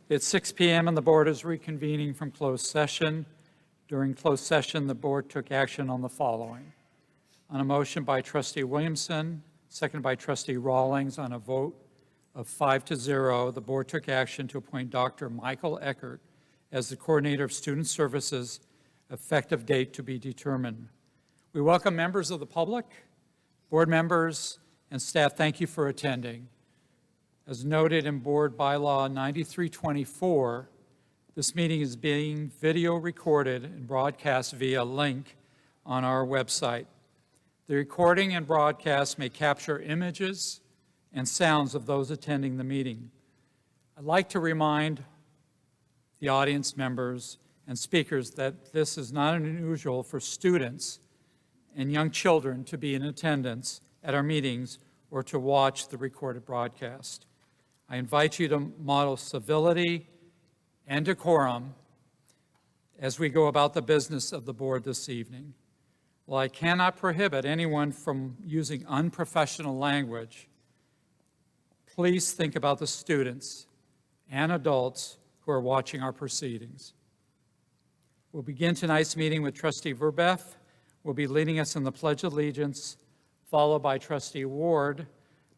It's 6 p.m. and the board is reconvening from closed session. During closed session, the board took action on the following. On a motion by Trustee Williamson, seconded by Trustee Rawlings, on a vote of 5-0, the board took action to appoint Dr. Michael Eckert as the Coordinator of Student Services, effective date to be determined. We welcome members of the public, board members, and staff. Thank you for attending. As noted in Board Bylaw 9324, this meeting is being video recorded and broadcast via link on our website. The recording and broadcast may capture images and sounds of those attending the meeting. I'd like to remind the audience members and speakers that this is not unusual for students and young children to be in attendance at our meetings or to watch the recorded broadcast. I invite you to model civility and decorum as we go about the business of the board this evening. While I cannot prohibit anyone from using unprofessional language, please think about the students and adults who are watching our proceedings. We'll begin tonight's meeting with Trustee Verbeff, who will be leading us in the Pledge of Allegiance, followed by Trustee Ward,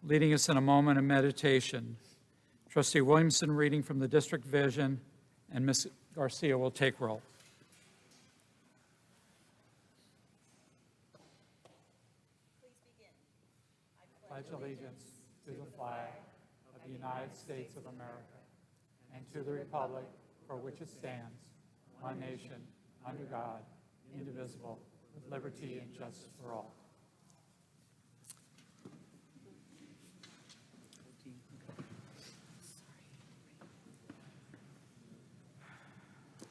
leading us in a moment of meditation. Trustee Williamson reading from the District Vision, and Ms. Garcia will take roll. Please begin. I pledge allegiance to the flag of the United States of America and to the republic for which it stands, one nation, under God, indivisible, with liberty and justice for all.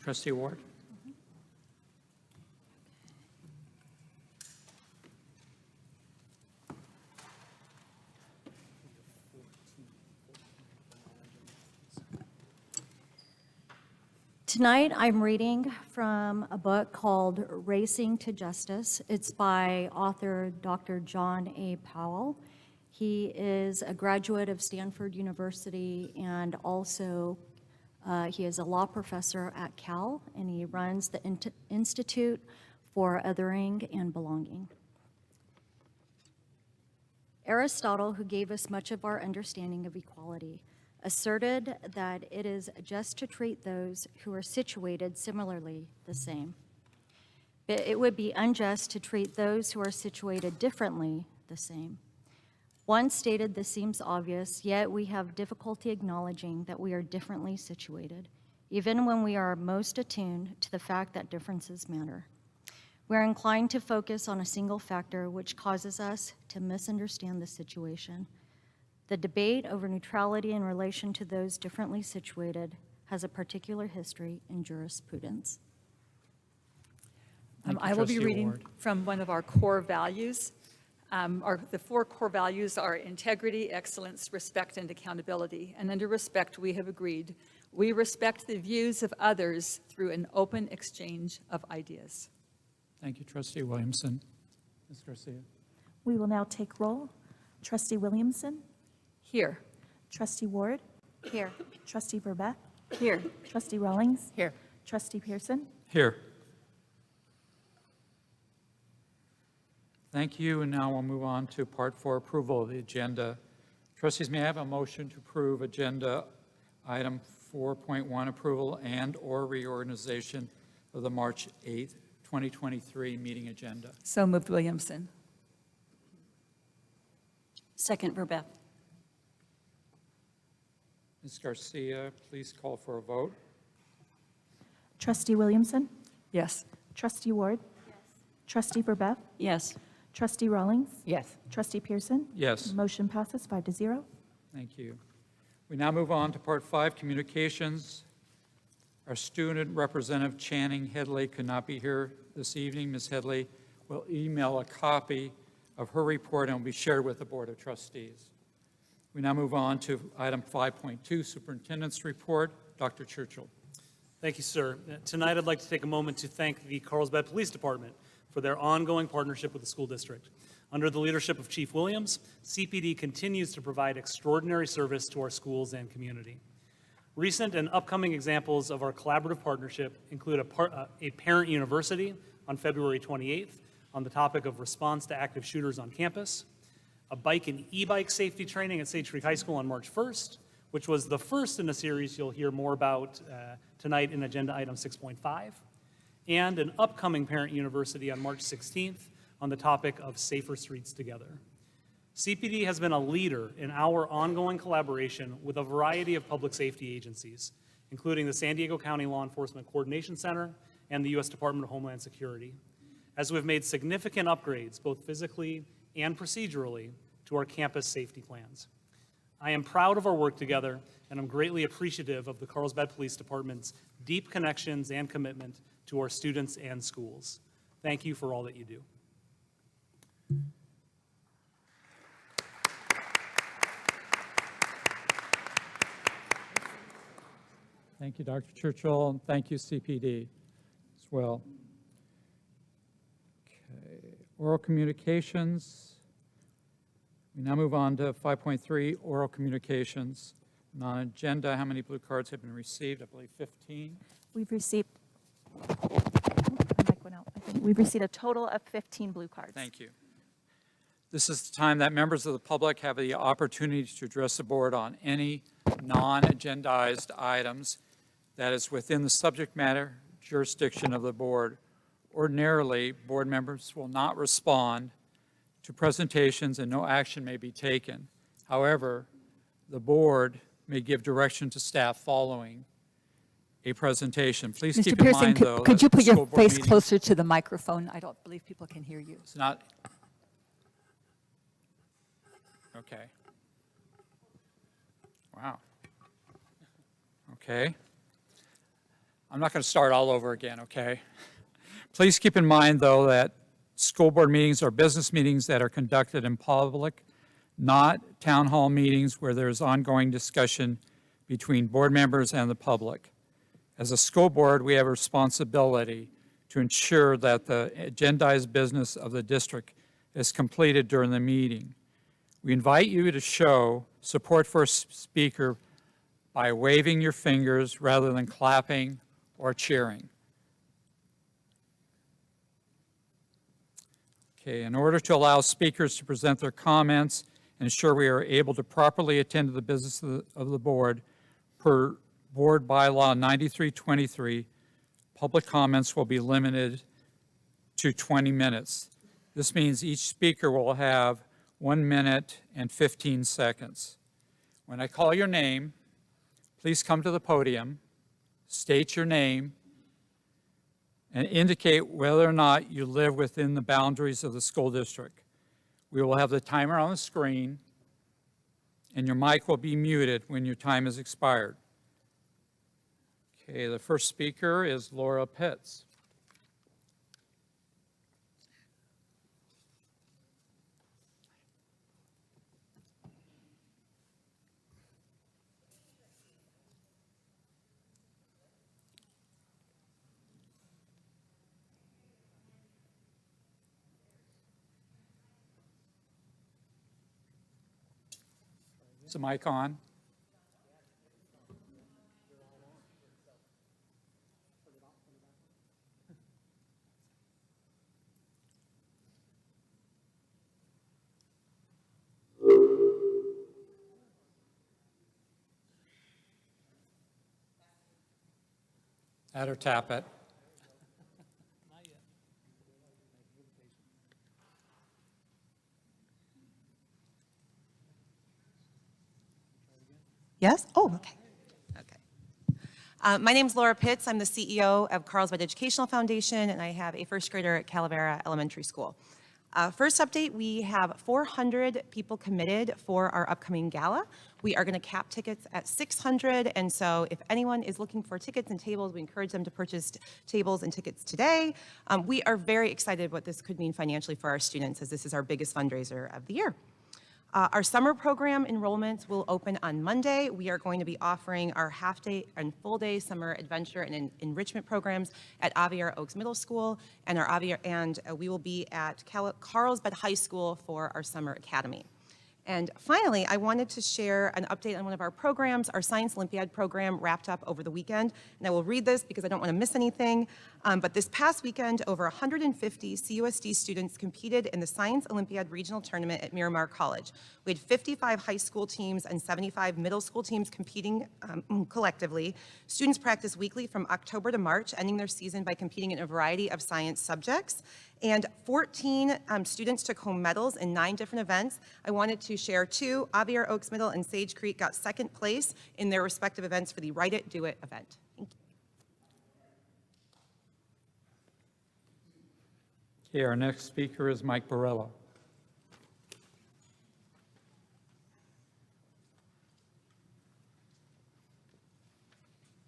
Trustee Ward. Tonight, I'm reading from a book called Racing to Justice. It's by author Dr. John A. Powell. He is a graduate of Stanford University and also he is a law professor at Cal, and he runs the Institute for Othering and Belonging. Aristotle, who gave us much of our understanding of equality, asserted that it is just to treat those who are situated similarly the same. But it would be unjust to treat those who are situated differently the same. One stated this seems obvious, yet we have difficulty acknowledging that we are differently situated, even when we are most attuned to the fact that differences matter. We are inclined to focus on a single factor which causes us to misunderstand the situation. The debate over neutrality in relation to those differently situated has a particular history in jurisprudence. I will be reading from one of our core values. The 4 core values are integrity, excellence, respect, and accountability. And under respect, we have agreed we respect the views of others through an open exchange of ideas. Thank you, Trustee Williamson. Ms. Garcia. We will now take roll. Trustee Williamson. Here. Trustee Ward. Here. Trustee Verbeck. Here. Trustee Rawlings. Here. Trustee Pearson. Here. Thank you, and now we'll move on to Part 4, approval of the agenda. Trustees, may I have a motion to approve agenda item 4.1, approval and/or reorganization of the March 8th, 2023 meeting agenda? So moved, Williamson. Second, Verbeff. Ms. Garcia, please call for a vote. Trustee Williamson. Yes. Trustee Ward. Yes. Trustee Verbeck. Yes. Trustee Rawlings. Yes. Trustee Pearson. Yes. Motion passes 5-0. Thank you. We now move on to Part 5, communications. Our student representative, Channing Headley, could not be here this evening. Ms. Headley will email a copy of her report and will be shared with the Board of Trustees. We now move on to item 5.2, Superintendent's Report. Dr. Churchill. Thank you, sir. Tonight, I'd like to take a moment to thank the Carlsbad Police Department for their ongoing partnership with the school district. Under the leadership of Chief Williams, CPD continues to provide extraordinary service to our schools and community. Recent and upcoming examples of our collaborative partnership include a parent university on February 28th on the topic of response to active shooters on campus, a bike and e-bike safety training at Sage Creek High School on March 1st, which was the first in a series you'll hear more about tonight in agenda item 6.5, and an upcoming parent university on March 16th on the topic of safer streets together. CPD has been a leader in our ongoing collaboration with a variety of public safety agencies, including the San Diego County Law Enforcement Coordination Center and the U.S. Department of Homeland Security, as we've made significant upgrades, both physically and procedurally, to our campus safety plans. I am proud of our work together, and I'm greatly appreciative of the Carlsbad Police Department's deep connections and commitment to our students and schools. Thank you for all that you do. Thank you, Dr. Churchill, and thank you, CPD, as well. Okay, oral communications. We now move on to 5.3, oral communications. Non-agenda, how many blue cards have been received? I believe 15. We've received, my mic went out, I think. We've received a total of 15 blue cards. Thank you. This is the time that members of the public have the opportunity to address the board on any non-agendized items that is within the subject matter jurisdiction of the board. Ordinarily, board members will not respond to presentations and no action may be taken. However, the board may give direction to staff following a presentation. Please keep in mind, though, could you that put your school board face meetings- closer to the microphone? I don't believe people can hear you. It's not. Okay. Wow. Okay. I'm not going to start all over again, okay? Please keep in mind, though, that school board meetings are business meetings that are conducted in public, not town hall meetings where there's ongoing discussion between board members and the public. As a school board, we have a responsibility to ensure that the agendized business of the district is completed during the meeting. We invite you to show support for a speaker by waving your fingers rather than clapping or cheering. Okay, in order to allow speakers to present their comments and ensure we are able to properly attend to the business of the board, per Board Bylaw 9323, public comments will be limited to 20 minutes. This means each speaker will have 1 minute and 15 seconds. When I call your name, please come to the podium, state your name, and indicate whether or not you live within the boundaries of the school district. We will have the timer on the screen, and your mic will be muted when your time has expired. Okay, the first speaker is Laura Pitts. Is the mic on? Add or tap it. Yes? Oh, okay. Okay. My name's Laura Pitts. I'm the CEO of Carlsbad Educational Foundation, and I have a first grader at Calavera Elementary School. First update, we have 400 people committed for our upcoming gala. We are going to cap tickets at 600, and so if anyone is looking for tickets and tables, we encourage them to purchase tables and tickets today. We are very excited what this could mean financially for our students, as this is our biggest fundraiser of the year. Our summer program enrollments will open on Monday. We are going to be offering our half-day and full-day summer adventure and enrichment programs at Aviar Oaks Middle School, and we will be at Carlsbad High School for our summer academy. And finally, I wanted to share an update on one of our programs. Our Science Olympiad program wrapped up over the weekend. And I will read this because I don't want to miss anything. But this past weekend, over 150 CUSD students competed in the Science Olympiad Regional Tournament at Miramar College. We had 55 high school teams and 75 middle school teams competing collectively. Students practice weekly from October to March, ending their season by competing in a variety of science subjects. And 14 students took home medals in 9 different events. I wanted to share 2. Avier Oaks Middle and Sage Creek got second place in their respective events for the Write It, Do It event. Thank you. Okay, our next speaker is Mike Borello.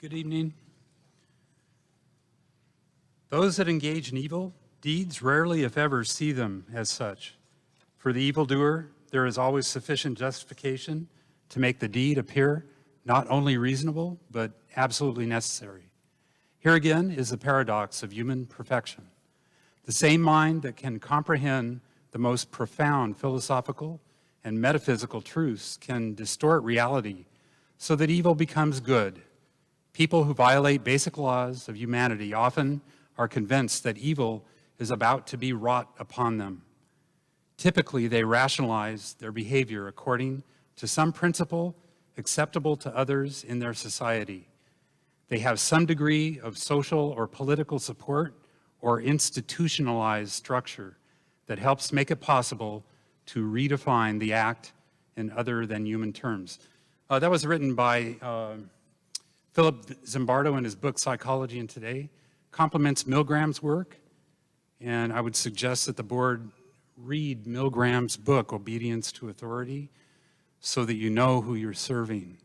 Good evening. Those that engage in evil deeds rarely, if ever, see them as such. For the evildoer, there is always sufficient justification to make the deed appear not only reasonable, but absolutely necessary. Here again is the paradox of human perfection. The same mind that can comprehend the most profound philosophical and metaphysical truths can distort reality so that evil becomes good. People who violate basic laws of humanity often are convinced that evil is about to be wrought upon them. Typically, they rationalize their behavior according to some principle acceptable to others in their society. They have some degree of social or political support or institutionalized structure that helps make it possible to redefine the act in other than human terms. That was written by Philip Zimbardo in his book, Psychology in Today. Complements Milgram's work, and I would suggest that the board read Milgram's book, Obedience to Authority, so that you know who you're serving.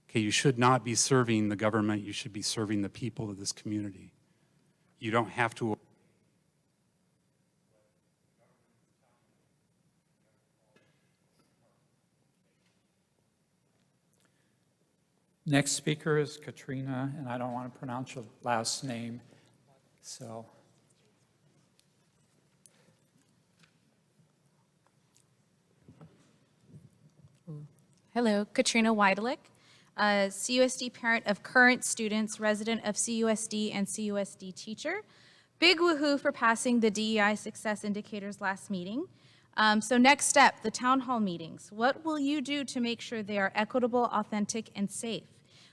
Okay, you should not be serving the government, you should be serving the people of this community. You don't have to. Next speaker is Katrina, and I don't want to pronounce your last name, so. Hello, Katrina Weidelick, a CUSD parent of current students, resident of CUSD and CUSD teacher. Big woohoo for passing the DEI success indicators last meeting. So next step, the town hall meetings. What will you do to make sure they are equitable, authentic, and safe?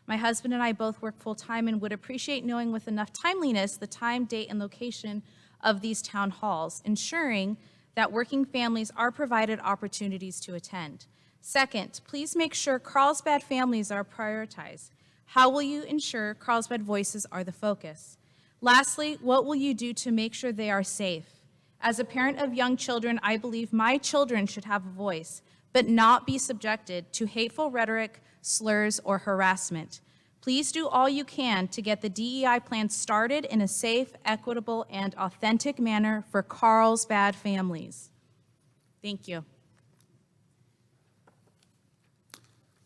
My husband and I both work full-time and would appreciate knowing with enough timeliness the time, date, and location of these town halls, ensuring that working families are provided opportunities to attend. Second, please make sure Carlsbad families are prioritized. How will you ensure Carlsbad voices are the focus? Lastly, what will you do to make sure they are safe? As a parent of young children, I believe my children should have a voice, but not be subjected to hateful rhetoric, slurs, or harassment. Please do all you can to get the DEI plan started in a safe, equitable, and authentic manner for Carlsbad families. Thank you.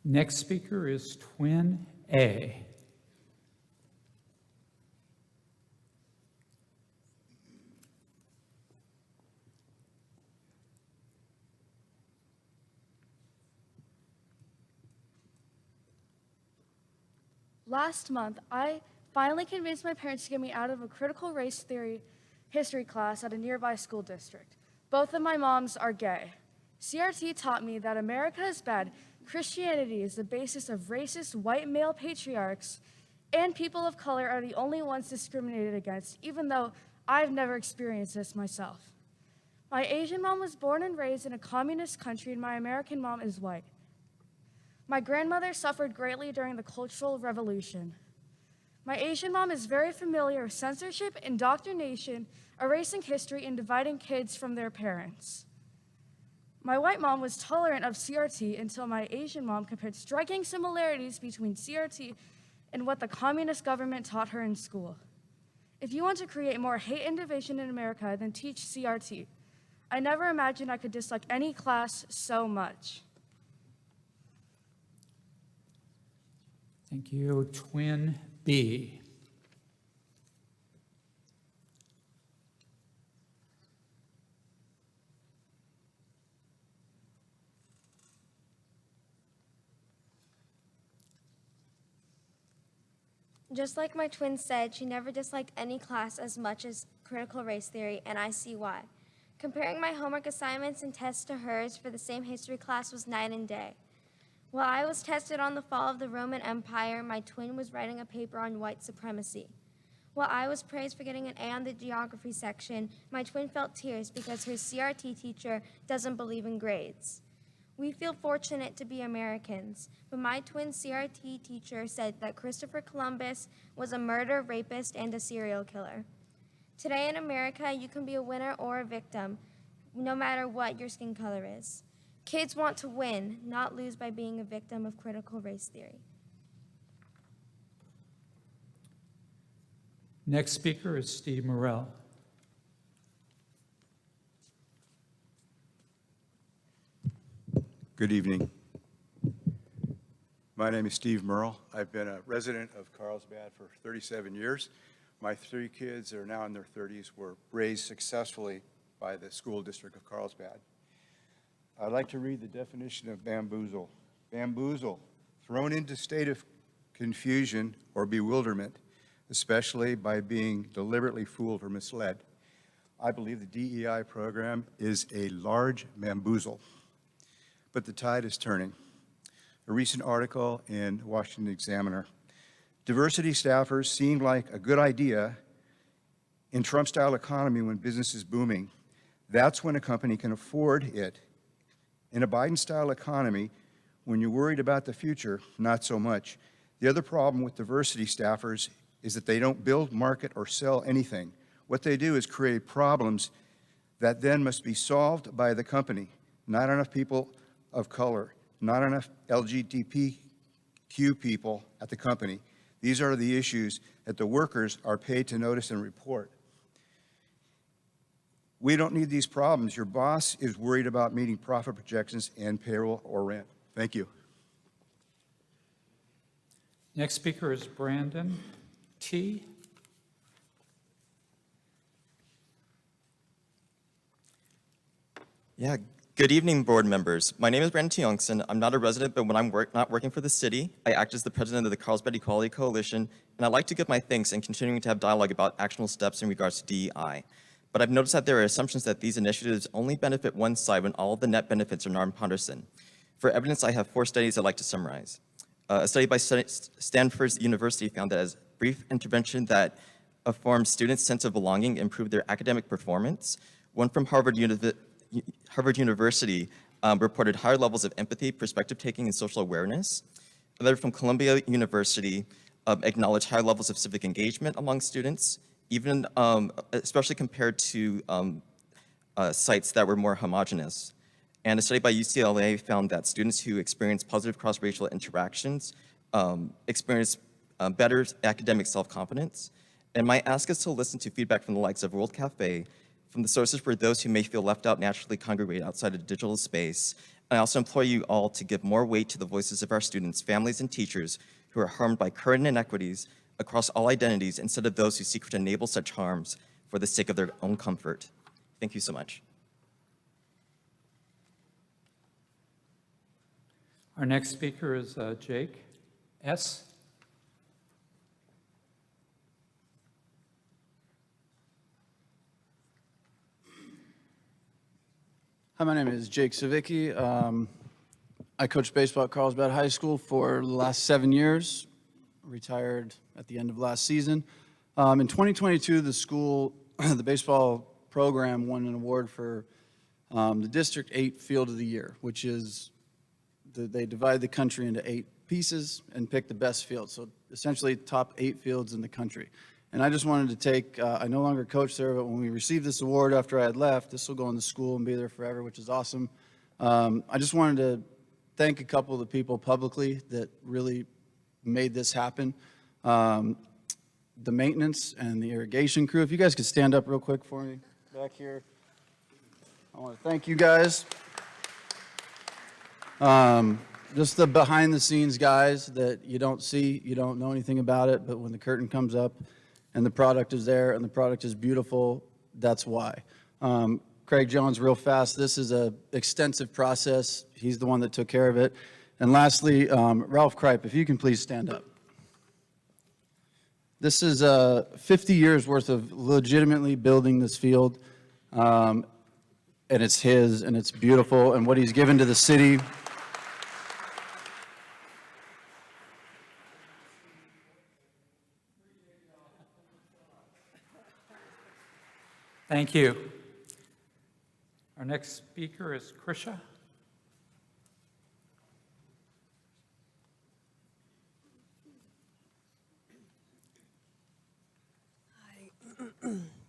Next speaker is Twin A. Last month, I finally convinced my parents to get me out of a critical race theory history class at a nearby school district. Both of my moms are gay. CRT taught me that America is bad, Christianity is the basis of racist white male patriarchs, and people of color are the only ones discriminated against, even though I've never experienced this myself. My Asian mom was born and raised in a communist country, and my American mom is white. My grandmother suffered greatly during the Cultural Revolution. My Asian mom is very familiar with censorship, indoctrination, erasing history, and dividing kids from their parents. My white mom was tolerant of CRT until my Asian mom compared striking similarities between CRT and what the communist government taught her in school. If you want to create more hate and division in America, then teach CRT. I never imagined I could dislike any class so much. Thank you. Twin B. Just like my twin said, she never disliked any class as much as critical race theory, and I see why. Comparing my homework assignments and tests to hers for the same history class was night and day. While I was tested on the fall of the Roman Empire, my twin was writing a paper on white supremacy. While I was praised for getting an A on the geography section, my twin felt tears because her CRT teacher doesn't believe in grades. We feel fortunate to be Americans, but my twin CRT teacher said that Christopher Columbus was a murderer, rapist, and a serial killer. Today in America, you can be a winner or a victim, no matter what your skin color is. Kids want to win, not lose by being a victim of critical race theory. Next speaker is Steve Morrell. Good evening. My name is Steve Merle. I've been a resident of Carlsbad for 37 years. My 3 kids are now in their 30s, were raised successfully by the school district of Carlsbad. I'd like to read the definition of bamboozle. Bamboozle, thrown into state of confusion or bewilderment, especially by being deliberately fooled or misled. I believe the DEI program is a large bamboozle, but the tide is turning. A recent article in Washington Examiner. Diversity staffers seemed like a good idea in Trump-style economy when business is booming. That's when a company can afford it. In a Biden-style economy, when you're worried about the future, not so much. The other problem with diversity staffers is that they don't build, market, or sell anything. What they do is create problems that then must be solved by the company. Not enough people of color, not enough LGBTQ people at the company. These are the issues that the workers are paid to notice and report. We don't need these problems. Your boss is worried about meeting profit projections and payroll or rent. Thank you. Next speaker is Brandon T. Yeah, good evening, board members. My name is Brandon T. Youngson. I'm not a resident, but when I'm not working for the city, I act as the president of the Carlsbad Equality Coalition, and I'd like to give my thanks in continuing to have dialogue about actionable steps in regards to DEI. But I've noticed that there are assumptions that these initiatives only benefit one side when all of the net benefits are nonpartisan. For evidence, I have 4 studies I'd like to summarize. A study by Stanford University found that as brief intervention that affirmed students' sense of belonging improved their academic performance. One from Harvard University reported higher levels of empathy, perspective taking, and social awareness. Another from Columbia University acknowledged higher levels of civic engagement among students, even especially compared to sites that were more homogeneous. And a study by UCLA found that students who experienced positive cross-racial interactions experienced better academic self-confidence. And my ask is to listen to feedback from the likes of World Cafe, from the sources for those who may feel left out naturally congregate outside of digital space. And I also implore you all to give more weight to the voices of our students, families, and teachers who are harmed by current inequities across all identities instead of those who seek to enable such harms for the sake of their own comfort. Thank you so much. Our next speaker is Jake S. Hi, my name is Jake Savicki. I coached baseball at Carlsbad High School for the last 7 years, retired at the end of last season. In 2022, the school, the baseball program won an award for the District 8 Field of the Year, which is, they divide the country into 8 pieces and pick the best field. So essentially top 8 fields in the country. And I just wanted to take, I no longer coach there, but when we received this award after I had left, this will go in the school and be there forever, which is awesome. I just wanted to thank a couple of the people publicly that really made this happen. The maintenance and the irrigation crew. If you guys could stand up real quick for me back here. I want to thank you guys. Just the behind the scenes guys that you don't see, you don't know anything about it, but when the curtain comes up and the product is there and the product is beautiful, that's why. Craig Jones, real fast, this is an extensive process. He's the one that took care of it. And lastly, Ralph Kripe, if you can please stand up. This is 50 years worth of legitimately building this field, and it's his, and it's beautiful, and what he's given to the city. Thank you. Our next speaker is Krisha.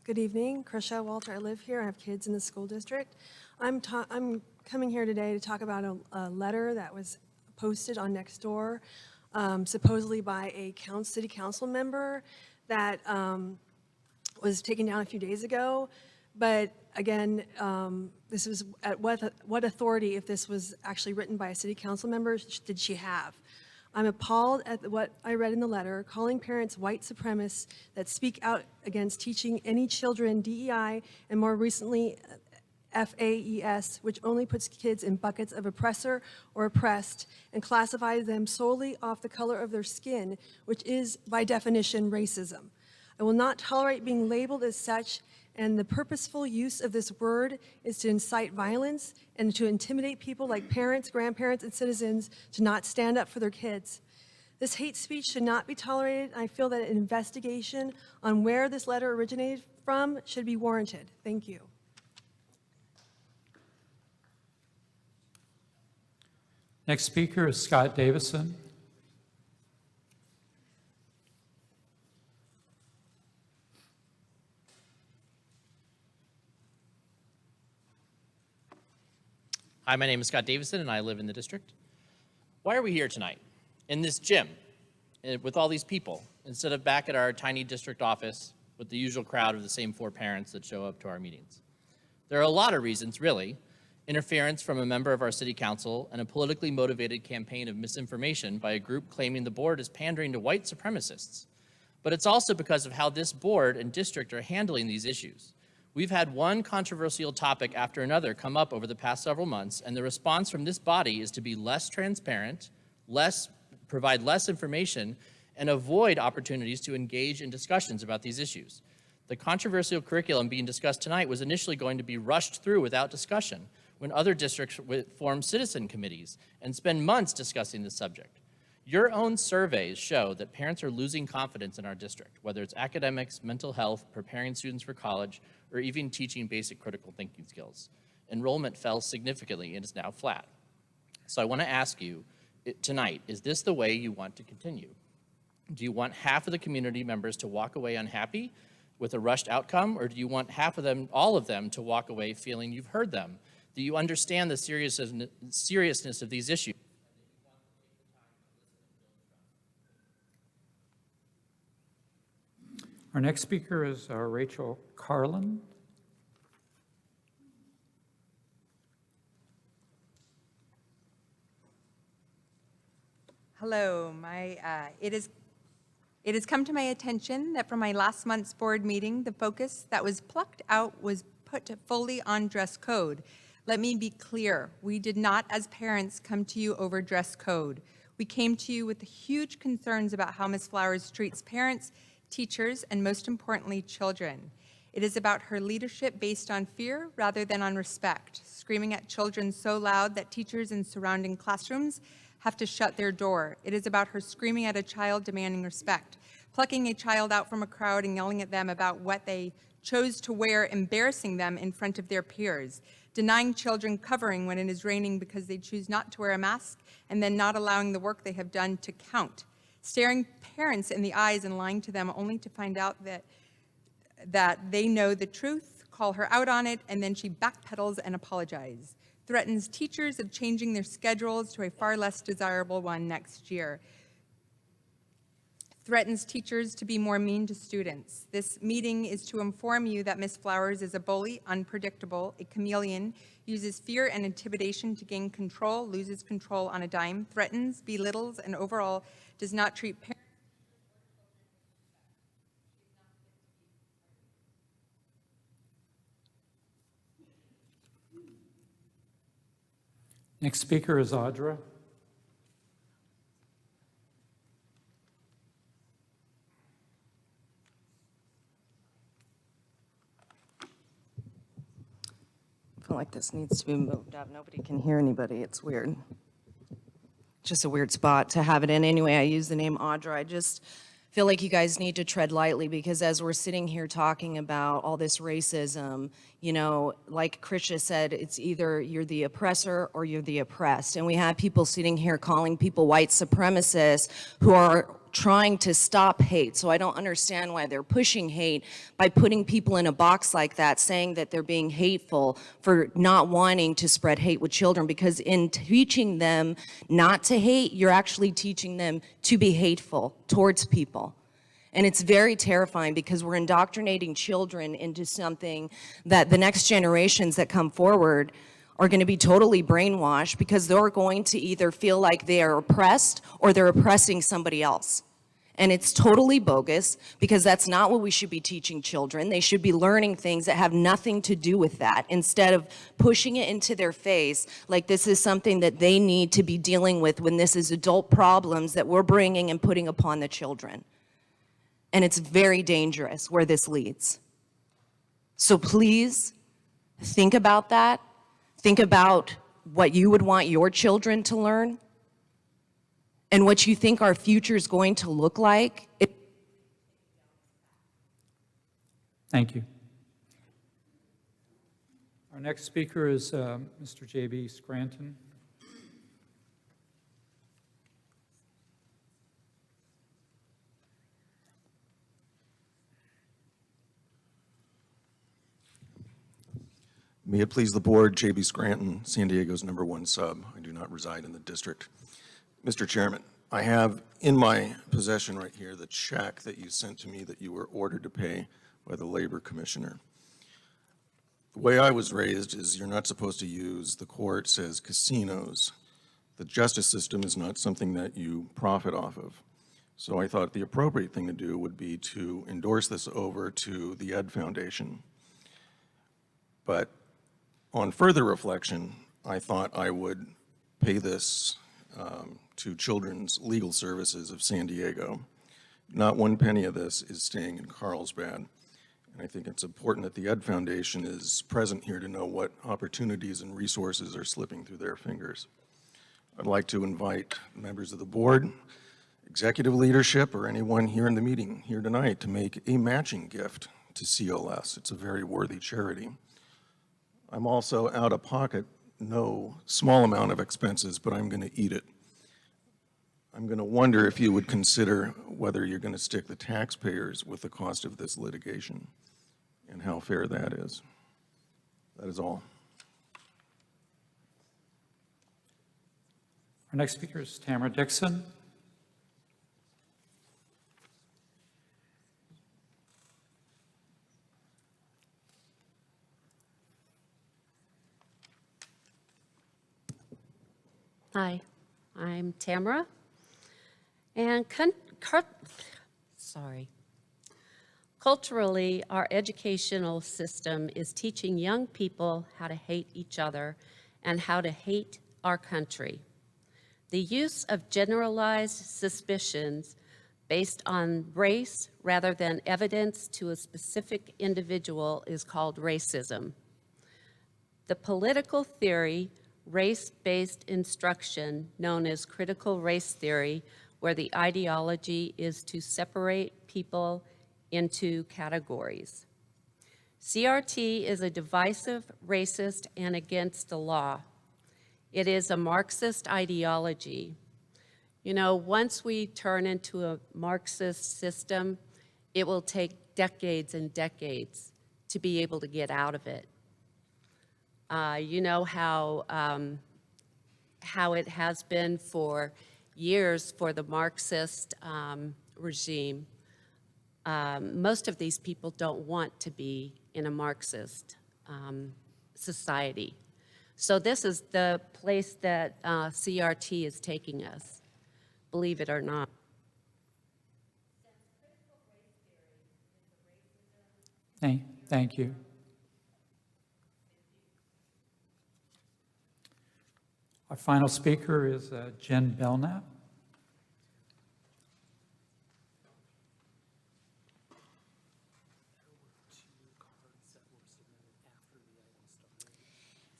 Good evening, Krisha Walter. I live here. I have kids in the school district. I'm coming here today to talk about a letter that was posted on Nextdoor, supposedly by a city council member that was taken down a few days ago. But again, this was at what authority, if this was actually written by a city council member, did she have? I'm appalled at what I read in the letter, calling parents white supremacists that speak out against teaching any children DEI and more recently FAES, which only puts kids in buckets of oppressor or oppressed and classifies them solely off the color of their skin, which is by definition racism. I will not tolerate being labeled as such, and the purposeful use of this word is to incite violence and to intimidate people like parents, grandparents, and citizens to not stand up for their kids. This hate speech should not be tolerated, and I feel that an investigation on where this letter originated from should be warranted. Thank you. Next speaker is Scott Davison. Hi, my name is Scott Davison, and I live in the district. Why are we here tonight, in this gym, with all these people, instead of back at our tiny district office with the usual crowd of the same 4 parents that show up to our meetings? There are a lot of reasons, really. Interference from a member of our city council and a politically motivated campaign of misinformation by a group claiming the board is pandering to white supremacists. But it's also because of how this board and district are handling these issues. We've had one controversial topic after another come up over the past several months, and the response from this body is to be less transparent, provide less information, and avoid opportunities to engage in discussions about these issues. The controversial curriculum being discussed tonight was initially going to be rushed through without discussion when other districts form citizen committees and spend months discussing this subject. Your own surveys show that parents are losing confidence in our district, whether it's academics, mental health, preparing students for college, or even teaching basic critical thinking skills. Enrollment fell significantly and is now flat. So I want to ask you tonight, is this the way you want to continue? Do you want half of the community members to walk away unhappy with a rushed outcome, or do you want half of them, all of them, to walk away feeling you've heard them? Do you understand the seriousness of these issues? Our next speaker is Rachel Carlin. Hello, it has come to my attention that from my last month's board meeting, the focus that was plucked out was put fully on dress code. Let me be clear, we did not as parents come to you over dress code. We came to you with huge concerns about how Ms. Flowers treats parents, teachers, and most importantly, children. It is about her leadership based on fear rather than on respect, screaming at children so loud that teachers in surrounding classrooms have to shut their door. It is about her screaming at a child demanding respect, plucking a child out from a crowd and yelling at them about what they chose to wear, embarrassing them in front of their peers, denying children covering when it is raining because they choose not to wear a mask, and then not allowing the work they have done to count, staring parents in the eyes and lying to them only to find out that they know the truth, call her out on it, and then she backpedals and apologizes. Threatens teachers of changing their schedules to a far less desirable one next year. Threatens teachers to be more mean to students. This meeting is to inform you that Ms. Flowers is a bully, unpredictable, a chameleon, uses fear and intimidation to gain control, loses control on a dime, threatens, belittles, and overall does not treat parents. Next speaker is Audra. This needs to be moved up. Nobody can hear anybody. It's weird. Just a weird spot to have it in. Anyway, I use the name Audra. I just feel like you guys need to tread lightly because as we're sitting here talking about all this racism, you know, like Krisha said, it's either you're the oppressor or you're the oppressed. And we have people sitting here calling people white supremacists who are trying to stop hate. So I don't understand why they're pushing hate by putting people in a box like that, saying that they're being hateful for not wanting to spread hate with children, because in teaching them not to hate, you're actually teaching them to be hateful towards people. And it's very terrifying because we're indoctrinating children into something that the next generations that come forward are going to be totally brainwashed because they're going to either feel like they are oppressed or they're oppressing somebody else. And it's totally bogus because that's not what we should be teaching children. They should be learning things that have nothing to do with that instead of pushing it into their face like this is something that they need to be dealing with when this is adult problems that we're bringing and putting upon the children. And it's very dangerous where this leads. So please think about that. Think about what you would want your children to learn and what you think our future is going to look like. Thank you. Our next speaker is Mr. J.B. Scranton. May it please the board, J.B. Scranton, San Diego's #1 sub. I do not reside in the district. Mr. Chairman, I have in my possession right here the check that you sent to me that you were ordered to pay by the Labor Commissioner. The way I was raised is you're not supposed to use the courts as casinos. The justice system is not something that you profit off of. So I thought the appropriate thing to do would be to endorse this over to the Ed Foundation. But on further reflection, I thought I would pay this to Children's Legal Services of San Diego. Not one penny of this is staying in Carlsbad. And I think it's important that the Ed Foundation is present here to know what opportunities and resources are slipping through their fingers. I'd like to invite members of the board, executive leadership, or anyone here in the meeting here tonight to make a matching gift to CLS. It's a very worthy charity. I'm also out of pocket, no small amount of expenses, but I'm going to eat it. I'm going to wonder if you would consider whether you're going to stick the taxpayers with the cost of this litigation and how fair that is. That is all. Our next speaker is Tamara Dixon. Hi, I'm Tamara, and culturally, our educational system is teaching young people how to hate each other and how to hate our country. The use of generalized suspicions based on race rather than evidence to a specific individual is called racism. The political theory race-based instruction known as critical race theory, where the ideology is to separate people into categories. CRT is a divisive, racist, and against the law. It is a Marxist ideology. You know, once we turn into a Marxist system, it will take decades and decades to be able to get out of it. You know how it has been for years for the Marxist regime. Most of these people don't want to be in a Marxist society. So this is the place that CRT is taking us, believe it or not. Thank you. Our final speaker is Jen Belknap.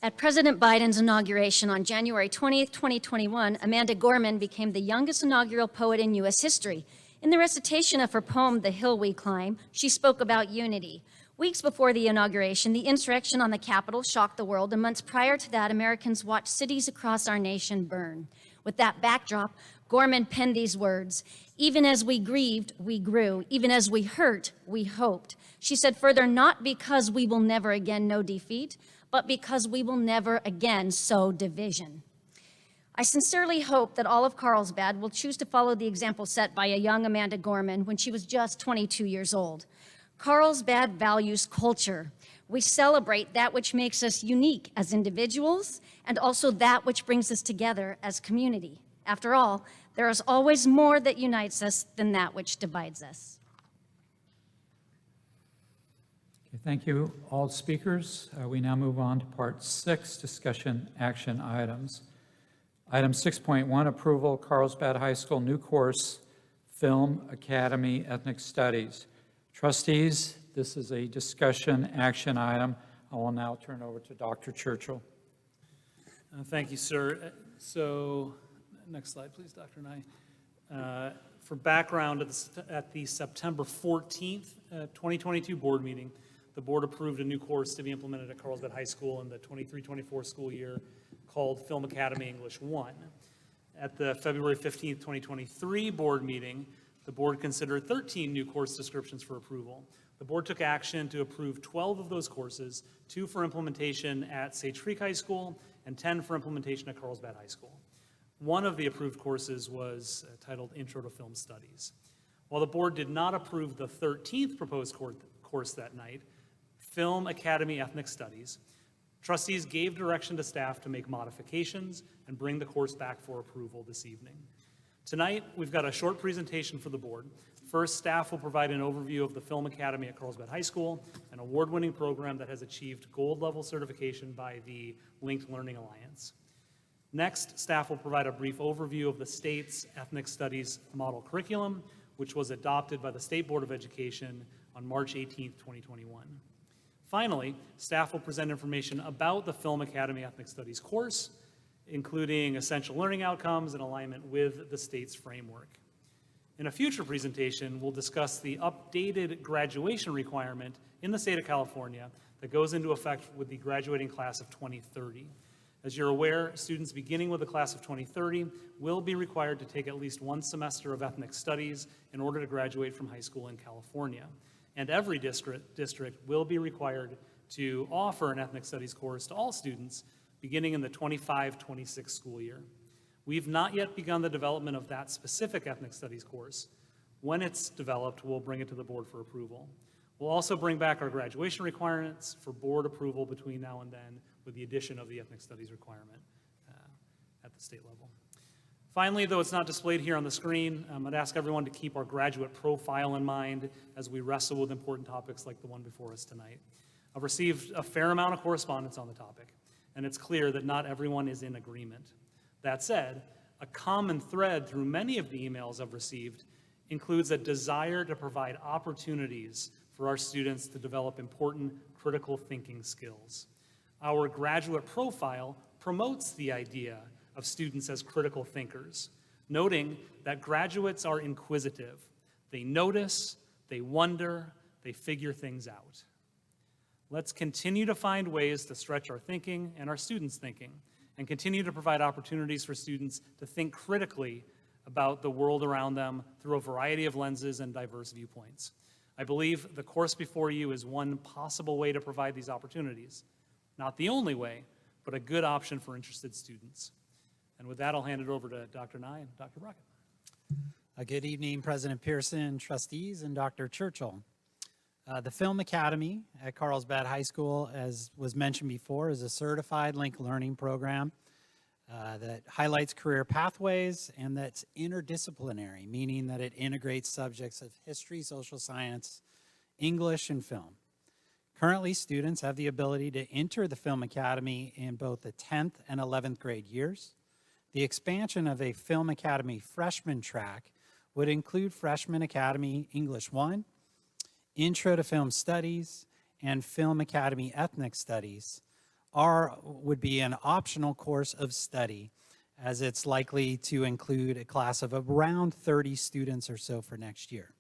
At President Biden's inauguration on January 20th, 2021, Amanda Gorman became the youngest inaugural poet in U.S. history. In the recitation of her poem, The Hill We Climb, she spoke about unity. Weeks before the inauguration, the insurrection on the Capitol shocked the world, and months prior to that, Americans watched cities across our nation burn. With that backdrop, Gorman penned these words: "Even as we grieved, we grew. Even as we hurt, we hoped." She said further, "Not because we will never again know defeat, but because we will never again sow division." I sincerely hope that all of Carlsbad will choose to follow the example set by a young Amanda Gorman when she was just 22 years old. Carlsbad values culture. We celebrate that which makes us unique as individuals and also that which brings us together as community. After all, there is always more that unites us than that which divides us. Okay, thank you, all speakers. We now move on to Part 6, discussion action items. Item 6.1, approval, Carlsbad High School new course, Film Academy Ethnic Studies. Trustees, this is a discussion action item. I will now turn over to Dr. Churchill. Thank you, sir. So, next slide, please, Dr. Nye. For background, at the September 14th, 2022 board meeting, the board approved a new course to be implemented at Carlsbad High School in the 23-24 school year called Film Academy English 1. At the February 15th, 2023 board meeting, the board considered 13 new course descriptions for approval. The board took action to approve 12 of those courses, 2 for implementation at Sage Creek High School and 10 for implementation at Carlsbad High School. One of the approved courses was titled Intro to Film Studies. While the board did not approve the 13th proposed course that night, Film Academy Ethnic Studies, trustees gave direction to staff to make modifications and bring the course back for approval this evening. Tonight, we've got a short presentation for the board. First, staff will provide an overview of the Film Academy at Carlsbad High School, an award-winning program that has achieved gold-level certification by the Linked Learning Alliance. Next, staff will provide a brief overview of the state's Ethnic Studies model curriculum, which was adopted by the State Board of Education on March 18th, 2021. Finally, staff will present information about the Film Academy Ethnic Studies course, including essential learning outcomes in alignment with the state's framework. In a future presentation, we'll discuss the updated graduation requirement in the state of California that goes into effect with the graduating class of 2030. As you're aware, students beginning with the class of 2030 will be required to take at least one semester of ethnic studies in order to graduate from high school in California. And every district will be required to offer an ethnic studies course to all students beginning in the 25-26 school year. We've not yet begun the development of that specific ethnic studies course. When it's developed, we'll bring it to the board for approval. We'll also bring back our graduation requirements for board approval between now and then with the addition of the ethnic studies requirement at the state level. Finally, though it's not displayed here on the screen, I'd ask everyone to keep our graduate profile in mind as we wrestle with important topics like the one before us tonight. I've received a fair amount of correspondence on the topic, and it's clear that not everyone is in agreement. That said, a common thread through many of the emails I've received includes a desire to provide opportunities for our students to develop important critical thinking skills. Our graduate profile promotes the idea of students as critical thinkers, noting that graduates are inquisitive. They notice, they wonder, they figure things out. Let's continue to find ways to stretch our thinking and our students' thinking, and continue to provide opportunities for students to think critically about the world around them through a variety of lenses and diverse viewpoints. I believe the course before you is one possible way to provide these opportunities. Not the only way, but a good option for interested students. And with that, I'll hand it over to Dr. Nye and Dr. Brockett. Good evening, President Pearson, trustees, and Dr. Churchill. The Film Academy at Carlsbad High School, as was mentioned before, is a certified linked learning program that highlights career pathways and that's interdisciplinary, meaning that it integrates subjects of history, social science, English, and film. Currently, students have the ability to enter the Film Academy in both the 10th and 11th grade years. The expansion of a Film Academy freshman track would include Freshman Academy English 1, Intro to Film Studies, and Film Academy Ethnic Studies, would be an optional course of study, as it's likely to include a class of around 30 students or so for next year.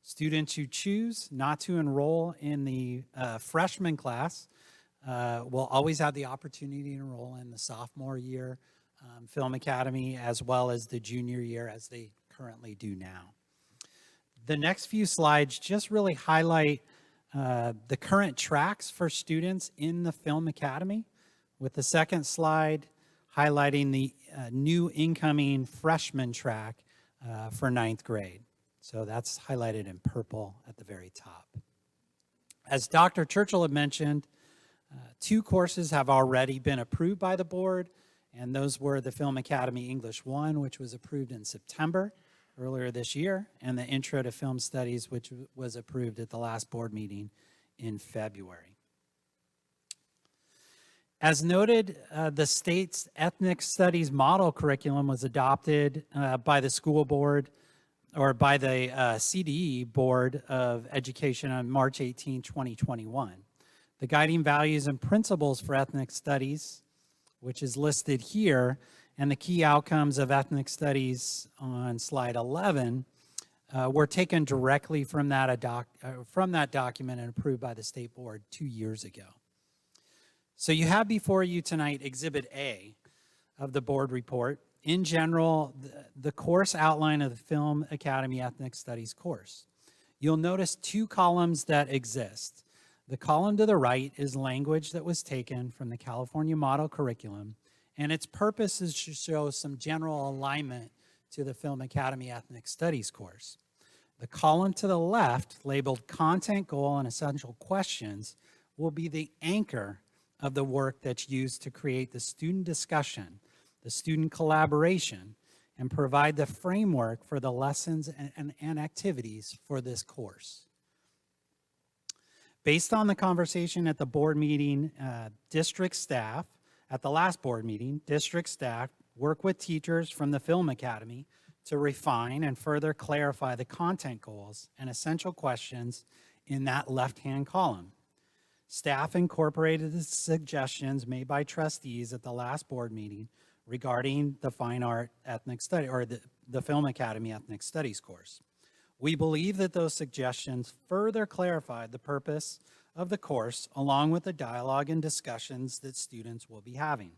Students who choose not to enroll in the freshman class will always have the opportunity to enroll in the sophomore year Film Academy, as well as the junior year, as they currently do now. The next few slides just really highlight the current tracks for students in the Film Academy, with the second slide highlighting the new incoming freshman track for 9th grade. So that's highlighted in purple at the very top. As Dr. Churchill had mentioned, 2 courses have already been approved by the board, and those were the Film Academy English 1, which was approved in September earlier this year, and the Intro to Film Studies, which was approved at the last board meeting in February. As noted, the state's ethnic studies model curriculum was adopted by the school board, or by the CDE Board of Education on March 18, 2021. The guiding values and principles for ethnic studies, which is listed here, and the key outcomes of ethnic studies on slide 11 were taken directly from that document and approved by the state board 2 years ago. So you have before you tonight Exhibit A of the board report. In general, the course outline of the Film Academy Ethnic Studies course. You'll notice 2 columns that exist. The column to the right is language that was taken from the California Model Curriculum, and its purpose is to show some general alignment to the Film Academy Ethnic Studies course. The column to the left, labeled Content Goal and Essential Questions, will be the anchor of the work that's used to create the student discussion, the student collaboration, and provide the framework for the lessons and activities for this course. Based on the conversation at the board meeting, district staff, at the last board meeting, district staff work with teachers from the Film Academy to refine and further clarify the content goals and essential questions in that left-hand column. Staff incorporated the suggestions made by trustees at the last board meeting regarding the Fine Art Ethnic Study, or the Film Academy Ethnic Studies course. We believe that those suggestions further clarified the purpose of the course, along with the dialogue and discussions that students will be having.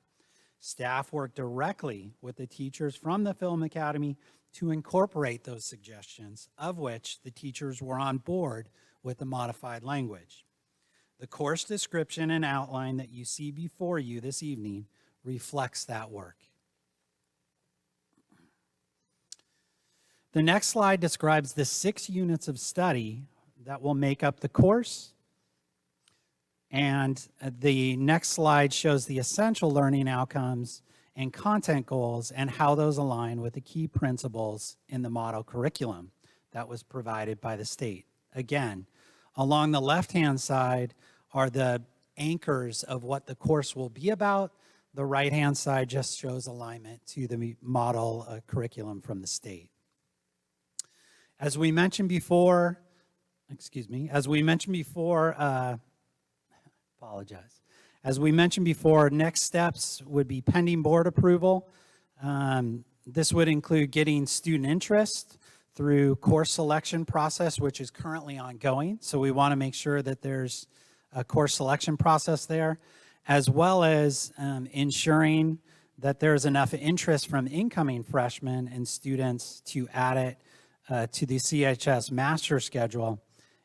Staff worked directly with the teachers from the Film Academy to incorporate those suggestions, of which the teachers were on board with the modified language. The course description and outline that you see before you this evening reflects that work. The next slide describes the 6 units of study that will make up the course. And the next slide shows the essential learning outcomes and content goals and how those align with the key principles in the model curriculum that was provided by the state. Again, along the left-hand side are the anchors of what the course will be about. The right-hand side just shows alignment to the model curriculum from the state. As we mentioned before, As we mentioned before, next steps would be pending board approval. This would include getting student interest through course selection process, which is currently ongoing. So we want to make sure that there's a course selection process there, as well as ensuring that there's enough interest from incoming freshmen and students to add it to the CHS master schedule.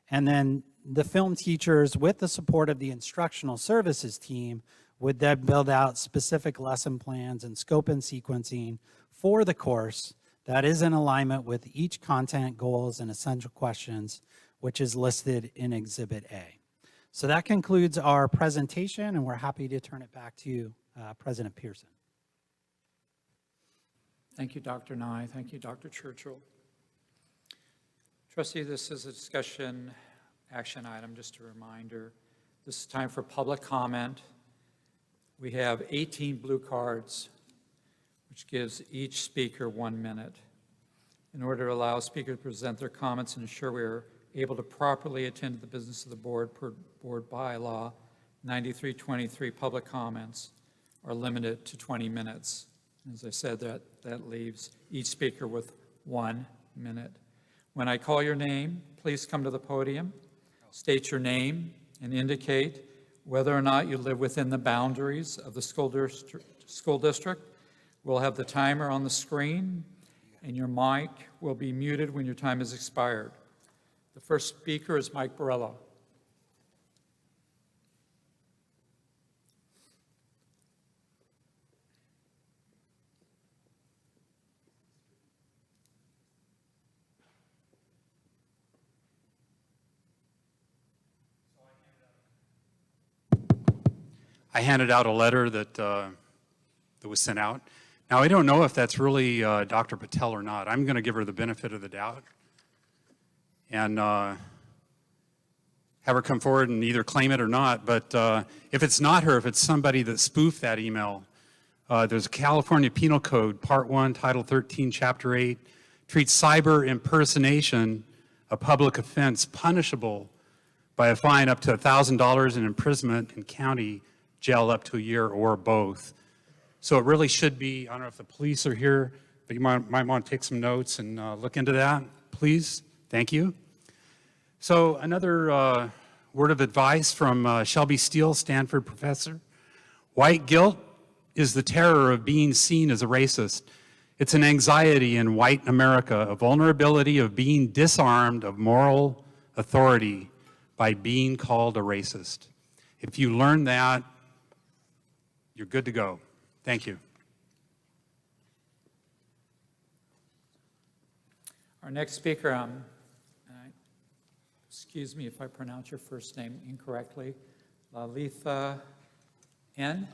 And then the film teachers, with the support of the instructional services team, would then build out specific lesson plans and scope and sequencing for the course that is in alignment with each content goals and essential questions, which is listed in Exhibit A. So that concludes our presentation, and we're happy to turn it back to President Pearson. Thank you, Dr. Nye. Thank you, Dr. Churchill. Trustee, this is a discussion action item, just a reminder. This is time for public comment. We have 18 blue cards, which gives each speaker 1 minute. In order to allow speakers to present their comments and ensure we are able to properly attend to the business of the board per board bylaw, 9323 public comments are limited to 20 minutes. As I said, that leaves each speaker with 1 minute. When I call your name, please come to the podium, state your name, and indicate whether or not you live within the boundaries of the school district. We'll have the timer on the screen, and your mic will be muted when your time has expired. The first speaker is Mike Borello. I handed out a letter that was sent out. Now, I don't know if that's really Dr. Patel or not. I'm going to give her the benefit of the doubt and have her come forward and either claim it or not. But if it's not her, if it's somebody that spoofed that email, there's a California Penal Code, Part 1, Title 13, Chapter 8, treats cyber impersonation a public offense punishable by a fine up to $1,000 and imprisonment in county jail up to a year or both. So it really should be, I don't know if the police are here, but you might want to take some notes and look into that, please. Thank you. So another word of advice from Shelby Steele, Stanford professor. White guilt is the terror of being seen as a racist. It's an anxiety in white America, a vulnerability of being disarmed of moral authority by being called a racist. If you learn that, you're good to go. Thank you. Our next speaker, excuse me if I pronounce your first name incorrectly, Lalitha N.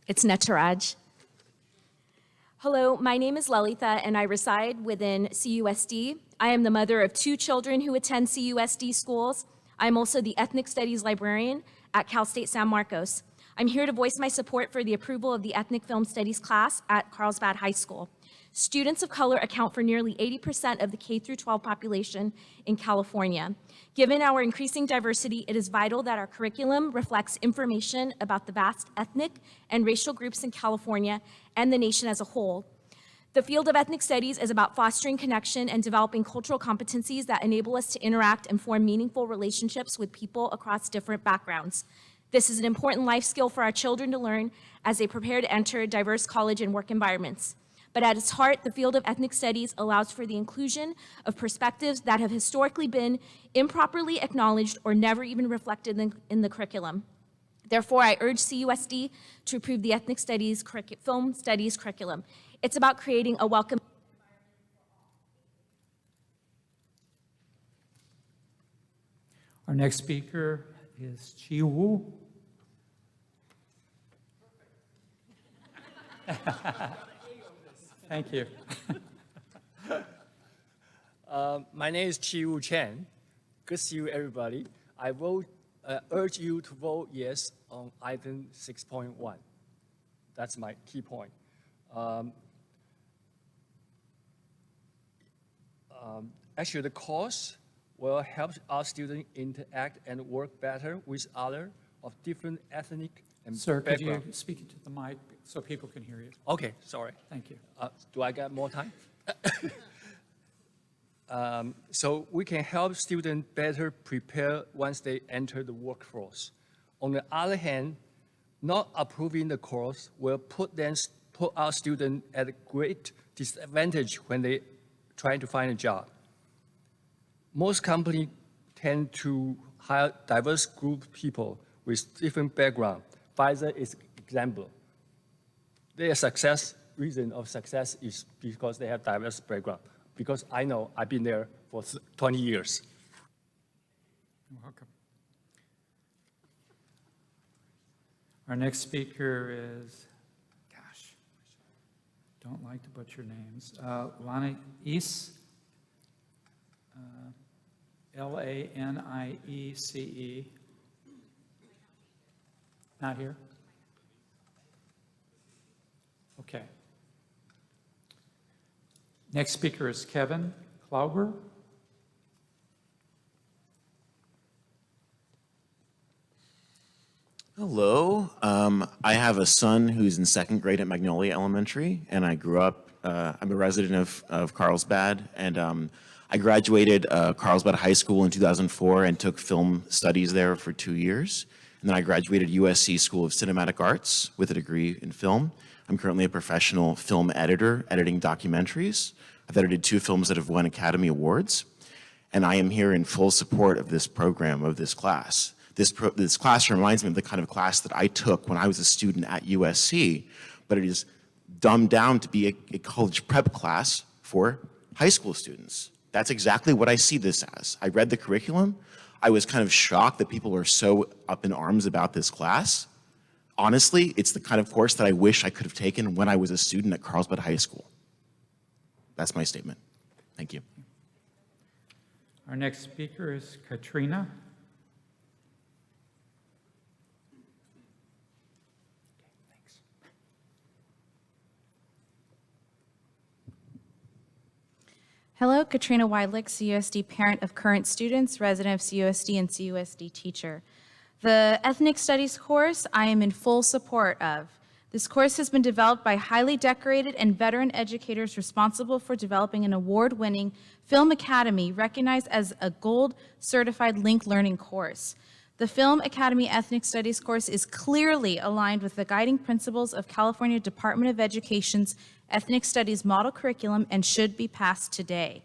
It's Netaraj. Hello, my name is Lalitha, and I reside within CUSD. I am the mother of 2 children who attend CUSD schools. I'm also the Ethnic Studies librarian at Cal State San Marcos. I'm here to voice my support for the approval of the Ethnic Film Studies class at Carlsbad High School. Students of color account for nearly 80% of the K-12 population in California. Given our increasing diversity, it is vital that our curriculum reflects information about the vast ethnic and racial groups in California and the nation as a whole. The field of ethnic studies is about fostering connection and developing cultural competencies that enable us to interact and form meaningful relationships with people across different backgrounds. This is an important life skill for our children to learn as they prepare to enter diverse college and work environments. But at its heart, the field of ethnic studies allows for the inclusion of perspectives that have historically been improperly acknowledged or never even reflected in the curriculum. Therefore, I urge CUSD to approve the Ethnic Studies Film Studies curriculum. It's about creating a welcome. Our next speaker is Chi Wu. Thank you. My name is Chi Wu Chen. Good to see you, everybody. I urge you to vote yes on item 6.1. That's my key point. Actually, the course will help our students interact and work better with others of different ethnic and Sir, could you background. speak into the mic so people can hear you? Okay, sorry. Thank you. Do I get more time? So we can help students better prepare once they enter the workforce. On the other hand, not approving the course will put our students at a great disadvantage when they try to find a job. Most companies tend to hire diverse group of people with different background. Pfizer is example. Their reason of success is because they have diverse background. Because I know I've been there for 20 years. You're welcome. Our next speaker is, don't like to butcher names, Lana East, Laniece. Not here? Okay. Next speaker is Kevin Klauber. Hello. I have a son who's in second grade at Magnolia Elementary, and I grew up, I'm a resident of Carlsbad, and I graduated Carlsbad High School in 2004 and took film studies there for 2 years. And then I graduated USC School of Cinematic Arts with a degree in film. I'm currently a professional film editor, editing documentaries. I've edited 2 films that have won Academy Awards. And I am here in full support of this program, of this class. This class reminds me of the kind of class that I took when I was a student at USC, but it is dumbed down to be a college prep class for high school students. That's exactly what I see this as. I read the curriculum. I was kind of shocked that people are so up in arms about this class. Honestly, it's the kind of course that I wish I could have taken when I was a student at Carlsbad High School. That's my statement. Thank you. Our next speaker is Katrina. Hello, Katrina Weidlich, CUSD parent of current students, resident of CUSD and CUSD teacher. The Ethnic Studies course I am in full support of. This course has been developed by highly decorated and veteran educators responsible for developing an award-winning Film Academy recognized as a gold certified linked learning course. The Film Academy Ethnic Studies course is clearly aligned with the guiding principles of California Department of Education's Ethnic Studies model curriculum and should be passed today.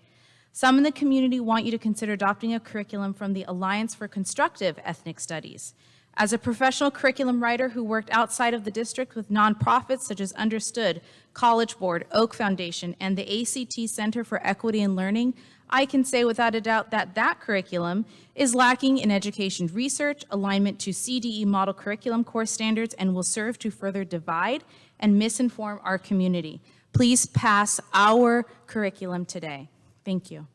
Some in the community want you to consider adopting a curriculum from the Alliance for Constructive Ethnic Studies. As a professional curriculum writer who worked outside of the district with nonprofits such as Understood, College Board, Oak Foundation, and the ACT Center for Equity and Learning, I can say without a doubt that that curriculum is lacking in education research, alignment to CDE model curriculum course standards, and will serve to further divide and misinform our community. Please pass our curriculum today. Thank you.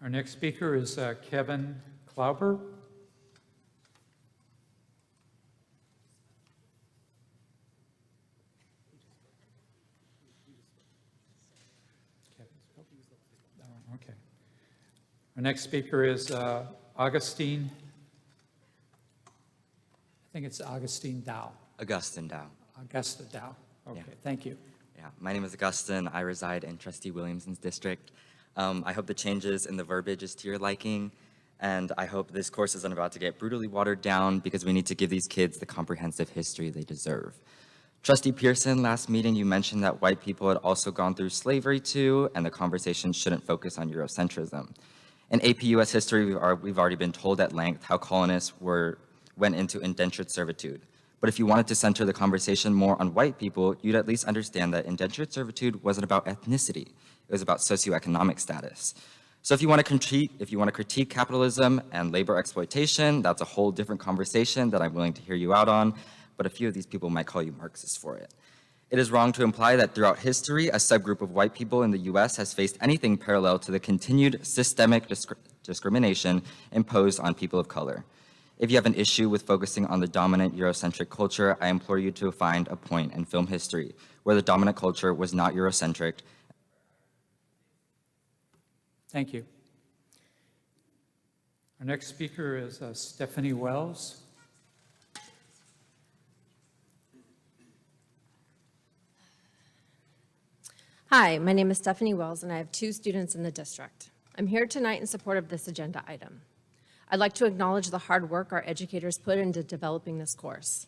Our next speaker is Kevin Klauber. Okay. Our next speaker is Augustine. I think it's Augustine Dow. Augustine Dow. Augusta Dow. Okay, Yeah. thank you. Yeah, my name is Augustine. I reside in Trustee Williamson's district. I hope the changes in the verbiage is to your liking, and I hope this course isn't about to get brutally watered down because we need to give these kids the comprehensive history they deserve. Trustee Pearson, last meeting you mentioned that white people had also gone through slavery too, and the conversation shouldn't focus on Eurocentrism. In AP US history, we've already been told at length how colonists went into indentured servitude. But if you wanted to center the conversation more on white people, you'd at least understand that indentured servitude wasn't about ethnicity. It was about socioeconomic status. So if you want to critique capitalism and labor exploitation, that's a whole different conversation that I'm willing to hear you out on, but a few of these people might call you Marxist for it. It is wrong to imply that throughout history, a subgroup of white people in the US has faced anything parallel to the continued systemic discrimination imposed on people of color. If you have an issue with focusing on the dominant Eurocentric culture, I implore you to find a point in film history where the dominant culture was not Eurocentric. Thank you. Our next speaker is Stephanie Wells. Hi, my name is Stephanie Wells, and I have 2 students in the district. I'm here tonight in support of this agenda item. I'd like to acknowledge the hard work our educators put into developing this course.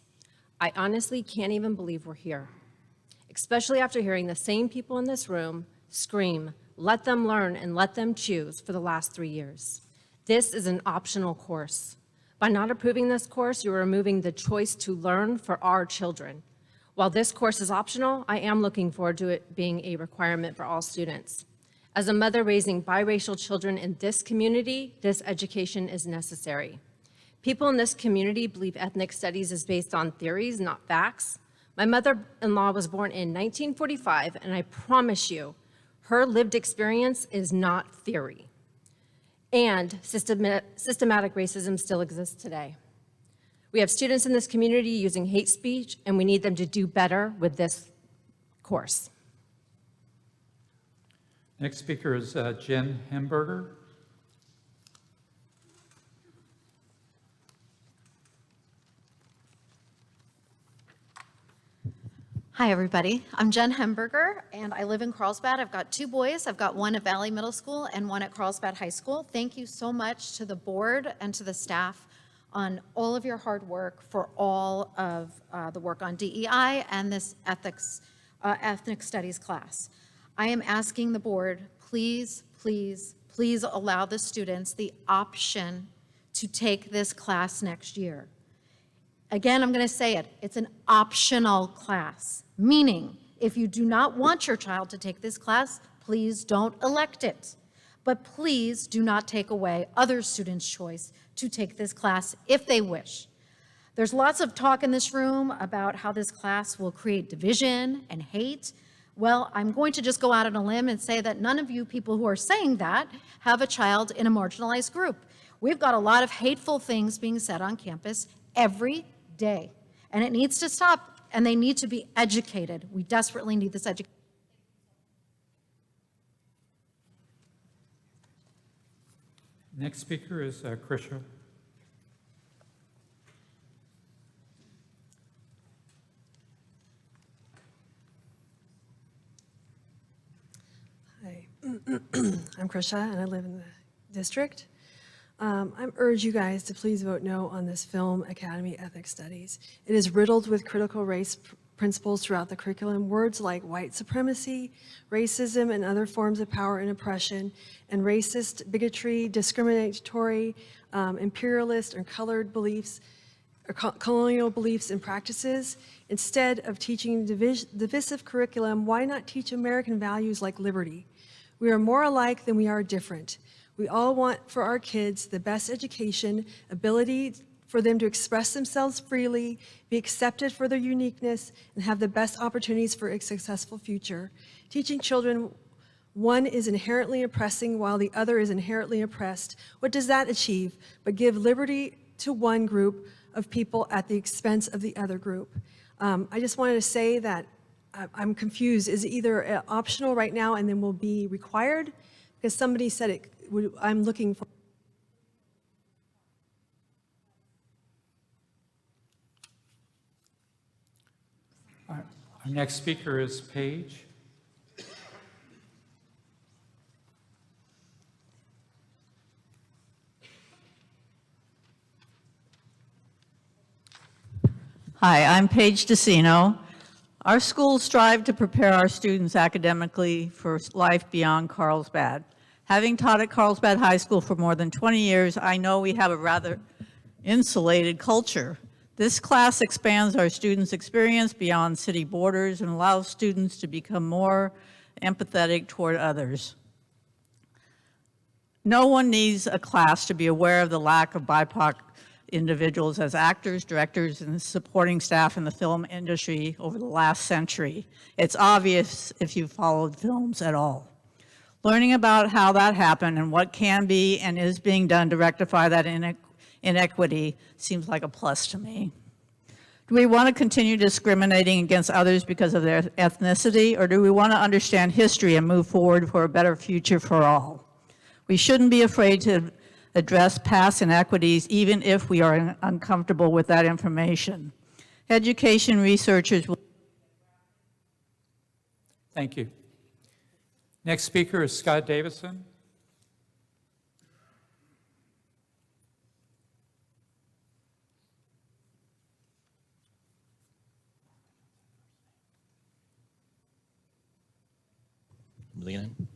I honestly can't even believe we're here, especially after hearing the same people in this room scream, "Let them learn and let them choose" for the last 3 years. This is an optional course. By not approving this course, you're removing the choice to learn for our children. While this course is optional, I am looking forward to it being a requirement for all students. As a mother raising biracial children in this community, this education is necessary. People in this community believe ethnic studies is based on theories, not facts. My mother-in-law was born in 1945, and I promise you, her lived experience is not theory. And systematic racism still exists today. We have students in this community using hate speech, and we need them to do better with this course. Next speaker is Jen Hamburger. Hi, everybody. I'm Jen Hemberger, and I live in Carlsbad. I've got 2 boys. I've got one at Valley Middle School and one at Carlsbad High School. Thank you so much to the board and to the staff on all of your hard work for all of the work on DEI and this ethnic studies class. I am asking the board, please, please, please allow the students the option to take this class next year. Again, I'm going to say it, it's an optional class, meaning if you do not want your child to take this class, please don't elect it. But please do not take away other students' choice to take this class if they wish. There's lots of talk in this room about how this class will create division and hate. Well, I'm going to just go out on a limb and say that none of you people who are saying that have a child in a marginalized group. We've got a lot of hateful things being said on campus every day, and it needs to stop, and they need to be educated. We desperately need this education. Next speaker is Krisha. Hi, I'm Krisha, and I live in the district. I urge you guys to please vote no on this Film Academy Ethics Studies. It is riddled with critical race principles throughout the curriculum. Words like white supremacy, racism, and other forms of power and oppression, and racist, bigotry, discriminatory, imperialist, or colored beliefs, or colonial beliefs and practices. Instead of teaching divisive curriculum, why not teach American values like liberty? We are more alike than we are different. We all want for our kids the best education, ability for them to express themselves freely, be accepted for their uniqueness, and have the best opportunities for a successful future. Teaching children one is inherently oppressing while the other is inherently oppressed. What does that achieve? But give liberty to one group of people at the expense of the other group. I just wanted to say that I'm confused. Is it either optional right now and then will be required? Because somebody said it. I'm looking for. Our next speaker is Paige. Hi, I'm Paige DeCino. Our schools strive to prepare our students academically for life beyond Carlsbad. Having taught at Carlsbad High School for more than 20 years, I know we have a rather insulated culture. This class expands our students' experience beyond city borders and allows students to become more empathetic toward others. No one needs a class to be aware of the lack of BIPOC individuals as actors, directors, and supporting staff in the film industry over the last century. It's obvious if you've followed films at all. Learning about how that happened and what can be and is being done to rectify that inequity seems like a plus to me. Do we want to continue discriminating against others because of their ethnicity, or do we want to understand history and move forward for a better future for all? We shouldn't be afraid to address past inequities even if we are uncomfortable with that information. Education researchers will. Thank you. Next speaker is Scott Davison. Lean in.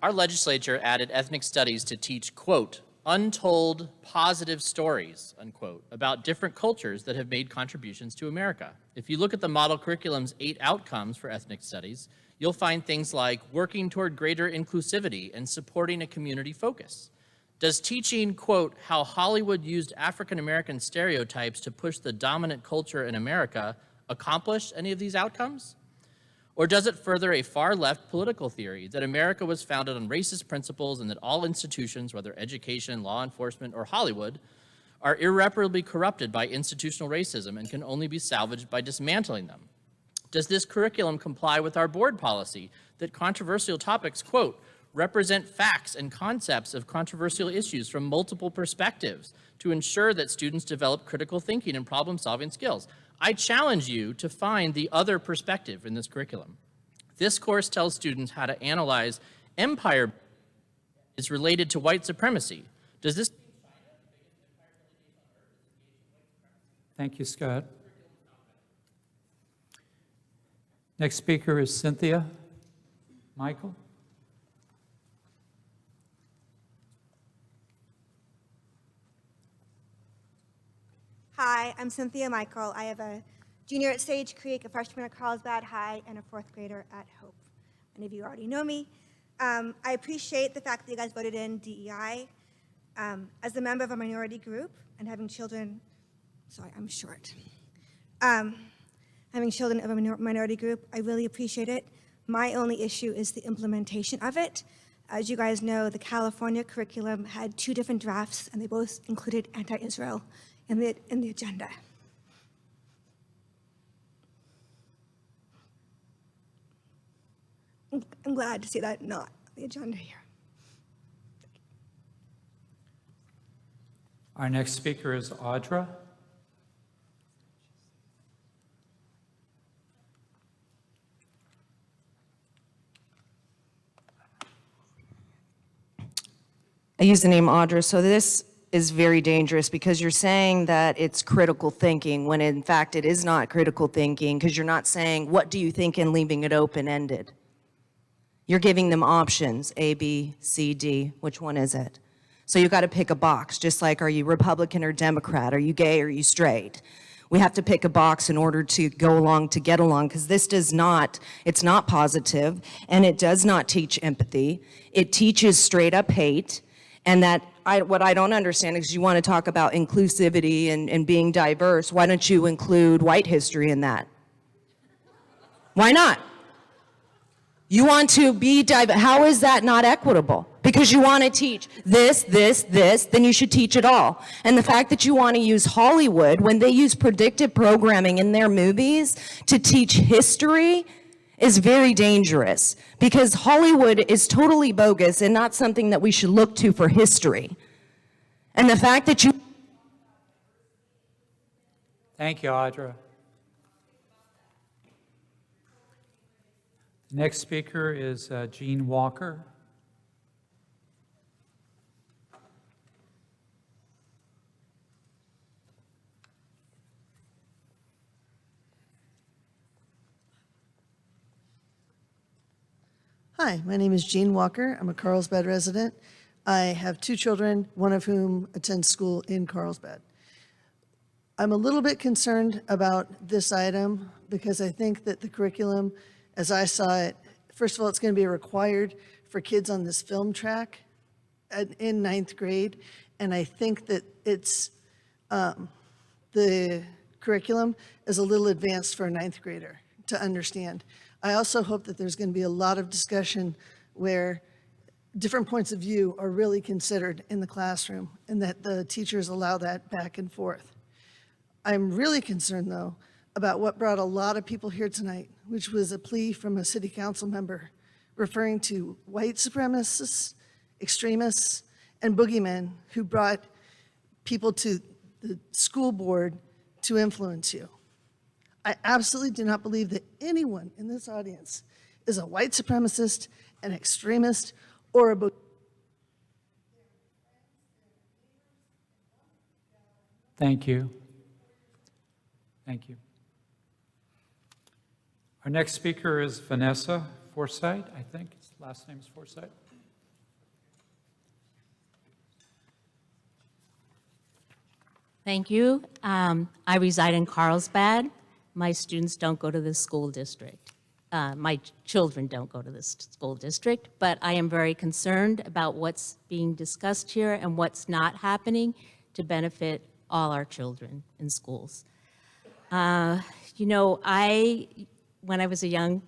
Our legislature added ethnic studies to teach, quote, untold positive stories, unquote, about different cultures that have made contributions to America. If you look at the model curriculum's 8 outcomes for ethnic studies, you'll find things like working toward greater inclusivity and supporting a community focus. Does teaching, quote, how Hollywood used African-American stereotypes to push the dominant culture in America accomplish any of these outcomes? Or does it further a far-left political theory that America was founded on racist principles and that all institutions, whether education, law enforcement, or Hollywood, are irreparably corrupted by institutional racism and can only be salvaged by dismantling them? Does this curriculum comply with our board policy that controversial topics, quote, represent facts and concepts of controversial issues from multiple perspectives to ensure that students develop critical thinking and problem-solving skills. I challenge you to find the other perspective in this curriculum. This course tells students how to analyze empire is related to white supremacy. Does this? Thank you, Scott. Next speaker is Cynthia Michael. Hi, I'm Cynthia Michael. I have a junior at Sage Creek, a freshman at Carlsbad High, and a fourth grader at Hope. Many of you already know me. I appreciate the fact that you guys voted in DEI. As a member of a minority group and having children, sorry, I'm short. Having children of a minority group, I really appreciate it. My only issue is the implementation of it. As you guys know, the California curriculum had 2 different drafts, and they both included anti-Israel in the agenda. I'm glad to see that not on the agenda here. Our next speaker is Audra. I use the name Audra, so this is very dangerous because you're saying that it's critical thinking when in fact it is not critical thinking because you're not saying, what do you think, and leaving it open-ended. You're giving them options, A, B, C, D. Which one is it? So you got to pick a box, just like, are you Republican or Democrat? Are you gay or are you straight? We have to pick a box in order to go along, to get along, because this does not, it's not positive, and it does not teach empathy. It teaches straight up hate, and that what I don't understand is you want to talk about inclusivity and being diverse. Why don't you include white history in that? Why not? You want to be diverse. How is that not equitable? Because you want to teach this, then you should teach it all. And the fact that you want to use Hollywood when they use predictive programming in their movies to teach history is very dangerous, because Hollywood is totally bogus and not something that we should look to for history. And the fact that you... Thank you, Audra. The next speaker is Jean Walker. Hi, my name is Jean Walker. I'm a Carlsbad resident. I have 2 children, one of whom attends school in Carlsbad. I'm a little bit concerned about this item because I think that the curriculum, as I saw it, first of all, it's going to be required for kids on this film track in 9th grade. And I think that it's, the curriculum is a little advanced for a 9th grader to understand. I also hope that there's going to be a lot of discussion where different points of view are really considered in the classroom and that the teachers allow that back and forth. I'm really concerned, though, about what brought a lot of people here tonight, which was a plea from a city council member referring to white supremacists, extremists, and boogeymen who brought people to the school board to influence you. I absolutely do not believe that anyone in this audience is a white supremacist, an extremist, or a boogeyman. Thank you. Thank you. Our next speaker is Vanessa Forsythe, I think. His last name is Forsythe. Thank you. I reside in Carlsbad. My students don't go to this school district. My children don't go to this school district, but I am very concerned about what's being discussed here and what's not happening to benefit all our children in schools. You know, when I was a young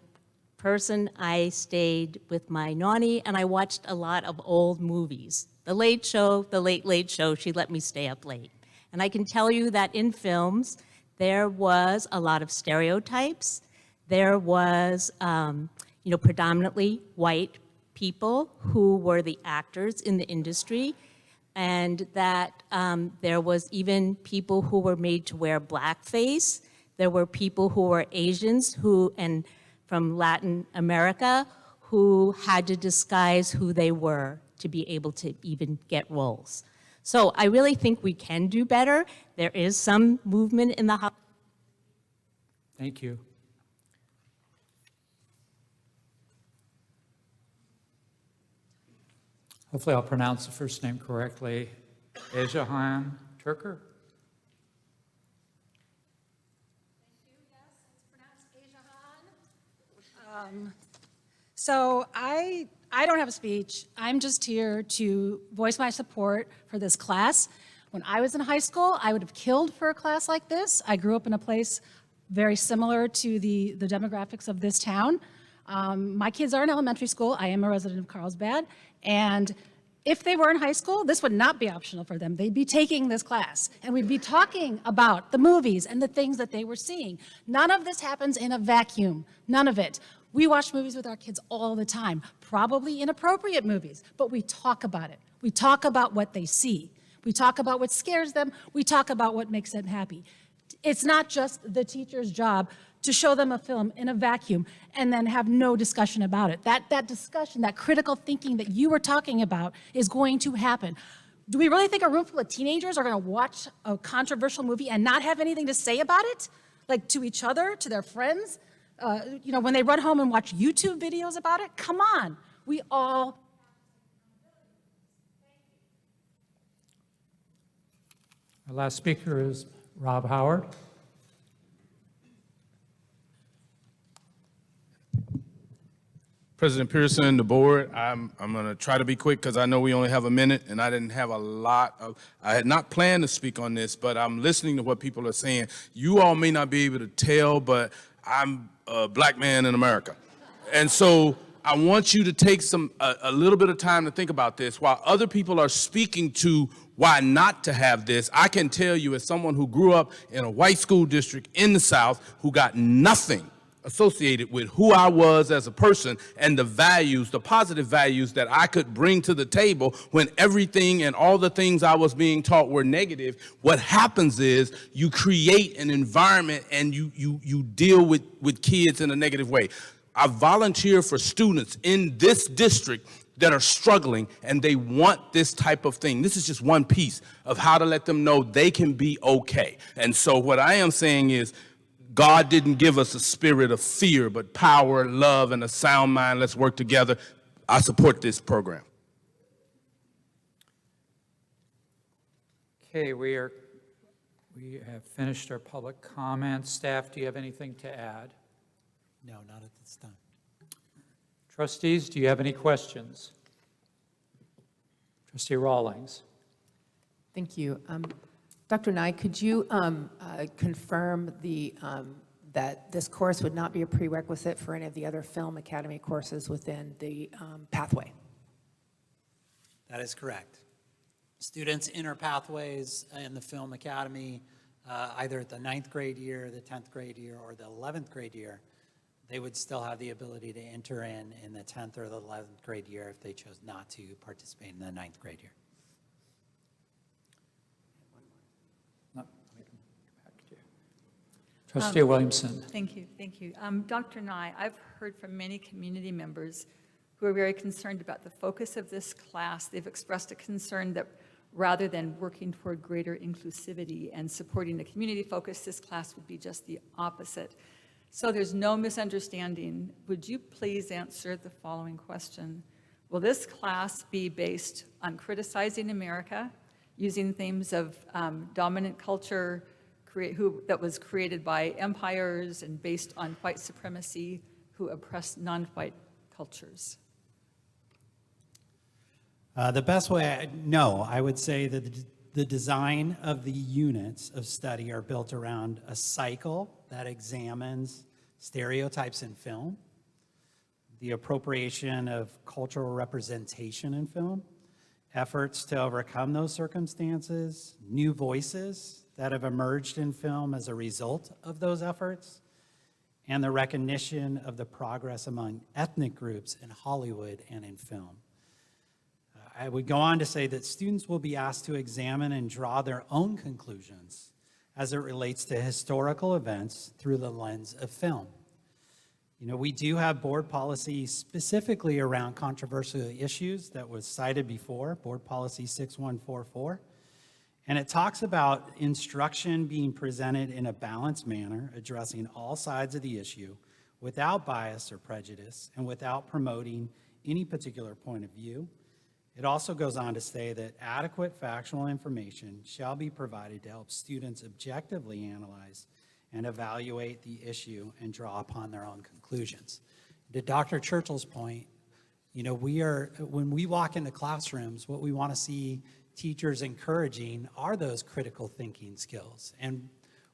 person, I stayed with my nanny and I watched a lot of old movies. The Late Show, The Late Late Show, she let me stay up late. And I can tell you that in films, there was a lot of stereotypes. There was, you know, predominantly white people who were the actors in the industry, and that there was even people who were made to wear blackface. There were people who were Asians and from Latin America who had to disguise who they were to be able to even get roles. So I really think we can do better. There is some movement in the House. Thank you. Hopefully I'll pronounce the first name correctly. Ejahan Turker? So I don't have a speech. I'm just here to voice my support for this class. When I was in high school, I would have killed for a class like this. I grew up in a place very similar to the demographics of this town. My kids are in elementary school. I am a resident of Carlsbad. And if they were in high school, this would not be optional for them. They'd be taking this class, and we'd be talking about the movies and the things that they were seeing. None of this happens in a vacuum, none of it. We watch movies with our kids all the time, probably inappropriate movies, but we talk about it. We talk about what they see. We talk about what scares them. We talk about what makes them happy. It's not just the teacher's job to show them a film in a vacuum and then have no discussion about it. That discussion, that critical thinking that you were talking about is going to happen. Do we really think a room full of teenagers are going to watch a controversial movie and not have anything to say about it? Like to each other, to their friends? When they run home and watch YouTube videos about it? Come on. We all. Our last speaker is Rob Howard. President Pearson, the board, I'm going to try to be quick because I know we only have a minute, and I didn't have a lot of, I had not planned to speak on this, but I'm listening to what people are saying. You all may not be able to tell, but I'm a black man in America. And so I want you to take a little bit of time to think about this. While other people are speaking to why not to have this, I can tell you as someone who grew up in a white school district in the South who got nothing associated with who I was as a person and the values, the positive values that I could bring to the table when everything and all the things I was being taught were negative. What happens is you create an environment and you deal with kids in a negative way. I volunteer for students in this district that are struggling and they want this type of thing. This is just one piece of how to let them know they can be okay. And so what I am saying is, God didn't give us a spirit of fear, but power, love, and a sound mind. Let's work together. I support this program. Okay, we have finished our public comments. Staff, do you have anything to add? No, not at this time. Trustees, do you have any questions? Trustee Rawlings. Thank you. Dr. Nye, could you confirm that this course would not be a prerequisite for any of the other Film Academy courses within the pathway? That is correct. Students enter pathways in the Film Academy, either at the 9th grade year, the 10th grade year, or the 11th grade year. They would still have the ability to enter in the 10th or the 11th grade year if they chose not to participate in the 9th grade year. Trustee Williamson. Thank you. Dr. Nye, I've heard from many community members who are very concerned about the focus of this class. They've expressed a concern that rather than working toward greater inclusivity and supporting the community focus, this class would be just the opposite. So there's no misunderstanding. Would you please answer the following question? Will this class be based on criticizing America, using themes of dominant culture, that was created by empires and based on white supremacy who oppressed non-white cultures? The best way, no, I would say that the design of the units of study are built around a cycle that examines stereotypes in film, the appropriation of cultural representation in film, efforts to overcome those circumstances, new voices that have emerged in film as a result of those efforts, and the recognition of the progress among ethnic groups in Hollywood and in film. I would go on to say that students will be asked to examine and draw their own conclusions as it relates to historical events through the lens of film. You know, we do have board policy specifically around controversial issues that was cited before, Board Policy 6144. And it talks about instruction being presented in a balanced manner, addressing all sides of the issue without bias or prejudice and without promoting any particular point of view. It also goes on to say that adequate factual information shall be provided to help students objectively analyze and evaluate the issue and draw upon their own conclusions. To Dr. Churchill's point, you know, when we walk into classrooms, what we want to see teachers encouraging are those critical thinking skills. And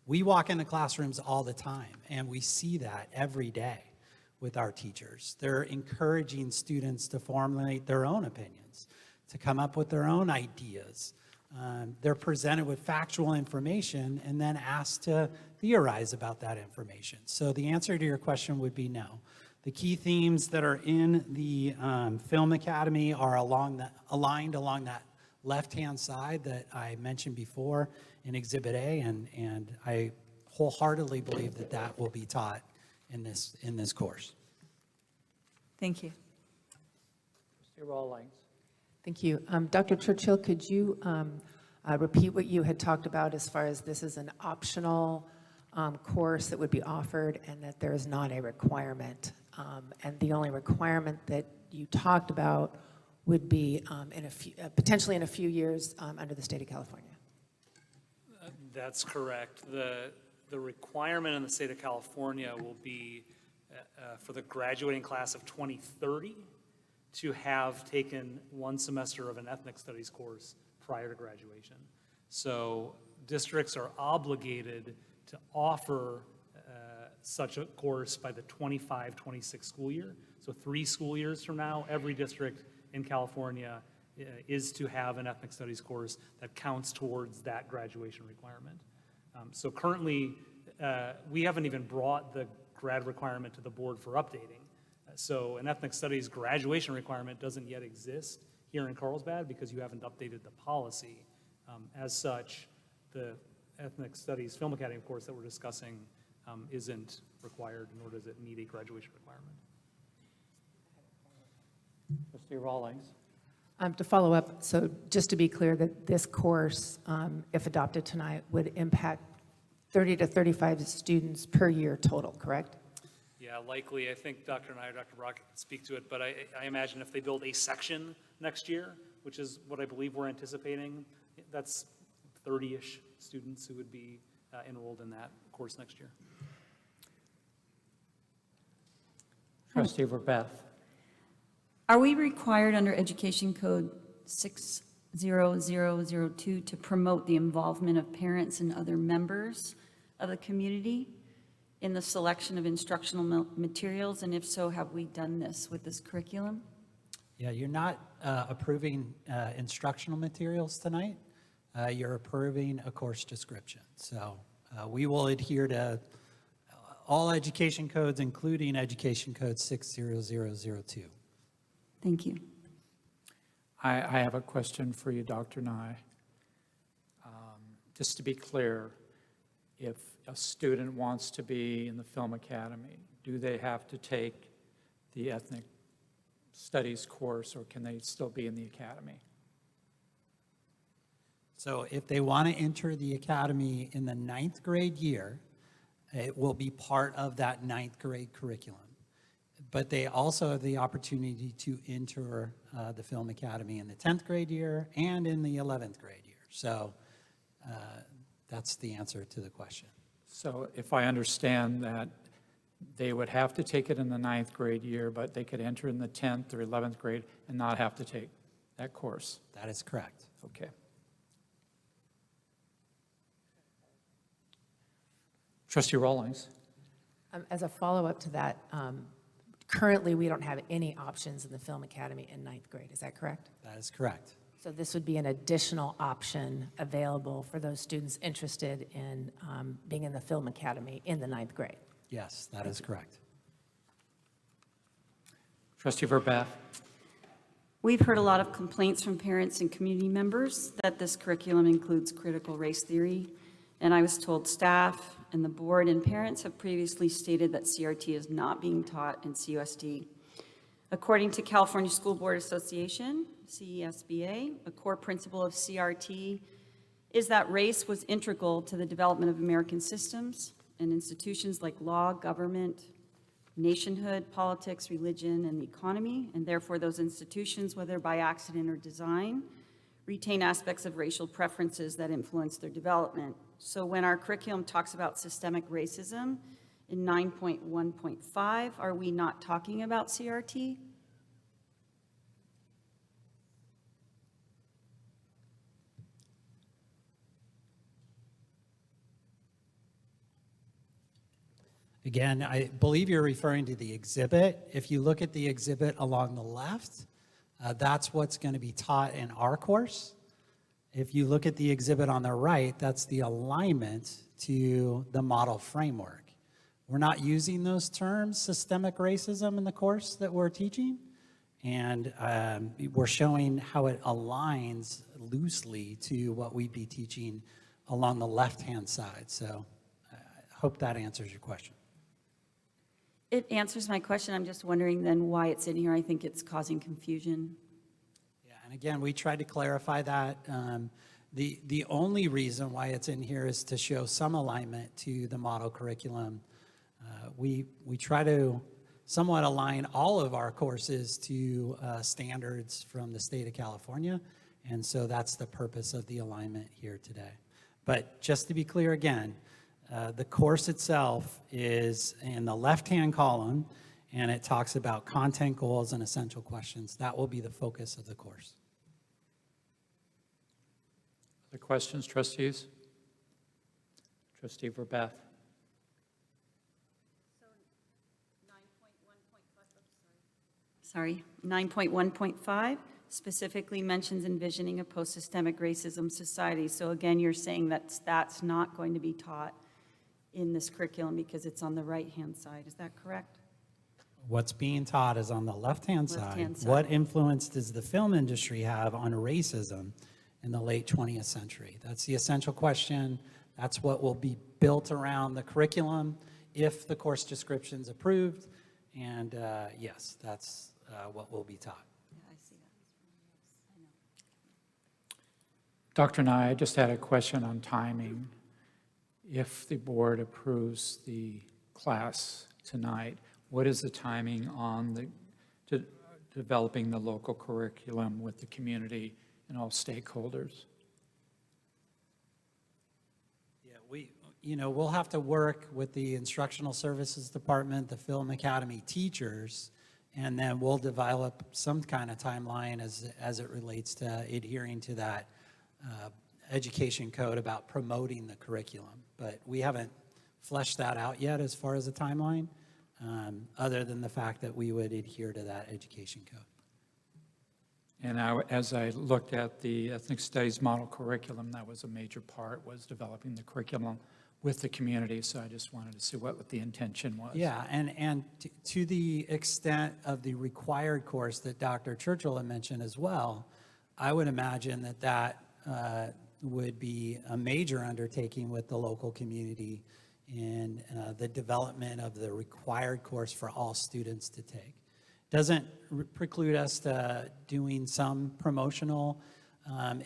we walk into classrooms all the time, and we see that every day with our teachers. They're encouraging students to formulate their own opinions, to come up with their own ideas. They're presented with factual information and then asked to theorize about that information. So the answer to your question would be no. The key themes that are in the Film Academy are aligned along that left-hand side that I mentioned before in Exhibit A, and I wholeheartedly believe that that will be taught in this course. Thank you. Trustee Rawlings. Thank you. Dr. Churchill, could you repeat what you had talked about as far as this is an optional course that would be offered and that there is not a requirement? And the only requirement that you talked about would be potentially in a few years under the state of California. That's correct. The requirement in the state of California will be for the graduating class of 2030 to have taken one semester of an ethnic studies course prior to graduation. So districts are obligated to offer such a course by the 25-26 school year. So 3 school years from now, every district in California is to have an ethnic studies course that counts towards that graduation requirement. So currently, we haven't even brought the grad requirement to the board for updating. So an ethnic studies graduation requirement doesn't yet exist here in Carlsbad because you haven't updated the policy. As such, the ethnic studies film academy course that we're discussing isn't required, nor does it meet a graduation requirement. Trustee Rawlings. To follow up, so just to be clear that this course, if adopted tonight, would impact 30 to 35 students per year total, correct? Yeah, likely. I think Dr. Nye or Dr. Brock can speak to it, but I imagine if they build a section next year, which is what I believe we're anticipating, that's 30-ish students who would be enrolled in that course next year. Trustee Verbeth. Are we required under Education Code 60002 to promote the involvement of parents and other members of the community in the selection of instructional materials? And if so, have we done this with this curriculum? Yeah, you're not approving instructional materials tonight. You're approving a course description. So we will adhere to all education codes, including Education Code 60002. Thank you. I have a question for you, Dr. Nye. Just to be clear, if a student wants to be in the Film Academy, do they have to take the ethnic studies course, or can they still be in the academy? So if they want to enter the academy in the 9th grade year, it will be part of that 9th grade curriculum. But they also have the opportunity to enter the Film Academy in the 10th grade year and in the 11th grade year. So that's the answer to the question. So if I understand that, they would have to take it in the 9th grade year, but they could enter in the 10th or 11th grade and not have to take that course. That is correct. Okay. Trustee Rawlings. As a follow-up to that, currently we don't have any options in the Film Academy in 9th grade, is that correct? That is correct. So this would be an additional option available for those students interested in being in the Film Academy in the 9th grade? Yes, that is correct. Trustee Verbath. We've heard a lot of complaints from parents and community members that this curriculum includes critical race theory. And I was told staff and the board and parents have previously stated that CRT is not being taught in CUSD. According to California School Board Association, CESBA, a core principle of CRT is that race was integral to the development of American systems and institutions like law, government, nationhood, politics, religion, and the economy, and therefore those institutions, whether by accident or design, retain aspects of racial preferences that influence their development. So when our curriculum talks about systemic racism in 9.1.5, are we not talking about CRT? Again, I believe you're referring to the exhibit. If you look at the exhibit along the left, that's what's going to be taught in our course. If you look at the exhibit on the right, that's the alignment to the model framework. We're not using those terms, systemic racism, in the course that we're teaching, and we're showing how it aligns loosely to what we'd be teaching along the left-hand side. So I hope that answers your question. It answers my question. I'm just wondering then why it's in here. I think it's causing confusion. Yeah, and again, we tried to clarify that. The only reason why it's in here is to show some alignment to the model curriculum. We try to somewhat align all of our courses to standards from the state of California, and so that's the purpose of the alignment here today. But just to be clear again, the course itself is in the left-hand column, and it talks about content goals and essential questions. That will be the focus of the course. Other questions, trustees? Trustee Verbath. Sorry, 9.1.5 specifically mentions envisioning a post-systemic racism society. So again, you're saying that that's not going to be taught in this curriculum because it's on the right-hand side. Is that correct? What's being taught is on the left-hand side. Left-hand side. What influence does the film industry have on racism in the late 20th century? That's the essential question. That's what will be built around the curriculum if the course description's approved. And yes, that's what will be taught. Yeah, I see that. I know. Dr. Nye, I just had a question on timing. If the board approves the class tonight, what is the timing on developing the local curriculum with the community and all stakeholders? Yeah, we'll have to work with the instructional services department, the film academy teachers, and then we'll develop some kind of timeline as it relates to adhering to that education code about promoting the curriculum. But we haven't fleshed that out yet as far as a timeline, other than the fact that we would adhere to that education code. And as I looked at the ethnic studies model curriculum, that was a major part, was developing the curriculum with the community. So I just wanted to see what the intention was. Yeah, and to the extent of the required course that Dr. Churchill had mentioned as well, I would imagine that would be a major undertaking with the local community in the development of the required course for all students to take. Doesn't preclude us doing some promotional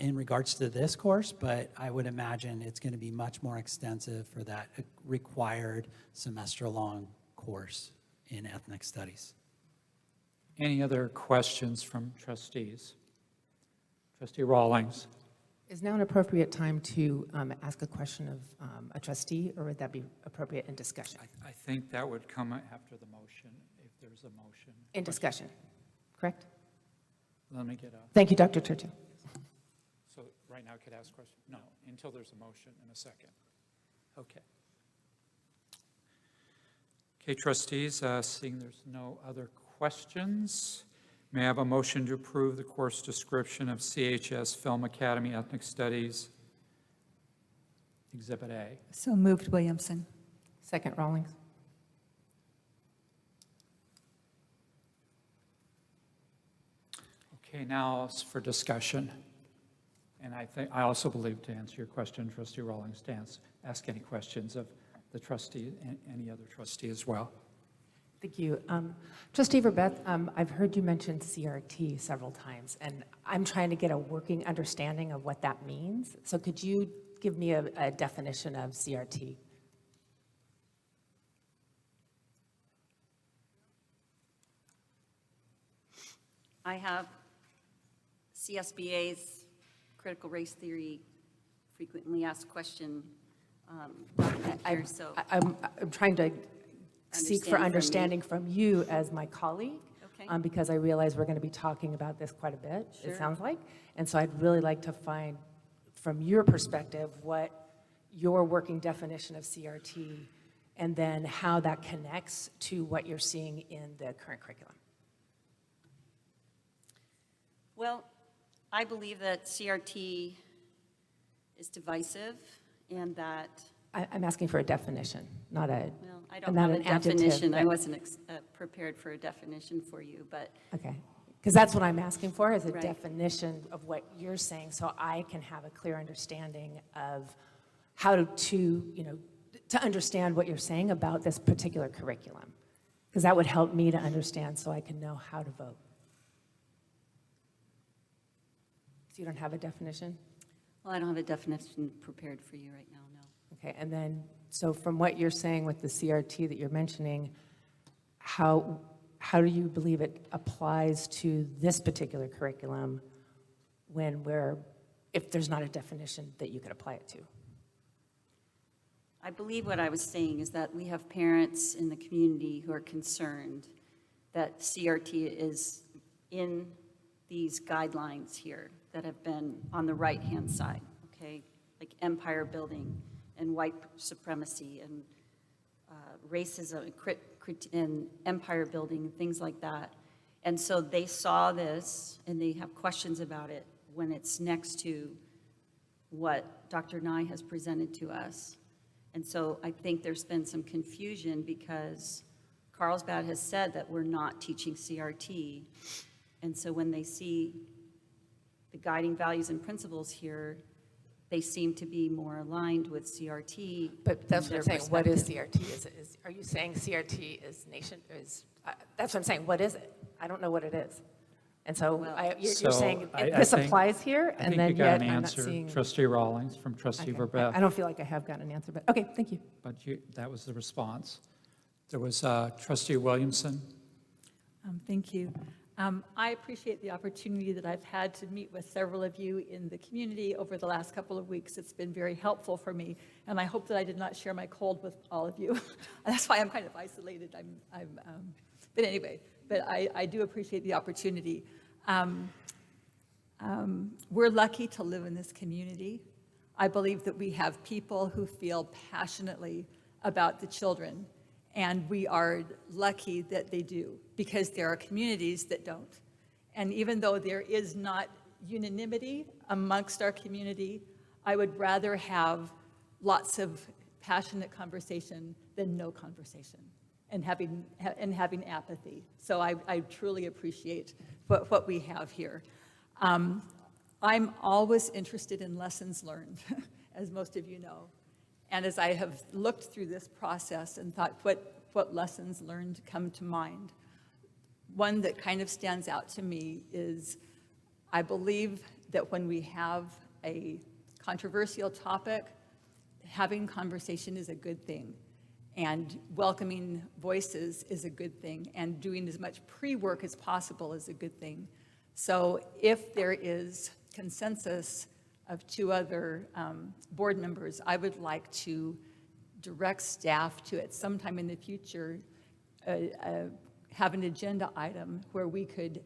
in regards to this course, but I would imagine it's going to be much more extensive for that required semester-long course in ethnic studies. Any other questions from trustees? Trustee Rawlings. Is now an appropriate time to ask a question of a trustee, or would that be appropriate in discussion? I think that would come after the motion, if there's a motion. In discussion, correct? Let me get a. Thank you, Dr. Churchill. So right now I could ask questions? No, until there's a motion in a second. Okay. Okay, trustees, seeing there's no other questions, may I have a motion to approve the course description of CHS Film Academy Ethnic Studies, Exhibit A? So moved, Williamson. Second, Rawlings. Okay, now it's for discussion. And I also believe, to answer your question, Trustee Rawlings, to ask any questions of the trustee and any other trustee as well. Thank you. Trustee Verbeth, I've heard you mention CRT several times, and I'm trying to get a working understanding of what that means. So could you give me a definition of CRT? I have CSBA's critical race theory frequently asked question document here, so. I'm trying to seek for Understand understanding from you as my colleague, Okay. because I realize we're going to be talking about this quite a bit, Sure. it sounds like. And so I'd really like to find, from your perspective, what your working definition of CRT, and then how that connects to what you're seeing in the current curriculum. Well, I believe that CRT is divisive and that, I'm asking for a definition, not a, well, I don't not have a an adjective, definition. I but- wasn't prepared for a definition for you, but Okay, because that's what I'm asking for, is a Right. definition of what you're saying, so I can have a clear understanding of how to understand what you're saying about this particular curriculum. Because that would help me to understand so I can know how to vote. So you don't have a definition? well, I don't have a definition prepared for you right now, no. Okay, and then, so from what you're saying with the CRT that you're mentioning, how do you believe it applies to this particular curriculum if there's not a definition that you could apply it to? I believe what I was saying is that we have parents in the community who are concerned that CRT is in these guidelines here that have been on the right-hand side, okay? Like empire building and white supremacy and racism and empire building, things like that. And so they saw this and they have questions about it when it's next to what Dr. Nye has presented to us. And so I think there's been some confusion because Carlsbad has said that we're not teaching CRT. And so when they see the guiding values and principles here, they seem to be more aligned with CRT. But that's from what I'm their saying, what is perspective. CRT? Are you saying CRT is that's what I'm saying, what is it? I don't know what it is. And so you're So saying I this think- applies here, I and think then you got yet an I'm not answer, seeing. Trustee Rawlings from Trustee Okay. Verbeth. I don't feel like I have gotten an answer, but, okay, thank you. But that was the response. There was Trustee Williamson. Thank you. I appreciate the opportunity that I've had to meet with several of you in the community over the last couple of weeks. It's been very helpful for me, and I hope that I did not share my cold with all of you. That's why I'm kind of isolated. But anyway, I do appreciate the opportunity. We're lucky to live in this community. I believe that we have people who feel passionately about the children, and we are lucky that they do, because there are communities that don't. And even though there is not unanimity amongst our community, I would rather have lots of passionate conversation than no conversation and having apathy. So I truly appreciate what we have here. I'm always interested in lessons learned, as most of you know. And as I have looked through this process and thought what lessons learned come to mind, one that kind of stands out to me is I believe that when we have a controversial topic, having conversation is a good thing, and welcoming voices is a good thing, and doing as much pre-work as possible is a good thing. So if there is consensus of two other board members, I would like to direct staff to, at some time in the future, have an agenda item where we could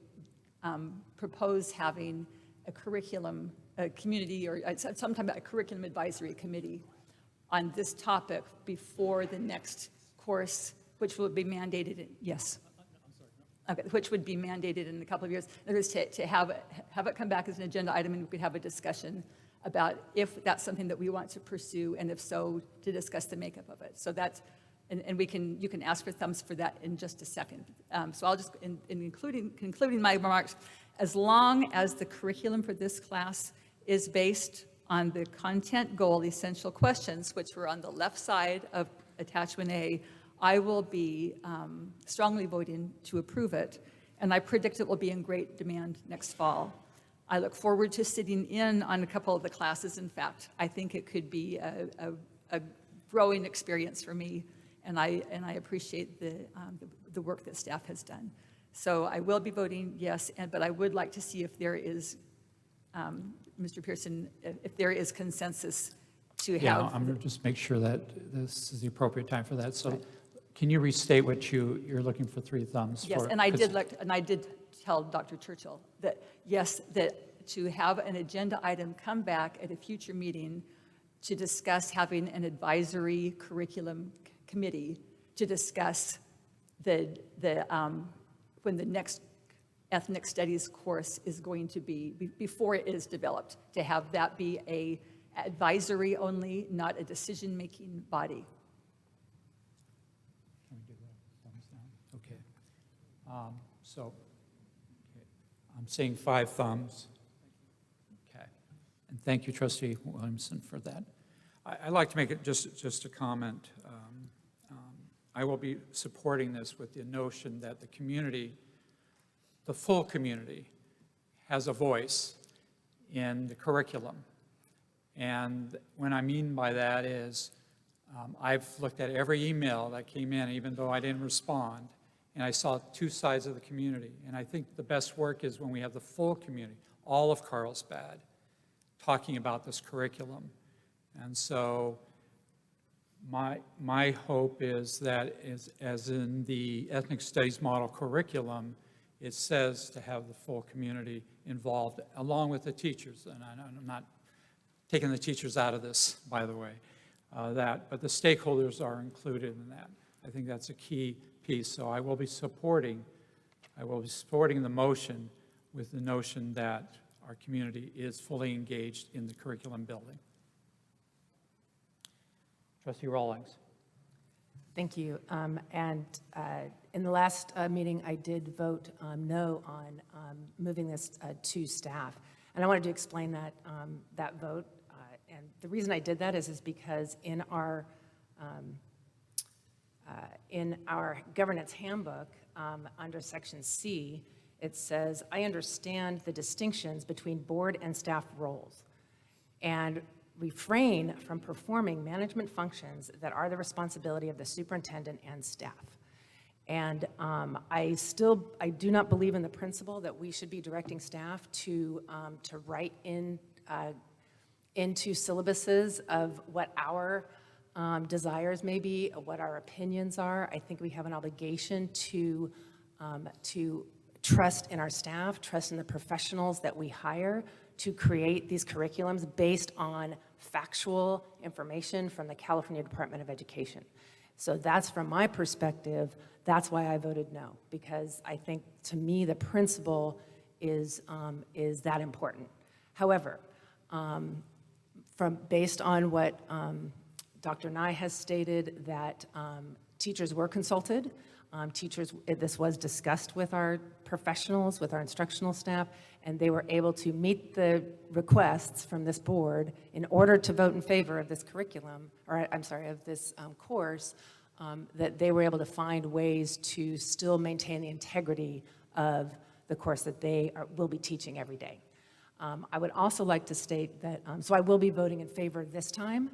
propose having a curriculum, a community, or sometime a curriculum advisory committee on this topic before the next course, which will be mandated, yes. Okay, which would be mandated in a couple of years. In other words, to have it come back as an agenda item, and we could have a discussion about if that's something that we want to pursue, and if so, to discuss the makeup of it. So that's, and you can ask for thumbs for that in just a second. So I'll just, in concluding my remarks, as long as the curriculum for this class is based on the content goal essential questions, which were on the left side of attachment A, I will be strongly voting to approve it, and I predict it will be in great demand next fall. I look forward to sitting in on a couple of the classes. In fact, I think it could be a growing experience for me, and I appreciate the work that staff has done. So I will be voting yes, but I would like to see if there is, Mr. Pearson, if there is consensus to have. Yeah, I'm going to just make sure that this is the appropriate time for that. So can you restate what you're looking for 3 thumbs for? Yes, and I did tell Dr. Churchill that, yes, that to have an agenda item come back at a future meeting to discuss having an advisory curriculum committee to discuss when the next ethnic studies course is going to be, before it is developed, to have that be a advisory only, not a decision-making body. Can we do that? Thumbs down? Okay. Okay. I'm seeing 5 thumbs. Okay. And thank you, Trustee Williamson, for that. I'd like to make it just a comment. I will be supporting this with the notion that the community, the full community, has a voice in the curriculum. And what I mean by that is I've looked at every email that came in, even though I didn't respond, and I saw 2 sides of the community. And I think the best work is when we have the full community, all of Carlsbad, talking about this curriculum. And so my hope is that as in the ethnic studies model curriculum, it says to have the full community involved along with the teachers. And I'm not taking the teachers out of this, by the way, but the stakeholders are included in that. I think that's a key piece. So I will be supporting the motion with the notion that our community is fully engaged in the curriculum building. Trustee Rawlings. Thank you. In the last meeting, I did vote no on moving this to staff. And I wanted to explain that vote. And the reason I did that is because in our governance handbook, under section C, it says, I understand the distinctions between board and staff roles and refrain from performing management functions that are the responsibility of the superintendent and staff. And I do not believe in the principle that we should be directing staff to write into syllabuses of what our desires may be, what our opinions are. I think we have an obligation to trust in our staff, trust in the professionals that we hire to create these curriculums based on factual information from the California Department of Education. So that's from my perspective, that's why I voted no, because I think to me the principle is that important. However, based on what Dr. Nye has stated, that teachers were consulted. This was discussed with our professionals, with our instructional staff, and they were able to meet the requests from this board in order to vote in favor of this curriculum, or I'm sorry, of this course, that they were able to find ways to still maintain the integrity of the course that they will be teaching every day. I would also like to state that, so I will be voting in favor this time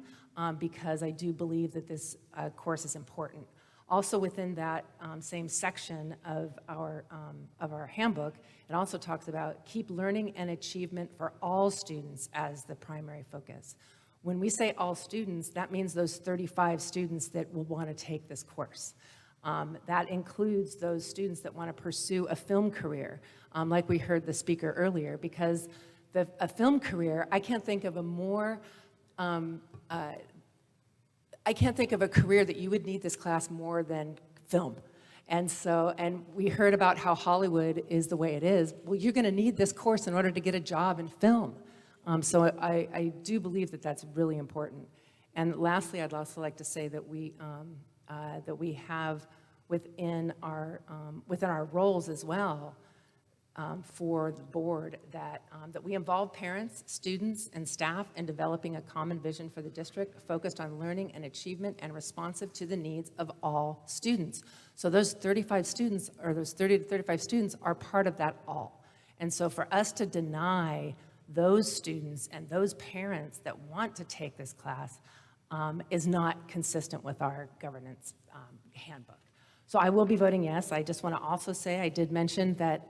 because I do believe that this course is important. Also within that same section of our handbook, it also talks about keep learning and achievement for all students as the primary focus. When we say all students, that means those 35 students that will want to take this course. That includes those students that want to pursue a film career, like we heard the speaker earlier, because a film career, I can't think of a more I can't think of a career that you would need this class more than film. And we heard about how Hollywood is the way it is. Well, you're going to need this course in order to get a job in film. So I do believe that that's really important. And lastly, I'd also like to say that we have within our roles as well, for the board that we involve parents, students, and staff in developing a common vision for the district focused on learning and achievement and responsive to the needs of all students. So those 35 students, or those 30 to 35 students, are part of that all. And so for us to deny those students and those parents that want to take this class is not consistent with our governance handbook. So I will be voting yes. I just want to also say, I did mention that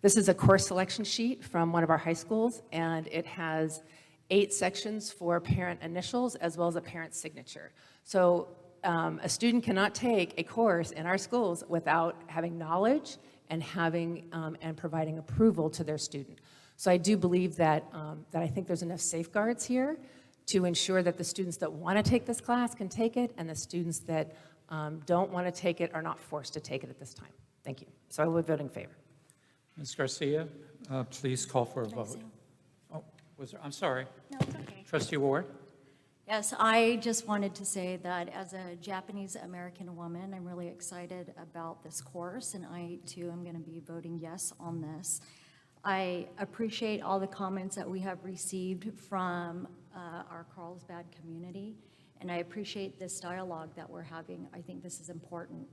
this is a course selection sheet from one of our high schools, and it has 8 sections for parent initials as well as a parent signature. So a student cannot take a course in our schools without having knowledge and having and providing approval to their student. So I do believe that I think there's enough safeguards here to ensure that the students that want to take this class can take it, and the students that don't want to take it are not forced to take it at this time. Thank you. So I will vote in favor. Ms. Garcia, please call for a vote. Oh, was there, I'm sorry. No, it's okay. Trustee Ward? Yes, I just wanted to say that as a Japanese American woman, I'm really excited about this course, and I too am going to be voting yes on this. I appreciate all the comments that we have received from our Carlsbad community, and I appreciate this dialogue that we're having. I think this is important.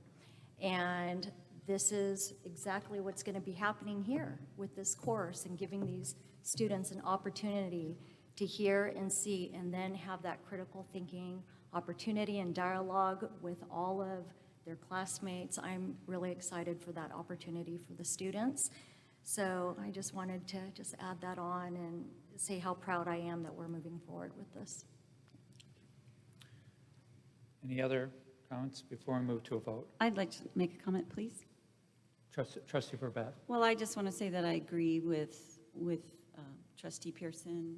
And this is exactly what's going to be happening here with this course, and giving these students an opportunity to hear and see, and then have that critical thinking opportunity and dialogue with all of their classmates. I'm really excited for that opportunity for the students. So I just wanted to just add that on and say how proud I am that we're moving forward with this. Any other comments before we move to a vote? I'd like to make a comment, please. Trustee Burbett? Well, I just want to say that I agree with Trustee Pearson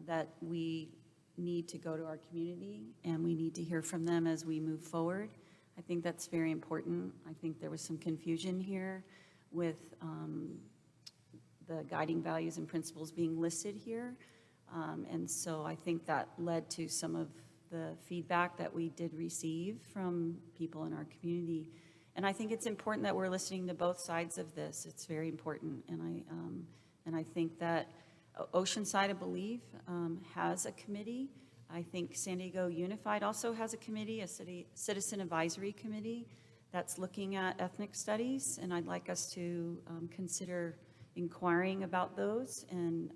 that we need to go to our community and we need to hear from them as we move forward. I think that's very important. I think there was some confusion here with the guiding values and principles being listed here. And so I think that led to some of the feedback that we did receive from people in our community. And I think it's important that we're listening to both sides of this. It's very important. And I think that Oceanside, I believe, has a committee. I think San Diego Unified also has a committee, a citizen advisory committee that's looking at ethnic studies. And I'd like us to consider inquiring about those and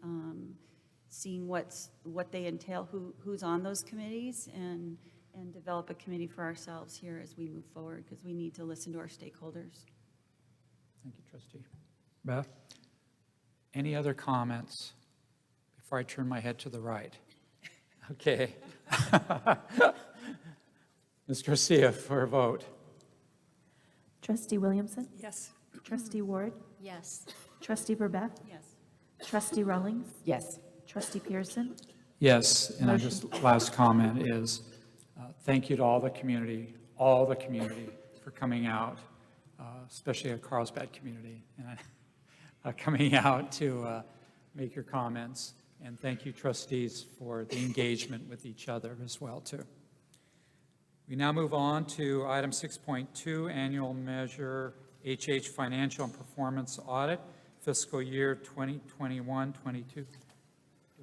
seeing what they entail, who's on those committees, and develop a committee for ourselves here as we move forward, because we need to listen to our stakeholders. Thank you, Trustee Beth. Any other comments before I turn my head to the right? Okay. Ms. Garcia for a vote. Trustee Williamson? Yes. Trustee Ward? Yes. Trustee Burbett? Yes. Trustee Rawlings? Yes. Trustee Pearson? Yes, and I just, last comment is, thank you to all the community for coming out, especially a Carlsbad community, and coming out to make your comments. And thank you, trustees, for the engagement with each other as well, too. We now move on to item 6.2, annual measure HH financial and performance audit, fiscal year 2021-22. Do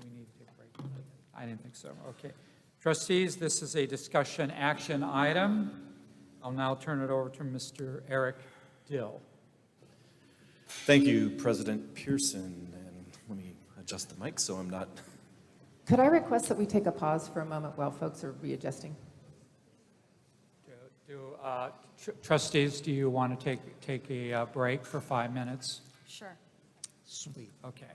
we need to take a break? I didn't think so. Okay. Trustees, this is a discussion action item. I'll now turn it over to Mr. Eric Dill. Thank you, President Pearson. And let me adjust the mic so I'm not. Could I request that we take a pause for a moment while folks are readjusting? Trustees, do you want to take a break for 5 minutes? Sure. Sweet, okay.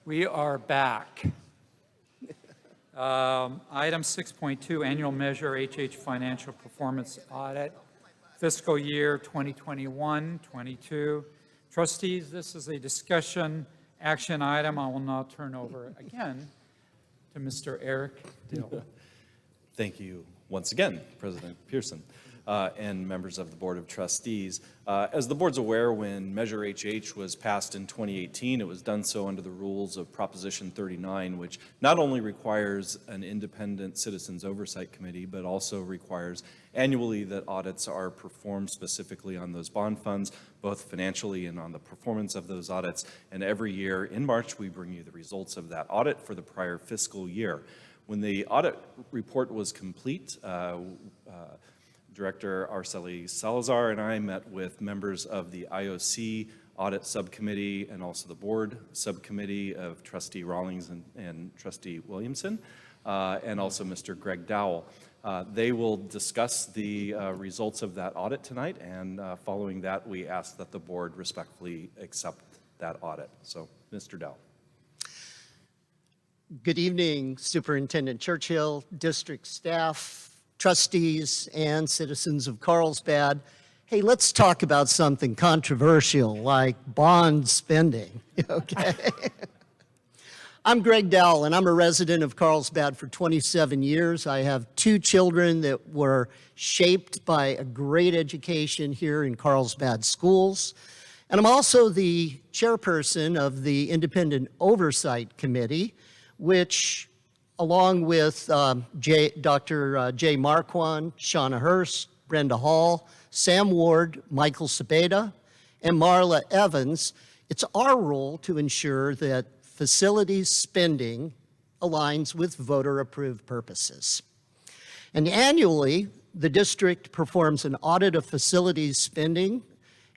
We are back. Item 6.2, Annual Measure HH Financial Performance Audit, Fiscal Year 2021-22. Trustees, this is a discussion action item. I will now turn over again to Mr. Eric Dill. Thank you once again, President Pearson, and members of the Board of Trustees. As the board's aware, when Measure HH was passed in 2018, it was done so under the rules of Proposition 39, which not only requires an independent Citizens Oversight Committee, but also requires annually that audits are performed specifically on those bond funds, both financially and on the performance of those audits. And every year in March, we bring you the results of that audit for the prior fiscal year. When the audit report was complete, Director Arceli Salazar and I met with members of the IOC Audit Subcommittee and also the Board Subcommittee of Trustee Rawlings and Trustee Williamson, and also Mr. Greg Dowell. They will discuss the results of that audit tonight, and following that, we ask that the board respectfully accept that audit. So, Mr. Dowell. Good evening, Superintendent Churchill, district staff, trustees, and citizens of Carlsbad. Hey, let's talk about something controversial like bond spending, okay? I'm Greg Dowell, and I'm a resident of Carlsbad for 27 years. I have 2 children that were shaped by a great education here in Carlsbad schools. And I'm also the chairperson of the Independent Oversight Committee, which, along with Dr. Jay Marquand, Shauna Hurst, Brenda Hall, Sam Ward, Michael Cepeda, and Marla Evans, it's our role to ensure that facilities spending aligns with voter-approved purposes. And annually, the district performs an audit of facilities spending,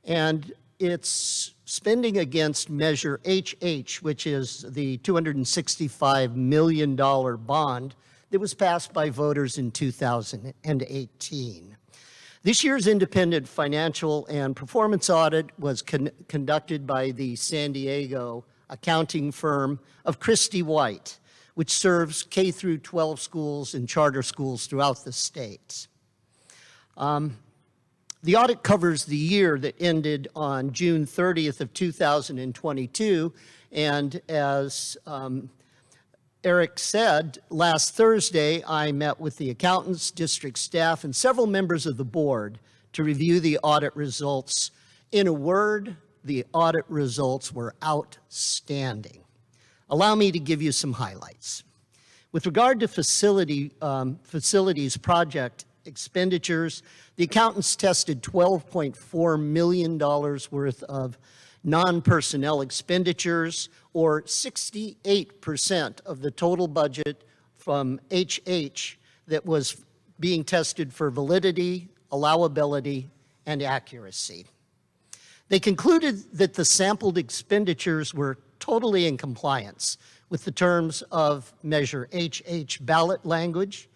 and it's spending against Measure HH, which is the $265 million bond that was passed by voters in 2018. This year's independent financial and performance audit was conducted by the San Diego accounting firm of Christie White, which serves K through 12 schools and charter schools throughout the state. The audit covers the year that ended on June 30th of 2022, and as Eric said, last Thursday, I met with the accountants, district staff, and several members of the board to review the audit results. In a word, the audit results were outstanding. Allow me to give you some highlights. With regard to facilities project expenditures, the accountants tested $12.4 million worth of non-personnel expenditures, or 68% of the total budget from HH that was being tested for validity, allowability, and accuracy. They concluded that the sampled expenditures were totally in compliance with the terms of Measure HH ballot language,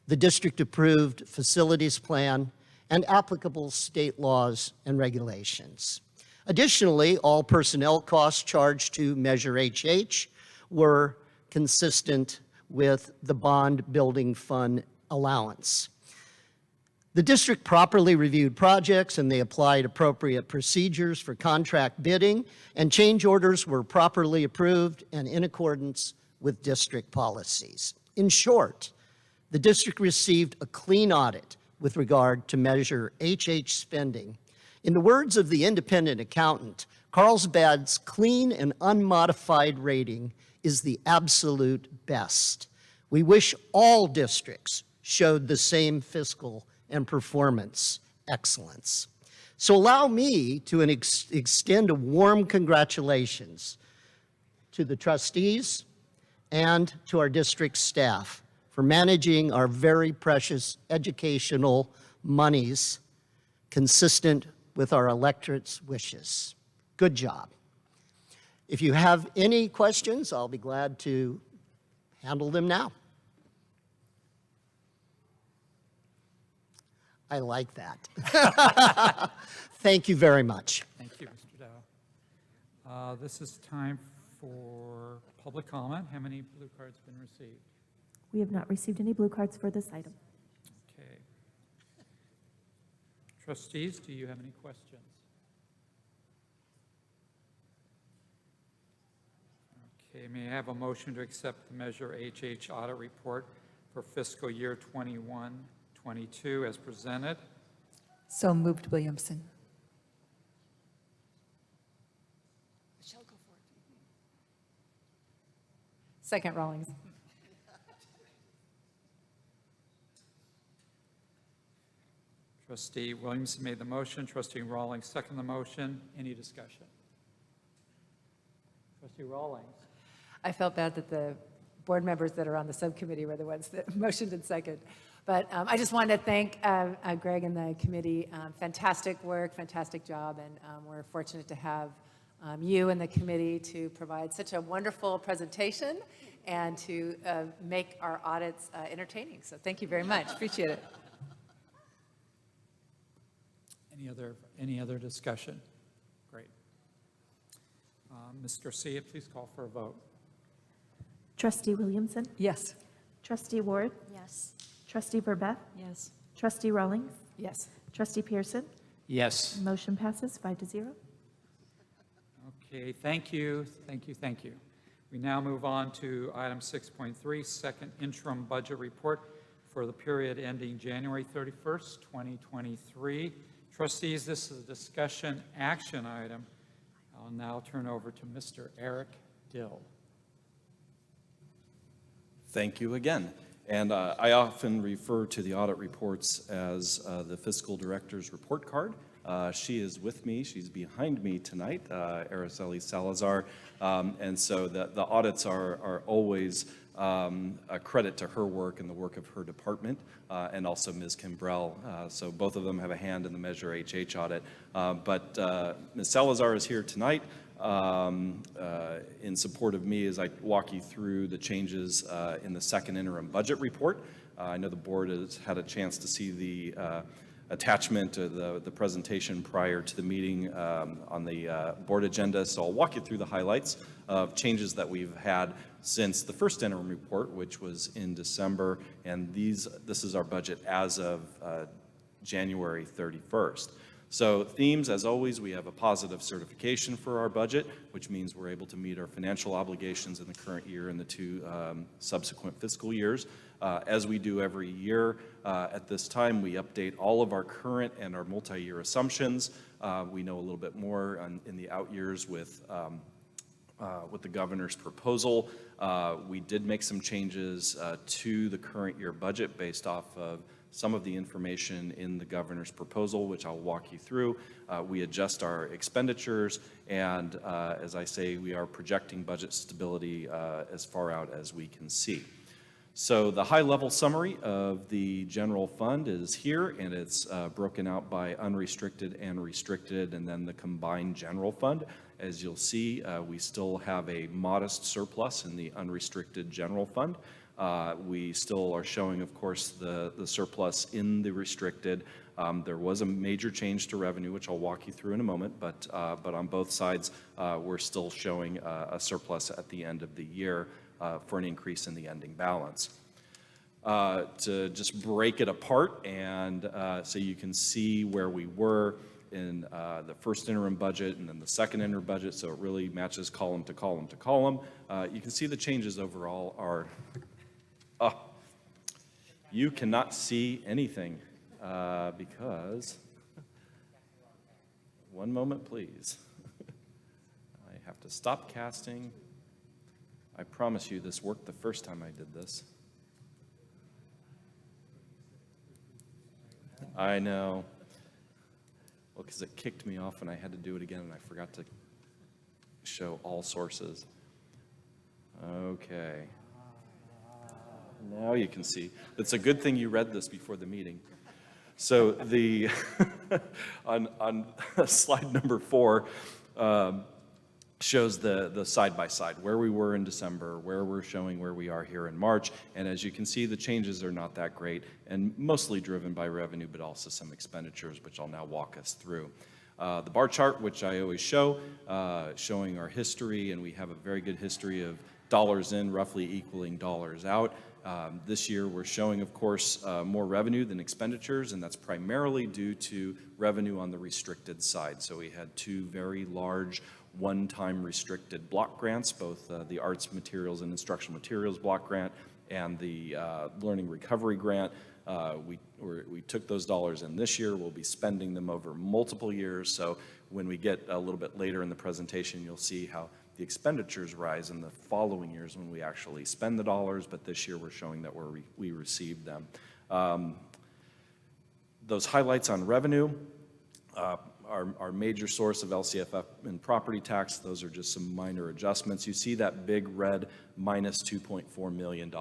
the district-approved facilities plan, and applicable state laws and regulations. Additionally, all personnel costs charged to Measure HH were consistent with the bond building fund allowance. The district properly reviewed projects, and they applied appropriate procedures for contract bidding, and change orders were properly approved and in accordance with district policies. In short, the district received a clean audit with regard to Measure HH spending. In the words of the independent accountant, Carlsbad's clean and unmodified rating is the absolute best. We wish all districts showed the same fiscal and performance excellence. So allow me to extend a warm congratulations to the trustees and to our district staff for managing our very precious educational monies consistent with our electorate's wishes. Good job. If you have any questions, I'll be glad to handle them now. I like that. Thank you very much. Thank you, Mr. Dow. This is time for Public comment, how many blue cards been received? We have not received any blue cards for this item. Okay. Trustees, do you have any questions? Okay, may I have a motion to accept the Measure HH audit report for fiscal year 21-22 as presented? So moved, Williamson. Second, Rawlings. Trustee Williamson made the motion, trustee Rawlings seconded the motion. Any discussion? Trustee Rawlings. I felt bad that the board members that are on the subcommittee were the ones that motioned and second. But I just wanted to thank Greg and the committee. Fantastic work, fantastic job, and we're fortunate to have you and the committee to provide such a wonderful presentation and to make our audits entertaining. So thank you very much. Appreciate it. Any other discussion? Great. Ms. Garcia, please call for a vote. Trustee Williamson? Yes. Trustee Ward? Yes. Trustee Burbeth? Yes. Trustee Rawlings? Yes. Trustee Pearson? Yes. Motion passes 5-0. Okay, thank you, thank you, thank you. We now move on to item 6.3, second interim budget report for the period ending January 31st, 2023. Trustees, this is a discussion action item. I'll now turn over to Mr. Eric Dill. Thank you again. And I often refer to the audit reports as the fiscal director's report card. She is with me. She's behind me tonight, Araceli Salazar. And so the audits are always a credit to her work and the work of her department, and also Ms. Kimbrell. So both of them have a hand in the Measure HH audit. But Ms. Salazar is here tonight in support of me as I walk you through the changes in the second interim budget report. I know the board has had a chance to see the attachment to the presentation prior to the meeting on the board agenda. So I'll walk you through the highlights of changes that we've had since the first interim report, which was in December, and this is our budget as of January 31st. So themes, as always, we have a positive certification for our budget, which means we're able to meet our financial obligations in the current year and the two subsequent fiscal years. As we do every year, at this time, we update all of our current and our multi-year assumptions. We know a little bit more in the out years with the governor's proposal. We did make some changes to the current year budget based off of some of the information in the governor's proposal, which I'll walk you through. We adjust our expenditures, and as I say, we are projecting budget stability as far out as we can see. So the high-level summary of the general fund is here, and it's broken out by unrestricted and restricted, and then the combined general fund. As you'll see, we still have a modest surplus in the unrestricted general fund. We still are showing, of course, the surplus in the restricted. There was a major change to revenue, which I'll walk you through in a moment, but on both sides, we're still showing a surplus at the end of the year for an increase in the ending balance. To just break it apart, and so you can see where we were in the first interim budget and then the second interim budget, so it really matches column to column to column. You can see the changes overall are, you cannot see anything because, one moment please. I have to stop casting. I promise you this worked the first time I did this. I know. Well, because it kicked me off and I had to do it again and I forgot to show all sources. Okay. Now you can see. It's a good thing you read this before the meeting. So the on slide number 4 shows the side-by-side, where we were in December, where we're showing where we are here in March. And as you can see, the changes are not that great and mostly driven by revenue, but also some expenditures, which I'll now walk us through. The bar chart, which I always show, showing our history, and we have a very good history of dollars in roughly equaling dollars out. This year, we're showing, of course, more revenue than expenditures, and that's primarily due to revenue on the restricted side. So we had two very large one-time restricted block grants, both the Arts Materials and Instructional Materials block grant and the Learning Recovery grant. We took those dollars in this year. We'll be spending them over multiple years. So when we get a little bit later in the presentation, you'll see how the expenditures rise in the following years when we actually spend the dollars, but this year we're showing that we received them. Those highlights on revenue, our major source of LCFF and property tax, those are just some minor adjustments. You see that big red minus $2.4 million.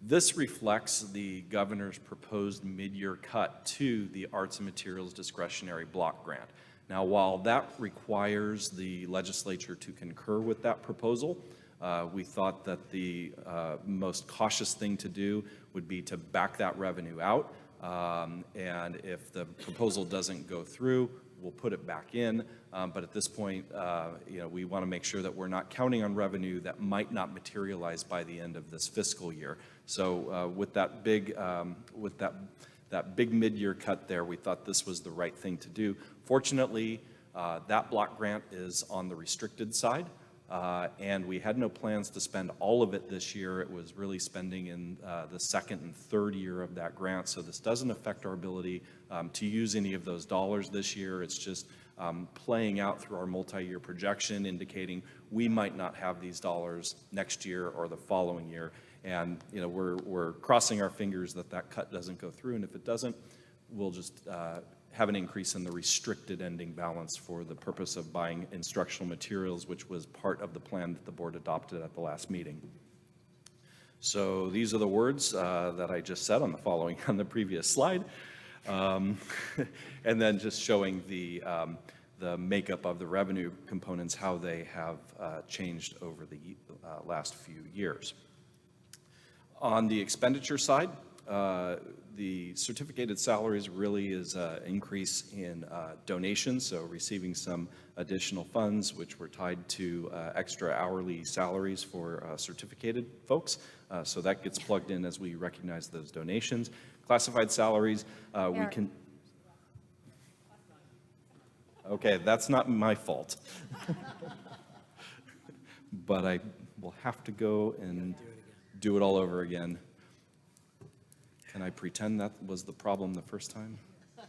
This reflects the governor's proposed mid-year cut to the Arts and Materials Discretionary Block Grant. Now, while that requires the legislature to concur with that proposal, we thought that the most cautious thing to do would be to back that revenue out. And if the proposal doesn't go through, we'll put it back in. But at this point, we want to make sure that we're not counting on revenue that might not materialize by the end of this fiscal year. So with that big mid-year cut there, we thought this was the right thing to do. Fortunately, that block grant is on the restricted side, and we had no plans to spend all of it this year. It was really spending in the second and third year of that grant, so this doesn't affect our ability to use any of those dollars this year. It's just playing out through our multi-year projection, indicating we might not have these dollars next year or the following year. And we're crossing our fingers that that cut doesn't go through, and if it doesn't, we'll just have an increase in the restricted ending balance for the purpose of buying instructional materials, which was part of the plan that the board adopted at the last meeting. So these are the words that I just said on the previous slide, and then just showing the makeup of the revenue components, how they have changed over the last few years. On the expenditure side, the certificated salaries really is an increase in donations, so receiving some additional funds which were tied to extra hourly salaries for certificated folks. So that gets plugged in as we recognize those donations. Classified salaries, we can... Okay, that's not my fault. But I will have to go and do it all over again. Can I pretend that was the problem the first time? All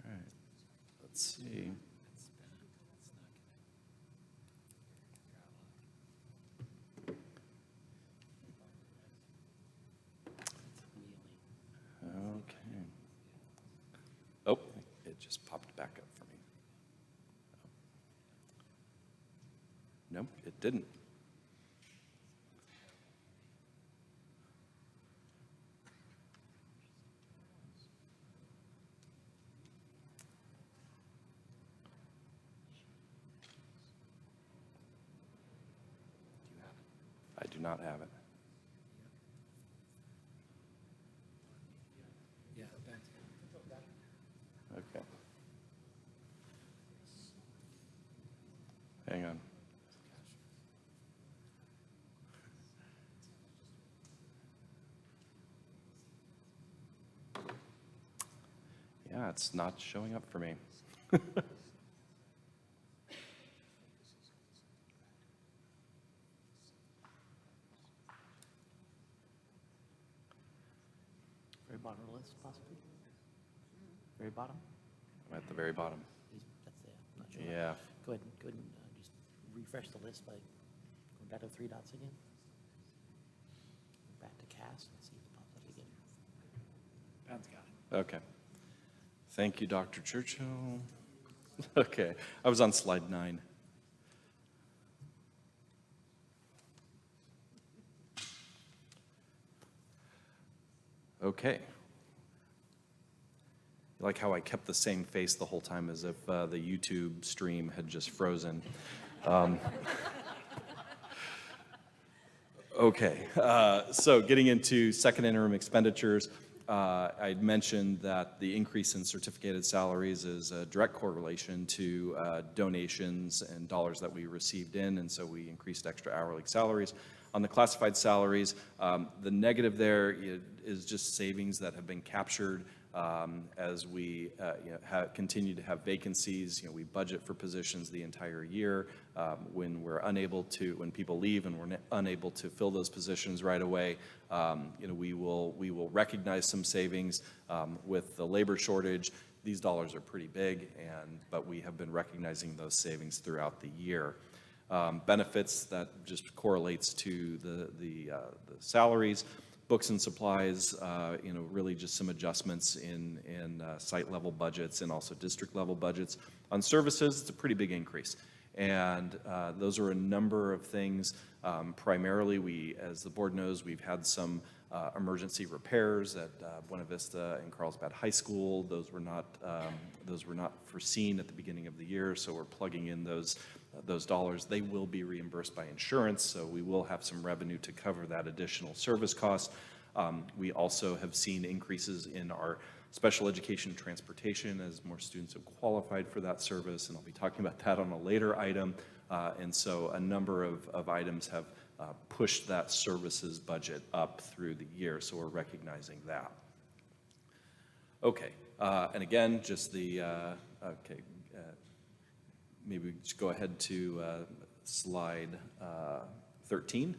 right, let's see. Okay. Oh, it just popped back up for me. Nope, it didn't. I do not have it. Okay. Hang on. Yeah, it's not showing up for me. Very bottom of the list, possibly? Very bottom? I'm at the very bottom. That's there, I'm not sure. Yeah. Go ahead and just refresh the list by going back to the three dots again. Back to cast and see if it pops up again. Ben's got it. Okay. Thank you, Dr. Churchill. Okay, I was on slide 9. Okay. You like how I kept the same face the whole time as if the YouTube stream had just frozen. Okay, so getting into second interim expenditures, I'd mentioned that the increase in certificated salaries is a direct correlation to donations and dollars that we received in, and so we increased extra hourly salaries. On the classified salaries, the negative there is just savings that have been captured as we continue to have vacancies. We budget for positions the entire year. When people leave and we're unable to fill those positions right away, we will recognize some savings with the labor shortage. These dollars are pretty big, but we have been recognizing those savings throughout the year. Benefits, that just correlates to the salaries. Books and supplies, really just some adjustments in site level budgets and also district level budgets. On services, it's a pretty big increase. And those are a number of things. Primarily, as the board knows, we've had some emergency repairs at Buena Vista and Carlsbad High School. Those were not foreseen at the beginning of the year, so we're plugging in those dollars. They will be reimbursed by insurance, so we will have some revenue to cover that additional service cost. We also have seen increases in our special education transportation as more students have qualified for that service, and I'll be talking about that on a later item. And so a number of items have pushed that services budget up through the year, so we're recognizing that. Okay, and again, just maybe we just go ahead to slide 13.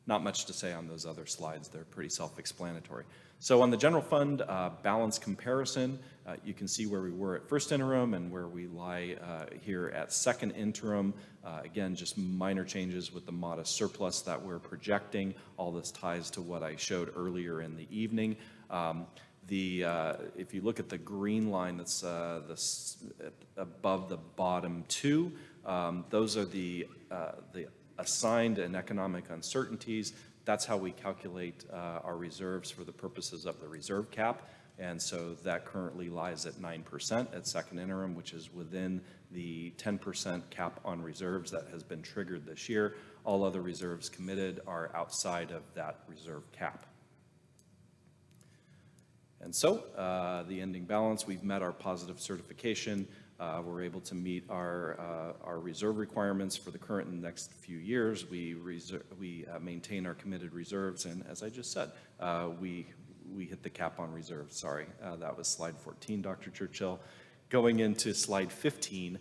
Not much to say on those other slides. They're pretty self-explanatory. So on the general fund balance comparison, you can see where we were at first interim and where we lie here at second interim. Again, just minor changes with the modest surplus that we're projecting. All this ties to what I showed earlier in the evening. If you look at the green line that's above the bottom two, those are the assigned and economic uncertainties. That's how we calculate our reserves for the purposes of the reserve cap. And so that currently lies at 9% at second interim, which is within the 10% cap on reserves that has been triggered this year. All other reserves committed are outside of that reserve cap. And so the ending balance, we've met our positive certification. We're able to meet our reserve requirements for the current and next few years. We maintain our committed reserves, and as I just said, we hit the cap on reserves. Sorry, that was slide 14, Dr. Churchill. Going into slide 15,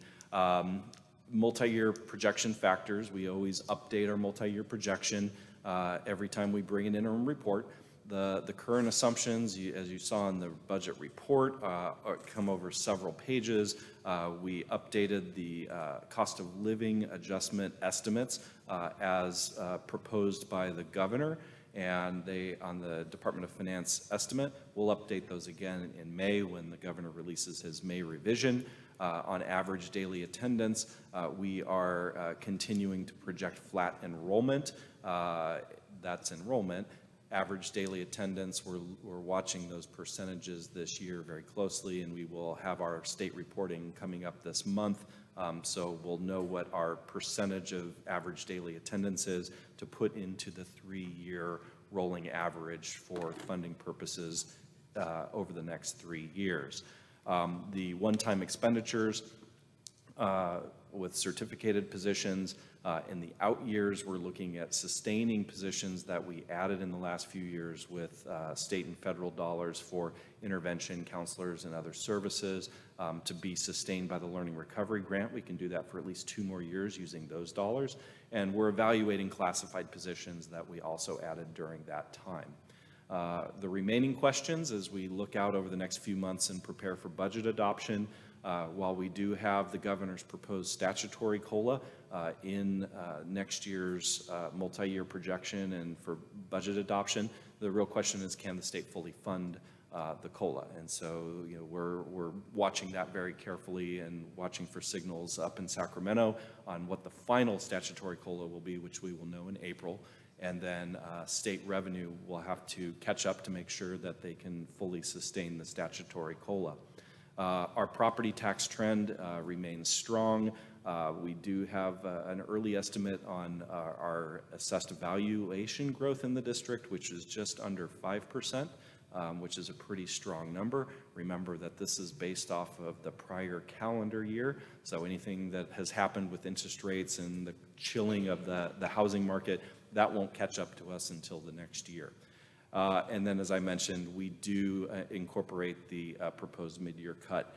multi-year projection factors. We always update our multi-year projection every time we bring an interim report. The current assumptions, as you saw in the budget report, come over several pages. We updated the cost of living adjustment estimates as proposed by the governor, and on the Department of Finance estimate. We'll update those again in May when the governor releases his May revision. On average daily attendance, we are continuing to project flat enrollment. That's enrollment. Average daily attendance, we're watching those percentages this year very closely, and we will have our state reporting coming up this month. So we'll know what our percentage of average daily attendance is to put into the 3-year rolling average for funding purposes over the next 3 years. The one-time expenditures with certificated positions, in the out years, we're looking at sustaining positions that we added in the last few years with state and federal dollars for intervention counselors and other services to be sustained by the Learning Recovery Grant. We can do that for at least 2 more years using those dollars. And we're evaluating classified positions that we also added during that time. The remaining questions as we look out over the next few months and prepare for budget adoption, while we do have the governor's proposed statutory COLA in next year's multi-year projection and for budget adoption, the real question is, can the state fully fund the COLA? And so we're watching that very carefully and watching for signals up in Sacramento on what the final statutory COLA will be, which we will know in April. And then state revenue will have to catch up to make sure that they can fully sustain the statutory COLA. Our property tax trend remains strong. We do have an early estimate on our assessed valuation growth in the district, which is just under 5%, which is a pretty strong number. Remember that this is based off of the prior calendar year, so anything that has happened with interest rates and the chilling of the housing market, that won't catch up to us until the next year. And then, as I mentioned, we do incorporate the proposed mid-year cut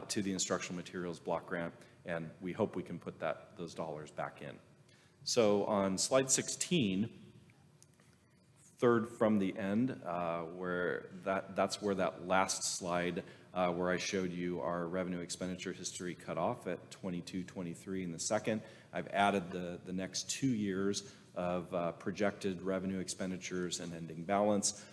to the instructional materials block grant, and we hope we can put those dollars back in. So on slide 16, third from the end, that's where that last slide where I showed you our revenue expenditure history cut off at 22-23 in the second. I've added the next 2 years of projected revenue expenditures and ending balance.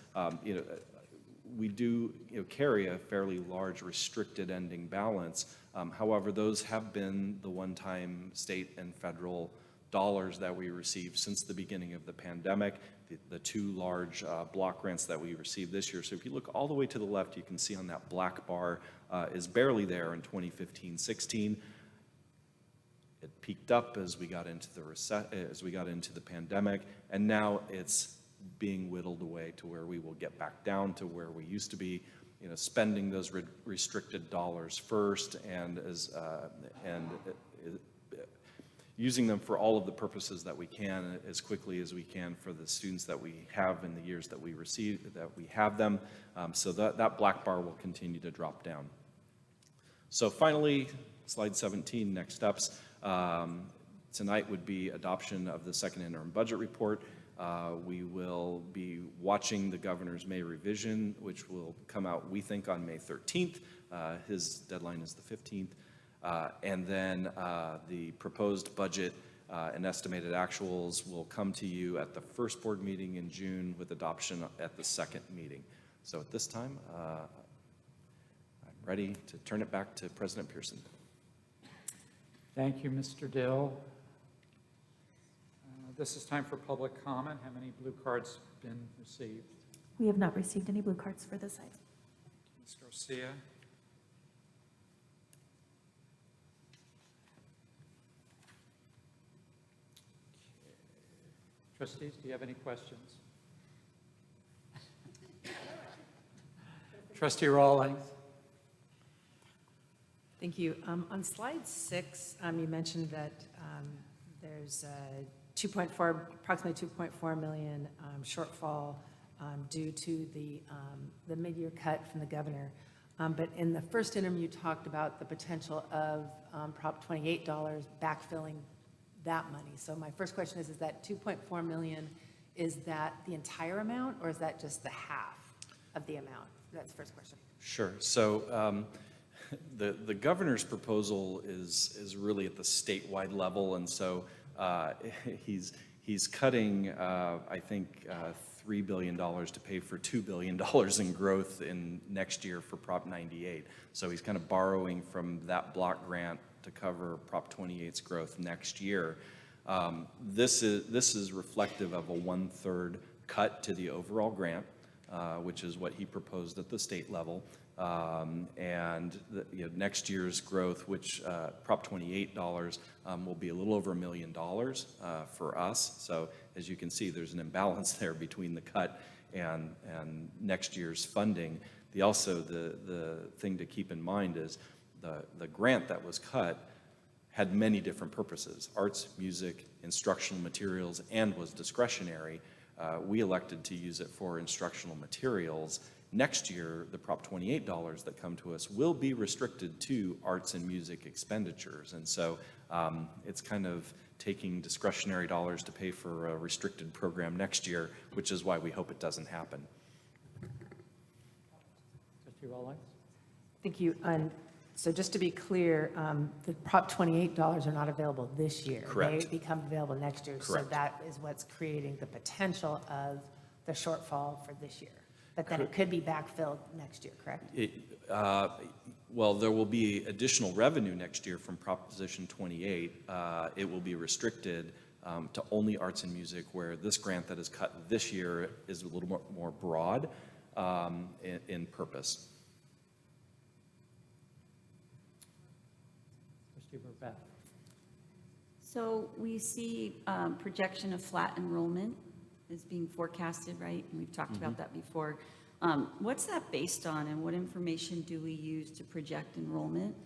We do carry a fairly large restricted ending balance. However, those have been the one-time state and federal dollars that we received since the beginning of the pandemic, the 2 large block grants that we received this year. So if you look all the way to the left, you can see on that black bar is barely there in 2015-16. It peaked up as we got into the pandemic, and now it's being whittled away to where we will get back down to where we used to be, spending those restricted dollars first, and using them for all of the purposes that we can as quickly as we can for the students that we have in the years that we have them. So that black bar will continue to drop down. So finally, slide 17, next steps. Tonight would be adoption of the second interim budget report. We will be watching the governor's May revision, which will come out, we think, on May 13th. His deadline is the 15th. And then the proposed budget and estimated actuals will come to you at the first board meeting in June, with adoption at the second meeting. So at this time, I'm ready to turn it back to President Pearson. Thank you, Mr. Dill. This is time for public comment. Have any blue cards been received? We have not received any blue cards for this item. Ms. Garcia? Trustees, do you have any questions? Trustee Rawlings? Thank you. On slide 6, you mentioned that there's approximately 2.4 million shortfall due to the mid-year cut from the governor. But in the first interim, you talked about the potential of Prop 28 dollars backfilling that money. So my first question is that 2.4 million, is that the entire amount, or is that just the half of the amount? That's the first question. Sure. So the governor's proposal is really at the statewide level, and so he's cutting, I think, $3 billion to pay for $2 billion in growth in next year for Prop 98. So he's kind of borrowing from that block grant to cover Prop 28's growth next year. This is reflective of a 1/3 cut to the overall grant, which is what he proposed at the state level. And next year's growth, which Prop 28 dollars, will be a little over $1 million for us. So as you can see, there's an imbalance there between the cut and next year's funding. The thing to keep in mind is the grant that was cut had many different purposes: arts, music, instructional materials, and was discretionary. We elected to use it for instructional materials. Next year, the Prop 28 dollars that come to us will be restricted to arts and music expenditures. And so it's kind of taking discretionary dollars to pay for a restricted program next year, which is why we hope it doesn't happen. Trustee Rawlings? Thank you. And so just to be clear, the Prop 28 dollars are not available this year. Correct. They become available next year. Correct. So that is what's creating the potential of the shortfall for this year. But then it could be backfilled next year, correct? Well, there will be additional revenue next year from Proposition 28. It will be restricted to only arts and music, where this grant that is cut this year is a little more broad in purpose. Trustee Burbeth? So we see projection of flat enrollment is being forecasted, right? And we've talked about that before. What's that based on, and what information do we use to project enrollment?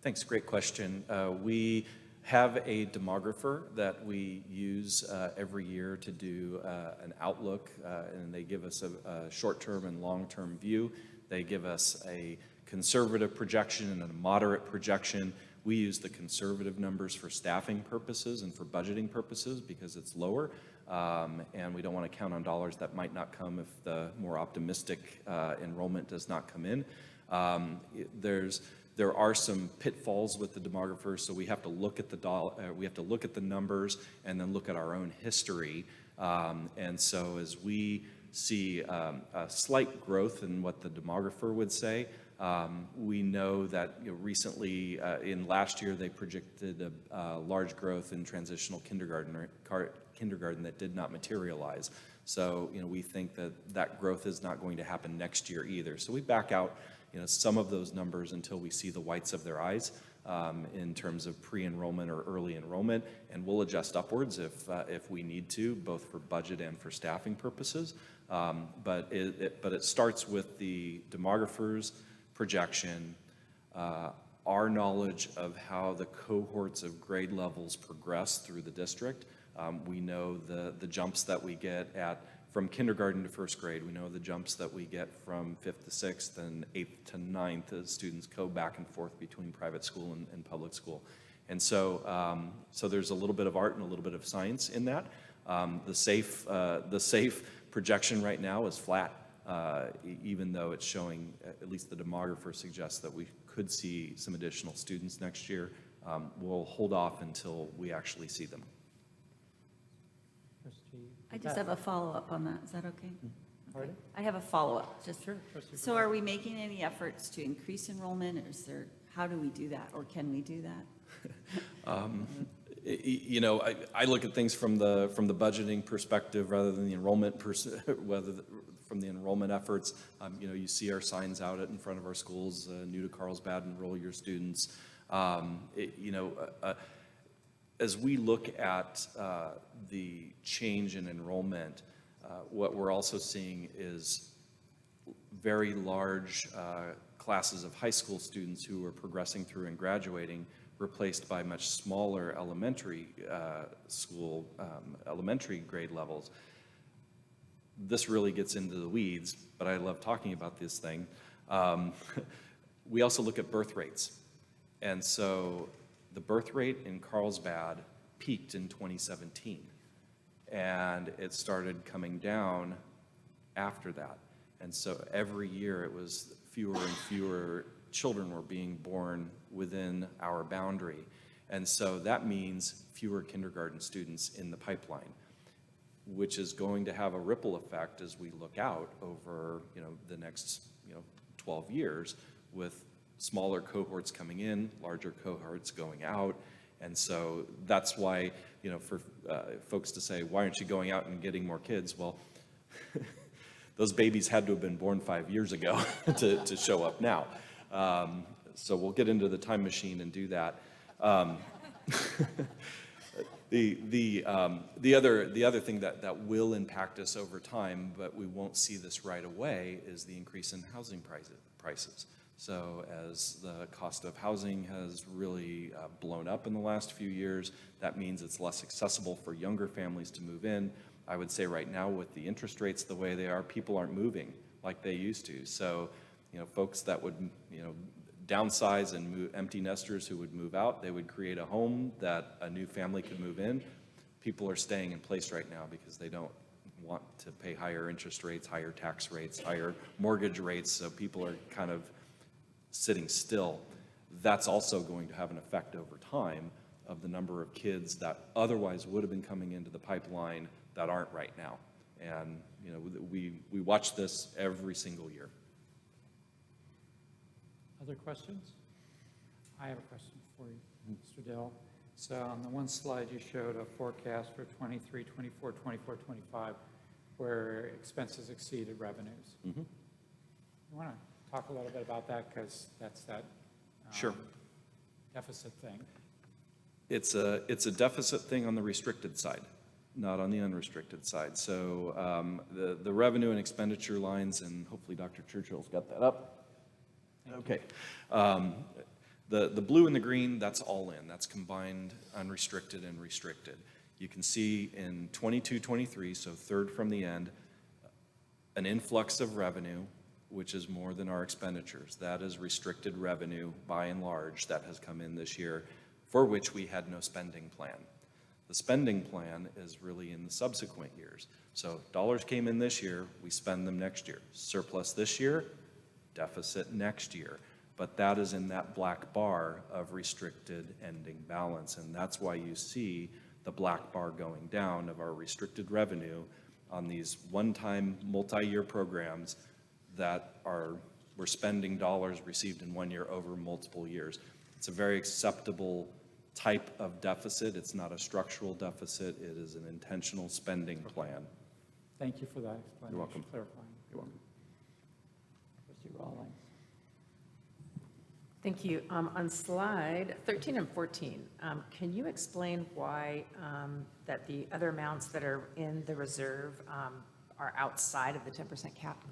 Thanks, great question. We have a demographer that we use every year to do an outlook, and they give us a short-term and long-term view. They give us a conservative projection and a moderate projection. We use the conservative numbers for staffing purposes and for budgeting purposes because it's lower, and we don't want to count on dollars that might not come if the more optimistic enrollment does not come in. There are some pitfalls with the demographer, so we have to look at the numbers and then look at our own history. And so as we see a slight growth in what the demographer would say, we know that recently in last year they projected a large growth in transitional kindergarten that did not materialize. So we think that growth is not going to happen next year either. So we back out some of those numbers until we see the whites of their eyes in terms of pre-enrollment or early enrollment, and we'll adjust upwards if we need to, both for budget and for staffing purposes. But it starts with the demographer's projection, our knowledge of how the cohorts of grade levels progress through the district. We know the jumps that we get from kindergarten to first grade. We know the jumps that we get from 5th to 6th and 8th to 9th as students go back and forth between private school and public school. And so, so there's a little bit of art and a little bit of science in that. The safe projection right now is flat, even though it's showing, at least the demographer suggests that we could see some additional students next year. We'll hold off until we actually see them. I just have a follow-up on that. Is that okay? Pardon? I have a follow-up. Just Sure. So are we making any efforts to increase enrollment, or how do we do that, or can we do that? I look at things from the budgeting perspective rather than the enrollment from the enrollment efforts. You see our signs out in front of our schools, new to Carlsbad, enroll your students. As we look at the change in enrollment, what we're also seeing is very large classes of high school students who are progressing through and graduating, replaced by much smaller elementary elementary grade levels. This really gets into the weeds, but I love talking about this thing. We also look at birth rates. And so the birth rate in Carlsbad peaked in 2017, and it started coming down after that. And so every year it was fewer and fewer children were being born within our boundary. And so that means fewer kindergarten students in the pipeline, which is going to have a ripple effect as we look out over the next 12 years, with smaller cohorts coming in, larger cohorts going out. And so that's why, for folks to say, why aren't you going out and getting more kids? Well, those babies had to have been born 5 years ago to show up now. So we'll get into the time machine and do that. The other thing that will impact us over time, but we won't see this right away, is the increase in housing prices. So as the cost of housing has really blown up in the last few years, that means it's less accessible for younger families to move in. I would say right now, with the interest rates the way they are, people aren't moving like they used to. So, folks that would, downsize and move, empty nesters who would move out, they would create a home that a new family could move in. People are staying in place right now because they don't want to pay higher interest rates, higher tax rates, higher mortgage rates. So people are kind of sitting still. That's also going to have an effect over time of the number of kids that otherwise would have been coming into the pipeline that aren't right now. And we watch this every single year. Other questions? I have a question for you, Mr. Dell. So on the one slide, you showed a forecast for 23, 24, 24, 25, where expenses exceeded revenues. Mm-hmm. You want to talk a little bit about that, because that's that Sure. deficit thing. It's a deficit thing on the restricted side, not on the unrestricted side. So the revenue and expenditure lines, and hopefully Dr. Churchill's got that up. Okay. The blue and the green, that's all in. That's combined unrestricted and restricted. You can see in 22-23, so third from the end, an influx of revenue, which is more than our expenditures. That is restricted revenue by and large that has come in this year, for which we had no spending plan. The spending plan is really in the subsequent years. So dollars came in this year, we spend them next year. Surplus this year, deficit next year. But that is in that black bar of restricted ending balance. And that's why you see the black bar going down of our restricted revenue on these one-time multi-year programs that we're spending dollars received in 1 year over multiple years. It's a very acceptable type of deficit. It's not a structural deficit. It is an intentional spending plan. Thank you for that explanation. You're welcome. Clarifying. You're welcome. Trustee Rawlings. Thank you. On slide 13 and 14, can you explain why that the other amounts that are in the reserve are outside of the 10% cap?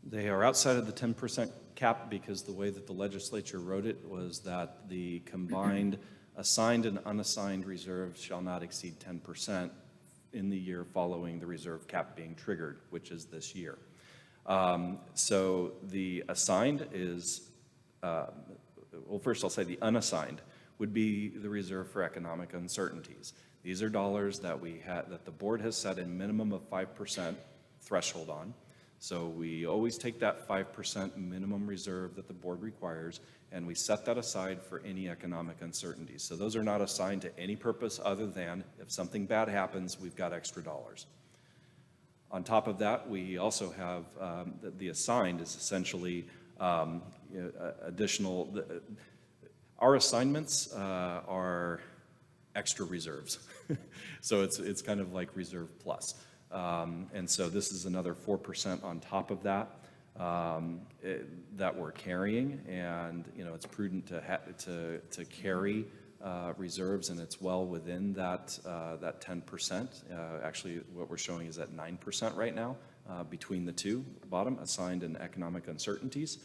They are outside of the 10% cap because the way that the legislature wrote it was that the combined assigned and unassigned reserves shall not exceed 10% in the year following the reserve cap being triggered, which is this year. So the assigned is, well, first I'll say the unassigned would be the reserve for economic uncertainties. These are dollars that that the board has set a minimum of 5% threshold on. So we always take that 5% minimum reserve that the board requires, and we set that aside for any economic uncertainties. So those are not assigned to any purpose other than if something bad happens, we've got extra dollars. On top of that, we also have the assigned is essentially additional. Our assignments are extra reserves. So it's kind of like reserve plus. And so this is another 4% on top of that that we're carrying, and it's prudent to carry reserves, and it's well within that 10%. Actually, what we're showing is at 9% right now between the two, bottom assigned and economic uncertainties.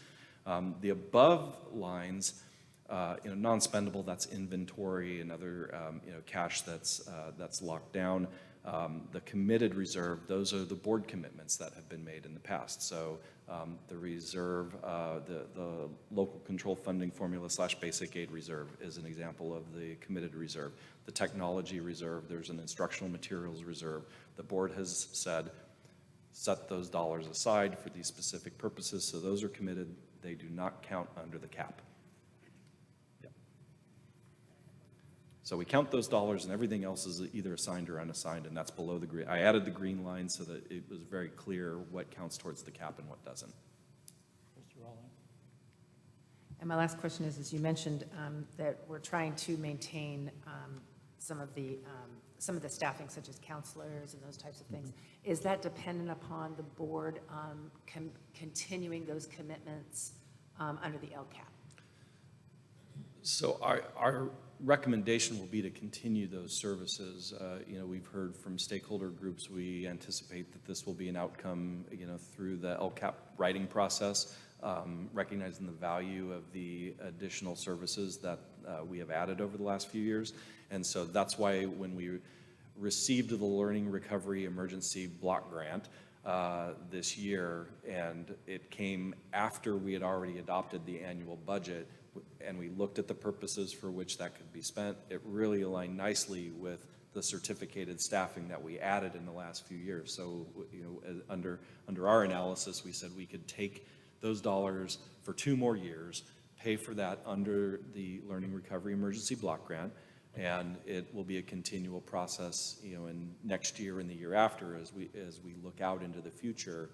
The above lines, non-spendable, that's inventory and other cash that's locked down. The committed reserve, those are the board commitments that have been made in the past. So the reserve, the local control funding formula / basic aid reserve is an example of the committed reserve. The technology reserve, there's an instructional materials reserve. The board has said, set those dollars aside for these specific purposes. So those are committed. They do not count under the cap. So we count those dollars, and everything else is either assigned or unassigned, and that's below the green. I added the green line so that it was very clear what counts towards the cap and what doesn't. Trustee Rawlings. And my last question is you mentioned that we're trying to maintain some of the staffing, such as counselors and those types of things. Is that dependent upon the board continuing those commitments under the LCAP? So our recommendation will be to continue those services. We've heard from stakeholder groups. We anticipate that this will be an outcome, through the LCAP writing process, recognizing the value of the additional services that we have added over the last few years. And so that's why when we received the Learning Recovery Emergency Block Grant this year, and it came after we had already adopted the annual budget, and we looked at the purposes for which that could be spent, it really aligned nicely with the certificated staffing that we added in the last few years. So, under our analysis, we said we could take those dollars for 2 more years, pay for that under the Learning Recovery Emergency Block Grant, and it will be a continual process, in next year and the year after as we look out into the future.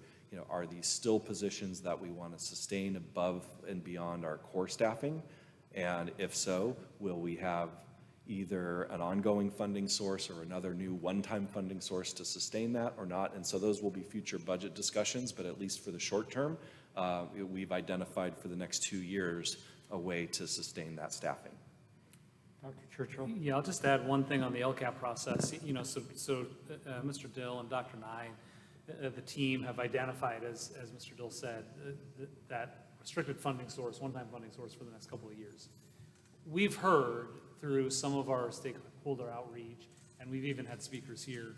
Are these still positions that we want to sustain above and beyond our core staffing? And if so, will we have either an ongoing funding source or another new one-time funding source to sustain that or not? And so those will be future budget discussions, but at least for the short term, we've identified for the next 2 years a way to sustain that staffing. Dr. Churchill? Yeah, I'll just add one thing on the LCAP process. You know, Mr. Dill and Dr. Nye, the team have identified, as Mr. Dill said, that restricted funding source, one-time funding source for the next couple of years. We've heard through some of our stakeholder outreach, and we've even had speakers here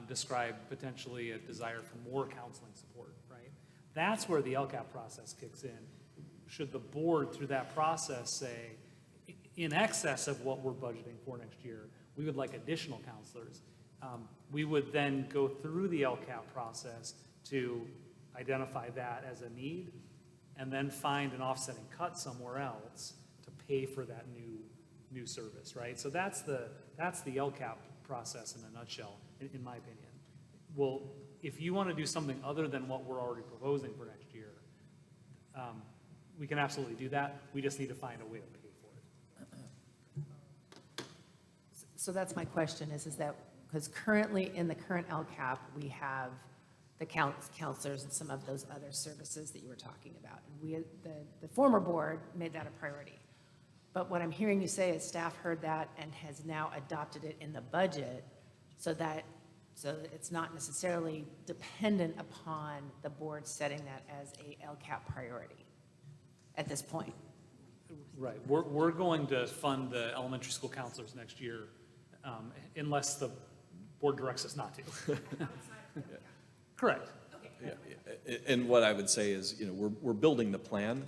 describe potentially a desire for more counseling support, right? That's where the LCAP process kicks in. Should the board, through that process, say, in excess of what we're budgeting for next year, we would like additional counselors, we would then go through the LCAP process to identify that as a need, and then find an offsetting cut somewhere else to pay for that new service, right? So that's the LCAP process in a nutshell, in my opinion. Well, if you want to do something other than what we're already proposing for next year, we can absolutely do that. We just need to find a way to pay for it. So that's my question is that, because currently in the current LCAP, we have the counselors and some of those other services that you were talking about. And the former board made that a priority. But what I'm hearing you say is staff heard that and has now adopted it in the budget so it's not necessarily dependent upon the board setting that as a LCAP priority at this point. Right. We're going to fund the elementary school counselors next year unless the board directs us not to. Correct. Yeah. And what I would say is, you know, we're building the plan.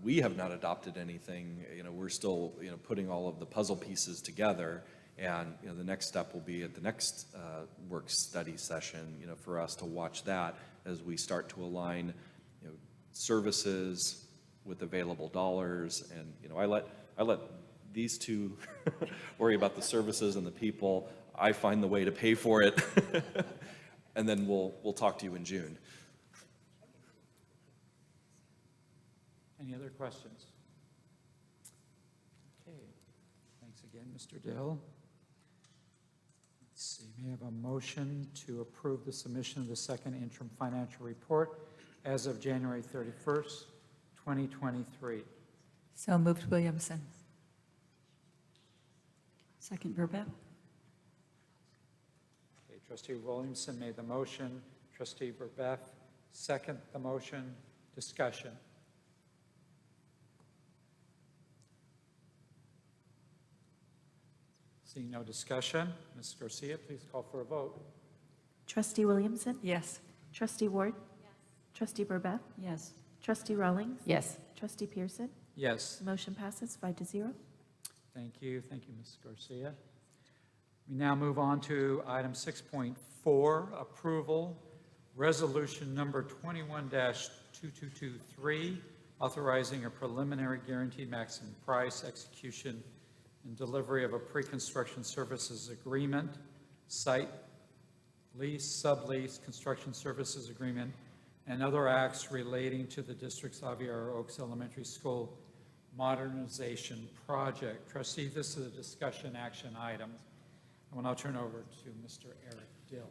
We have not adopted anything. You know, we're still, you know, putting all of the puzzle pieces together. And, you know, the next step will be at the next work study session, you know, for us to watch that as we start to align, you know, services with available dollars. And, you know, I let these two worry about the services and the people. I find the way to pay for it. And then we'll talk to you in June. Any other questions? Okay, thanks again, Mr. Dill. Let's see, may I have a motion to approve the submission of the second interim financial report as of January 31st, 2023. So moved, Williamson. Second, Verbeck. Okay, Trustee Williamson made the motion. Trustee Verbeff, second the motion. Discussion. Seeing no discussion, Ms. Garcia, please call for a vote. Trustee Williamson? Yes. Trustee Ward? Yes. Trustee Burbeck? Yes. Trustee Rawlings? Yes. Trustee Pearson? Yes. The motion passes 5-0. Thank you, Ms. Garcia. We now move on to item 6.4, approval, resolution number 21-2223, authorizing a preliminary guaranteed maximum price, execution, and delivery of a pre-construction services agreement, site lease, sublease, construction services agreement, and other acts relating to the district's Aviara Oaks Elementary School modernization project. Trustee, this is a discussion action item. I will now turn over to Mr. Eric Dill.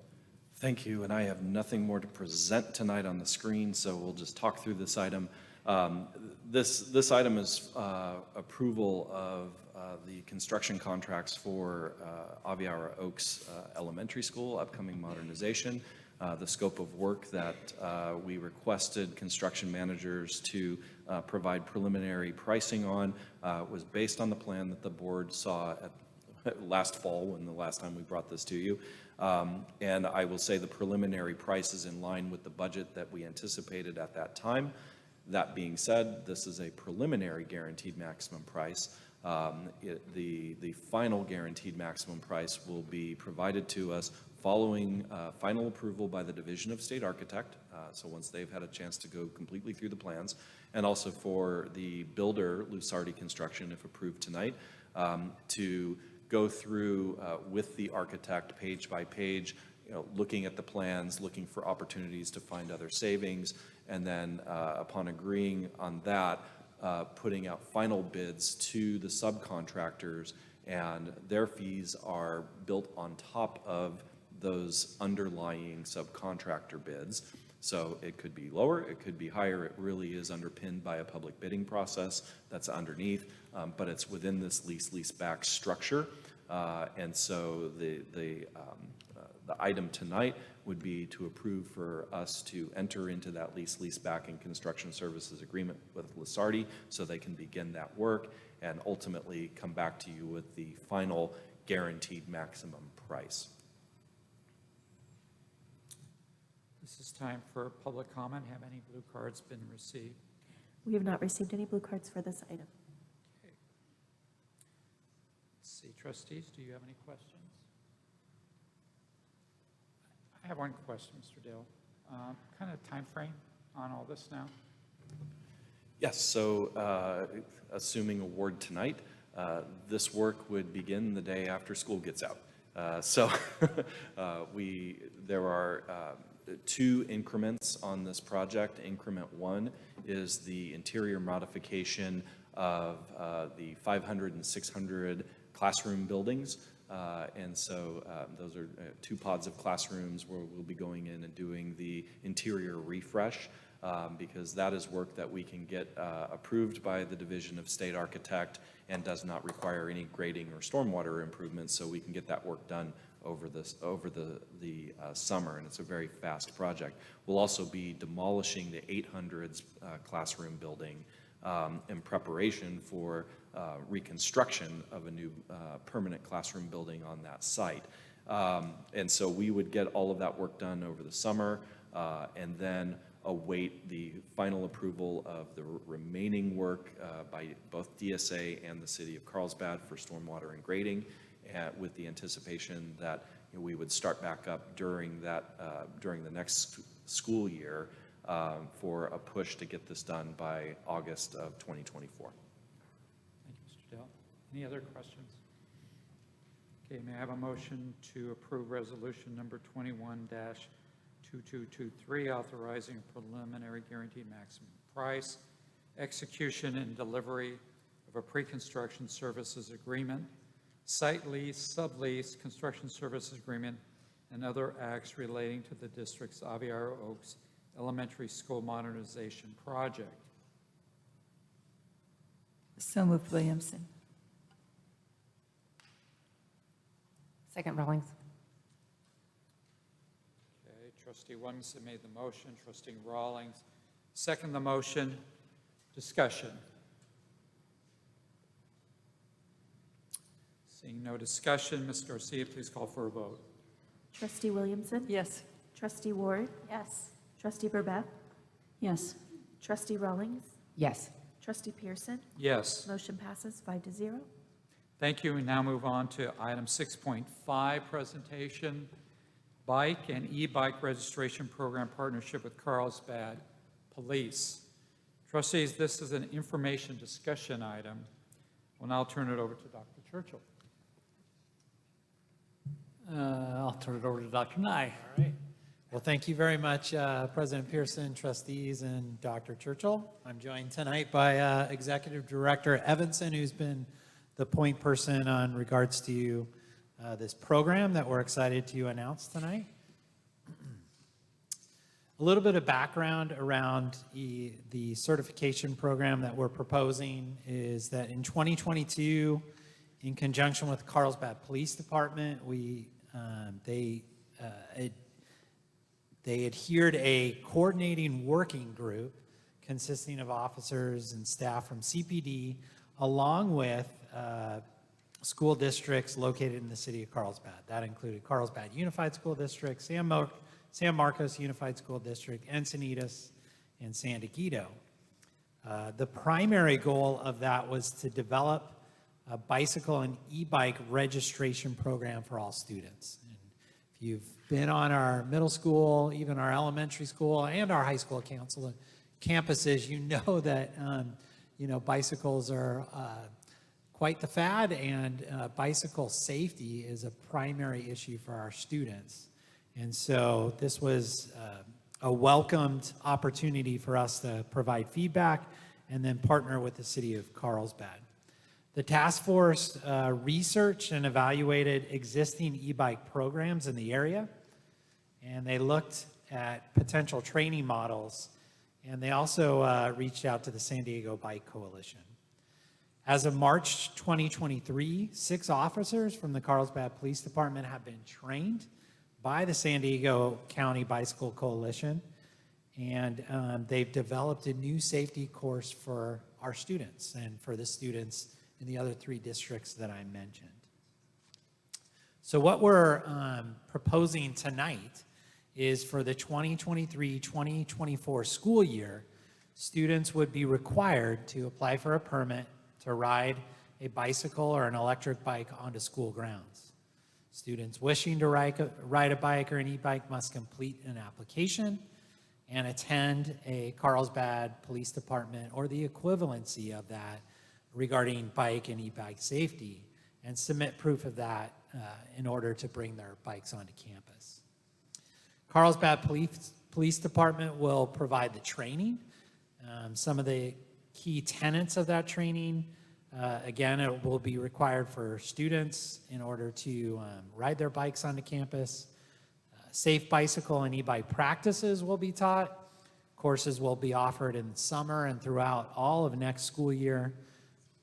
Thank you, and I have nothing more to present tonight on the screen, so we'll just talk through this item. This item is approval of the construction contracts for Aviara Oaks Elementary School, upcoming modernization. The scope of work that we requested construction managers to provide preliminary pricing on was based on the plan that the board saw at last fall, when the last time we brought this to you. And I will say the preliminary price is in line with the budget that we anticipated at that time. That being said, this is a preliminary guaranteed maximum price. The final guaranteed maximum price will be provided to us following final approval by the Division of State Architect, so once they've had a chance to go completely through the plans, and also for the builder, Lusardi Construction, if approved tonight, to go through with the architect page by page, you know, looking at the plans, looking for opportunities to find other savings, and then upon agreeing on that, putting out final bids to the subcontractors, and their fees are built on top of those underlying subcontractor bids. So it could be lower, it could be higher. It really is underpinned by a public bidding process that's underneath, but it's within this lease back structure. And so the item tonight would be to approve for us to enter into that lease back and construction services agreement with Lasardi so they can begin that work and ultimately come back to you with the final guaranteed maximum price. This is time for public comment. Have any blue cards been received? We have not received any blue cards for this item. Let's see, trustees, do you have any questions? I have one question, Mr. Dill. Kind of time frame on all this now? Yes, so assuming award tonight, this work would begin the day after school gets out. There are 2 increments on this project. Increment 1 is the interior modification of the 500 and 600 classroom buildings. And so those are 2 pods of classrooms where we'll be going in and doing the interior refresh because that is work that we can get approved by the Division of State Architect and does not require any grading or stormwater improvements, so we can get that work done over the summer, and it's a very fast project. We'll also be demolishing the 800s classroom building in preparation for reconstruction of a new permanent classroom building on that site. And so we would get all of that work done over the summer and then await the final approval of the remaining work by both DSA and the City of Carlsbad for stormwater and grading, with the anticipation that we would start back up during the next school year for a push to get this done by August of 2024. Thank you, Mr. Dell. Any other questions? Okay, may I have a motion to approve resolution number 21-2223, authorizing a preliminary guaranteed maximum price, execution and delivery of a pre-construction services agreement, site lease, sublease, construction services agreement, and other acts relating to the district's Aviara Oaks Elementary School Modernization Project? So moved, Williamson. Second, Rawlings. Okay, Trustee Williamson made the motion. Trustee Rawlings second the motion. Discussion. Seeing no discussion, Ms. Garcia, please call for a vote. Trustee Williamson? Yes. Trustee Ward? Yes. Trustee Burbeth? Yes. Trustee Rawlings? Yes. Trustee Pearson? Yes. Motion passes 5-0. Thank you. We now move on to item 6.5, presentation, bike and e-bike registration program partnership with Carlsbad Police. Trustees, this is an information discussion item. We'll now turn it over to Dr. Churchill. I'll turn it over to Dr. Nye. All right. Well, thank you very much, President Pearson, trustees, and Dr. Churchill. I'm joined tonight by Executive Director Evanson, who's been the point person on regards to this program that we're excited to announce tonight. A little bit of background around the certification program that we're proposing is that in 2022, in conjunction with Carlsbad Police Department, they adhered a coordinating working group consisting of officers and staff from CPD, along with school districts located in the city of Carlsbad. That included Carlsbad Unified School District, San Marcos Unified School District, Encinitas, and San Diego. The primary goal of that was to develop a bicycle and e-bike registration program for all students. And if you've been on our middle school, even our elementary school, and our high school campuses, you know that bicycles are quite the fad, and bicycle safety is a primary issue for our students. And so this was a welcomed opportunity for us to provide feedback and then partner with the city of Carlsbad. The task force researched and evaluated existing e-bike programs in the area, and they looked at potential training models, and they also reached out to the San Diego Bike Coalition. As of March 2023, 6 officers from the Carlsbad Police Department have been trained by the San Diego County Bicycle Coalition, and they've developed a new safety course for our students and for the students in the other 3 districts that I mentioned. So what we're proposing tonight is for the 2023-2024 school year, students would be required to apply for a permit to ride a bicycle or an electric bike onto school grounds. Students wishing to ride a bike or an e-bike must complete an application and attend a Carlsbad Police Department or the equivalency of that regarding bike and e-bike safety, and submit proof of that in order to bring their bikes onto campus. Carlsbad Police Department will provide the training. Some of the key tenets of that training, again, it will be required for students in order to ride their bikes onto campus. Safe bicycle and e-bike practices will be taught. Courses will be offered in summer and throughout all of next school year.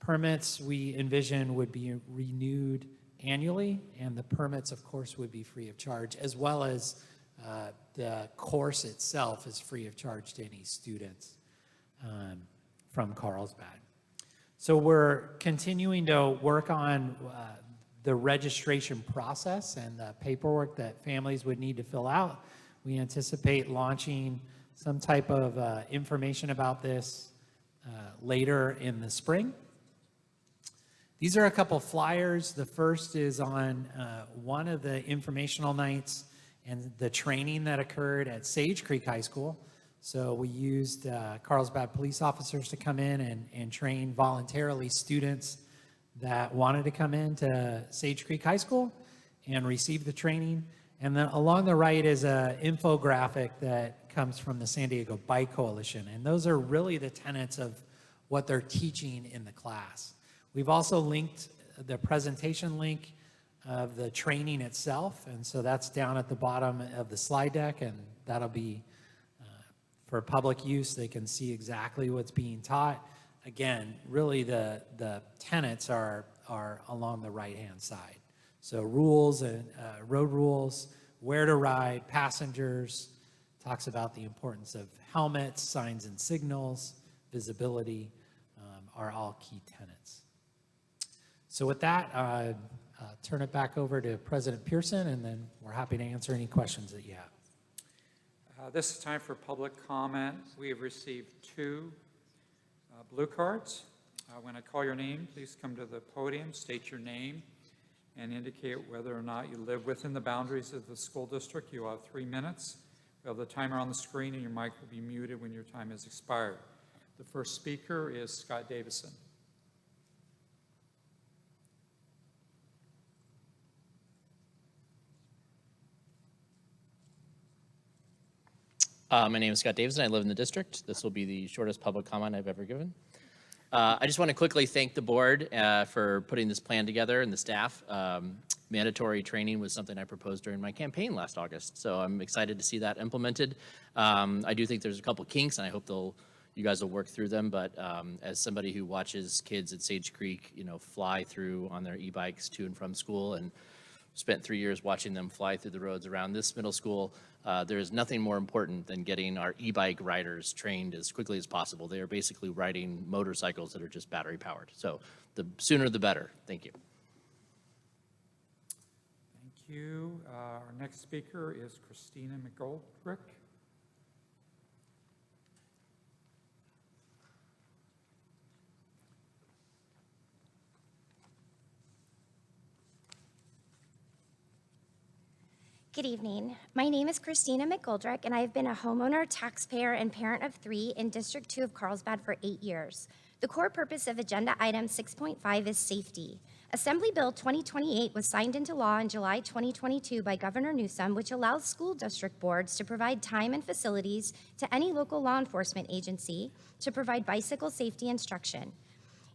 Permits, we envision, would be renewed annually, and the permits, of course, would be free of charge, as well as the course itself is free of charge to any students from Carlsbad. So we're continuing to work on the registration process and the paperwork that families would need to fill out. We anticipate launching some type of information about this later in the spring. These are a couple flyers. The first is on one of the informational nights and the training that occurred at Sage Creek High School. So we used Carlsbad police officers to come in and train voluntarily students that wanted to come into Sage Creek High School and receive the training. And then along the right is an infographic that comes from the San Diego Bike Coalition. And those are really the tenets of what they're teaching in the class. We've also linked the presentation link of the training itself. And so that's down at the bottom of the slide deck, and that'll be for public use. They can see exactly what's being taught. Again, really the tenets are along the right-hand side. So rules and road rules, where to ride, passengers, talks about the importance of helmets, signs and signals, visibility, are all key tenets. So with that, turn it back over to President Pearson, and then we're happy to answer any questions that you have. This is time for public comment. We have received 2 blue cards. When I call your name, please come to the podium, state your name, and indicate whether or not you live within the boundaries of the school district. You will have 3 minutes. We have the timer on the screen, and your mic will be muted when your time has expired. The first speaker is Scott Davison. My name is Scott Davison. I live in the district. This will be the shortest public comment I've ever given. I just want to quickly thank the board for putting this plan together and the staff. Mandatory training was something I proposed during my campaign last August, so I'm excited to see that implemented. I do think there's a couple kinks, and I hope you guys will work through them, but as somebody who watches kids at Sage Creek, fly through on their e-bikes to and from school, and spent 3 years watching them fly through the roads around this middle school, there is nothing more important than getting our e-bike riders trained as quickly as possible. They are basically riding motorcycles that are just battery powered. So the sooner the better. Thank you. Thank you. Our next speaker is Christina McGoldrick. Good evening. My name is Christina McGoldrick, and I have been a homeowner, taxpayer, and parent of 3 in District 2 of Carlsbad for 8 years. The core purpose of Agenda Item 6.5 is safety. Assembly Bill 2028 was signed into law in July 2022 by Governor Newsom, which allows school district boards to provide time and facilities to any local law enforcement agency to provide bicycle safety instruction.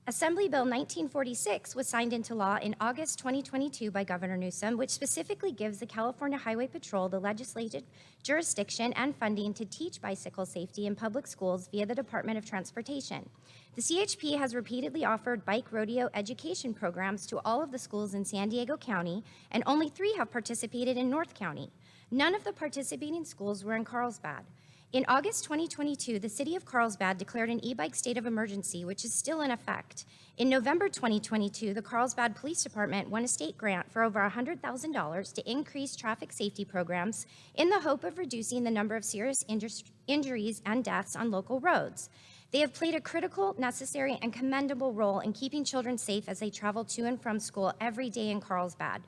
Assembly Bill 1946 was signed into law in August 2022 by Governor Newsom, which specifically gives the California Highway Patrol the legislative jurisdiction and funding to teach bicycle safety in public schools via the Department of Transportation. The CHP has repeatedly offered bike rodeo education programs to all of the schools in San Diego County, and only 3 have participated in North County. None of the participating schools were in Carlsbad. In August 2022, the city of Carlsbad declared an e-bike state of emergency, which is still in effect. In November 2022, the Carlsbad Police Department won a state grant for over $100,000 to increase traffic safety programs in the hope of reducing the number of serious injuries and deaths on local roads. They have played a critical, necessary, and commendable role in keeping children safe as they travel to and from school every day in Carlsbad.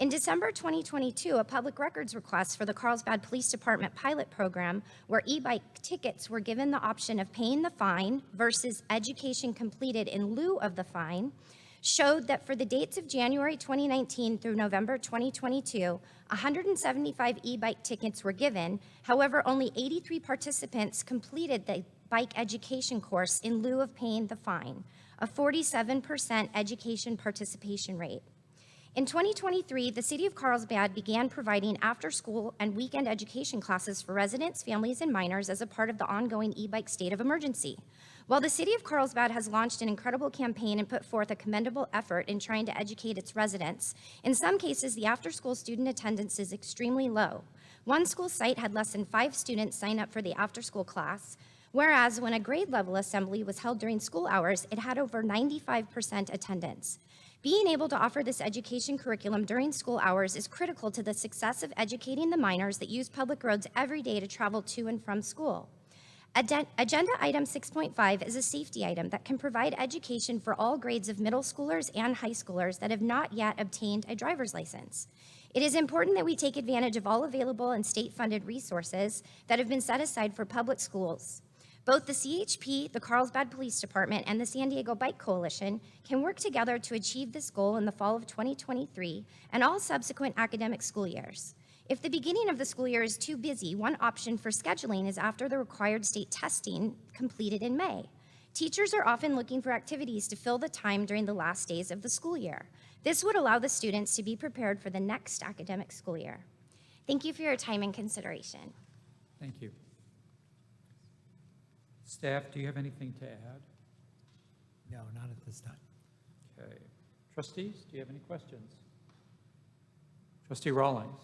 In December 2022, a public records request for the Carlsbad Police Department pilot program, where e-bike tickets were given the option of paying the fine versus education completed in lieu of the fine, showed that for the dates of January 2019 through November 2022, 175 e-bike tickets were given. However, only 83 participants completed the bike education course in lieu of paying the fine, a 47% education participation rate. In 2023, the City of Carlsbad began providing after-school and weekend education classes for residents, families, and minors as a part of the ongoing e-bike state of emergency. While the City of Carlsbad has launched an incredible campaign and put forth a commendable effort in trying to educate its residents, in some cases, the after-school student attendance is extremely low. One school site had less than 5 students sign up for the after-school class, whereas when a grade-level assembly was held during school hours, it had over 95% attendance. Being able to offer this education curriculum during school hours is critical to the success of educating the minors that use public roads every day to travel to and from school. Agenda item 6.5 is a safety item that can provide education for all grades of middle schoolers and high schoolers that have not yet obtained a driver's license. It is important that we take advantage of all available and state-funded resources that have been set aside for public schools. Both the CHP, the Carlsbad Police Department, and the San Diego Bike Coalition can work together to achieve this goal in the fall of 2023 and all subsequent academic school years. If the beginning of the school year is too busy, one option for scheduling is after the required state testing completed in May. Teachers are often looking for activities to fill the time during the last days of the school year. This would allow the students to be prepared for the next academic school year. Thank you for your time and consideration. Thank you. Staff, do you have anything to add? No, not at this time. Okay. Trustees, do you have any questions? Trustee Rawlings.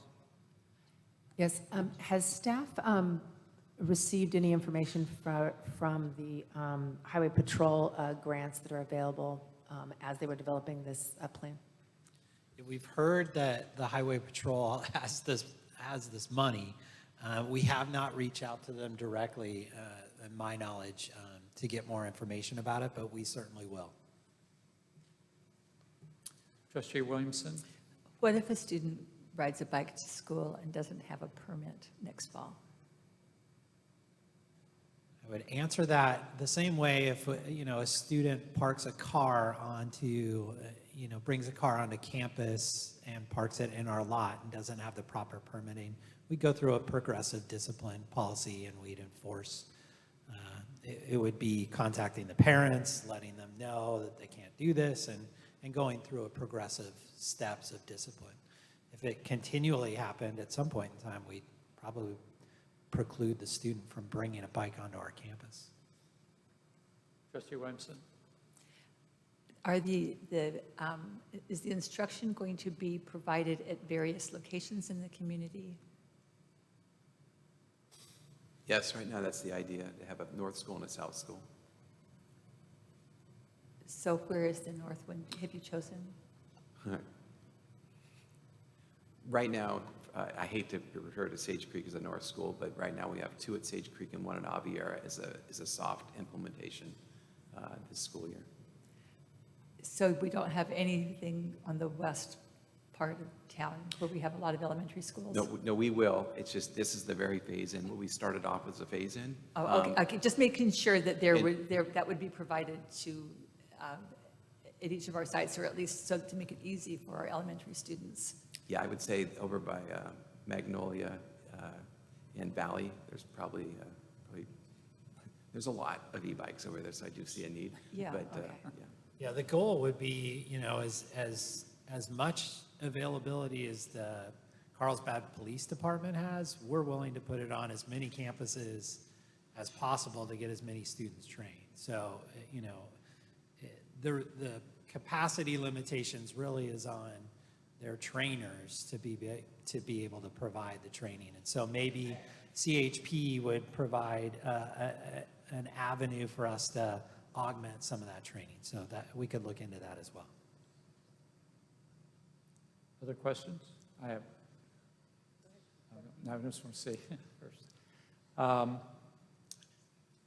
Yes, has staff received any information from the Highway Patrol grants that are available as they were developing this plan? We've heard that the Highway Patrol has this money. We have not reached out to them directly, in my knowledge, to get more information about it, but we certainly will. Trustee Williamson. What if a student rides a bike to school and doesn't have a permit next fall? I would answer that the same way if, a student parks a car onto, brings a car onto campus and parks it in our lot and doesn't have the proper permitting. We go through a progressive discipline policy and we'd enforce. It would be contacting the parents, letting them know that they can't do this, and going through a progressive steps of discipline. If it continually happened, at some point in time, we'd probably preclude the student from bringing a bike onto our campus. Trustee Williamson. Is the instruction going to be provided at various locations in the community? Yes, right now that's the idea, to have a north school and a south school. So where is the north one? Have you chosen? Right now, I hate to refer to Sage Creek as a north school, but right now we have 2 at Sage Creek and 1 at Aviera as a soft implementation this school year. So we don't have anything on the west part of town where we have a lot of elementary schools? No, we will. It's just, this is the very phase-in. What we started off as a phase-in. Oh, okay. Just making sure that that would be provided to at each of our sites, or at least so to make it easy for our elementary students. Yeah, I would say over by Magnolia and Valley, there's probably there's a lot of e-bikes over there, so I do see a need. Yeah, but, okay. yeah. Yeah, the goal would be, as much availability as the Carlsbad Police Department has, we're willing to put it on as many campuses as possible to get as many students trained. So, the capacity limitations really is on their trainers to be able to provide the training. And so maybe CHP would provide an avenue for us to augment some of that training, so that we could look into that as well. Other questions? I just want to say first.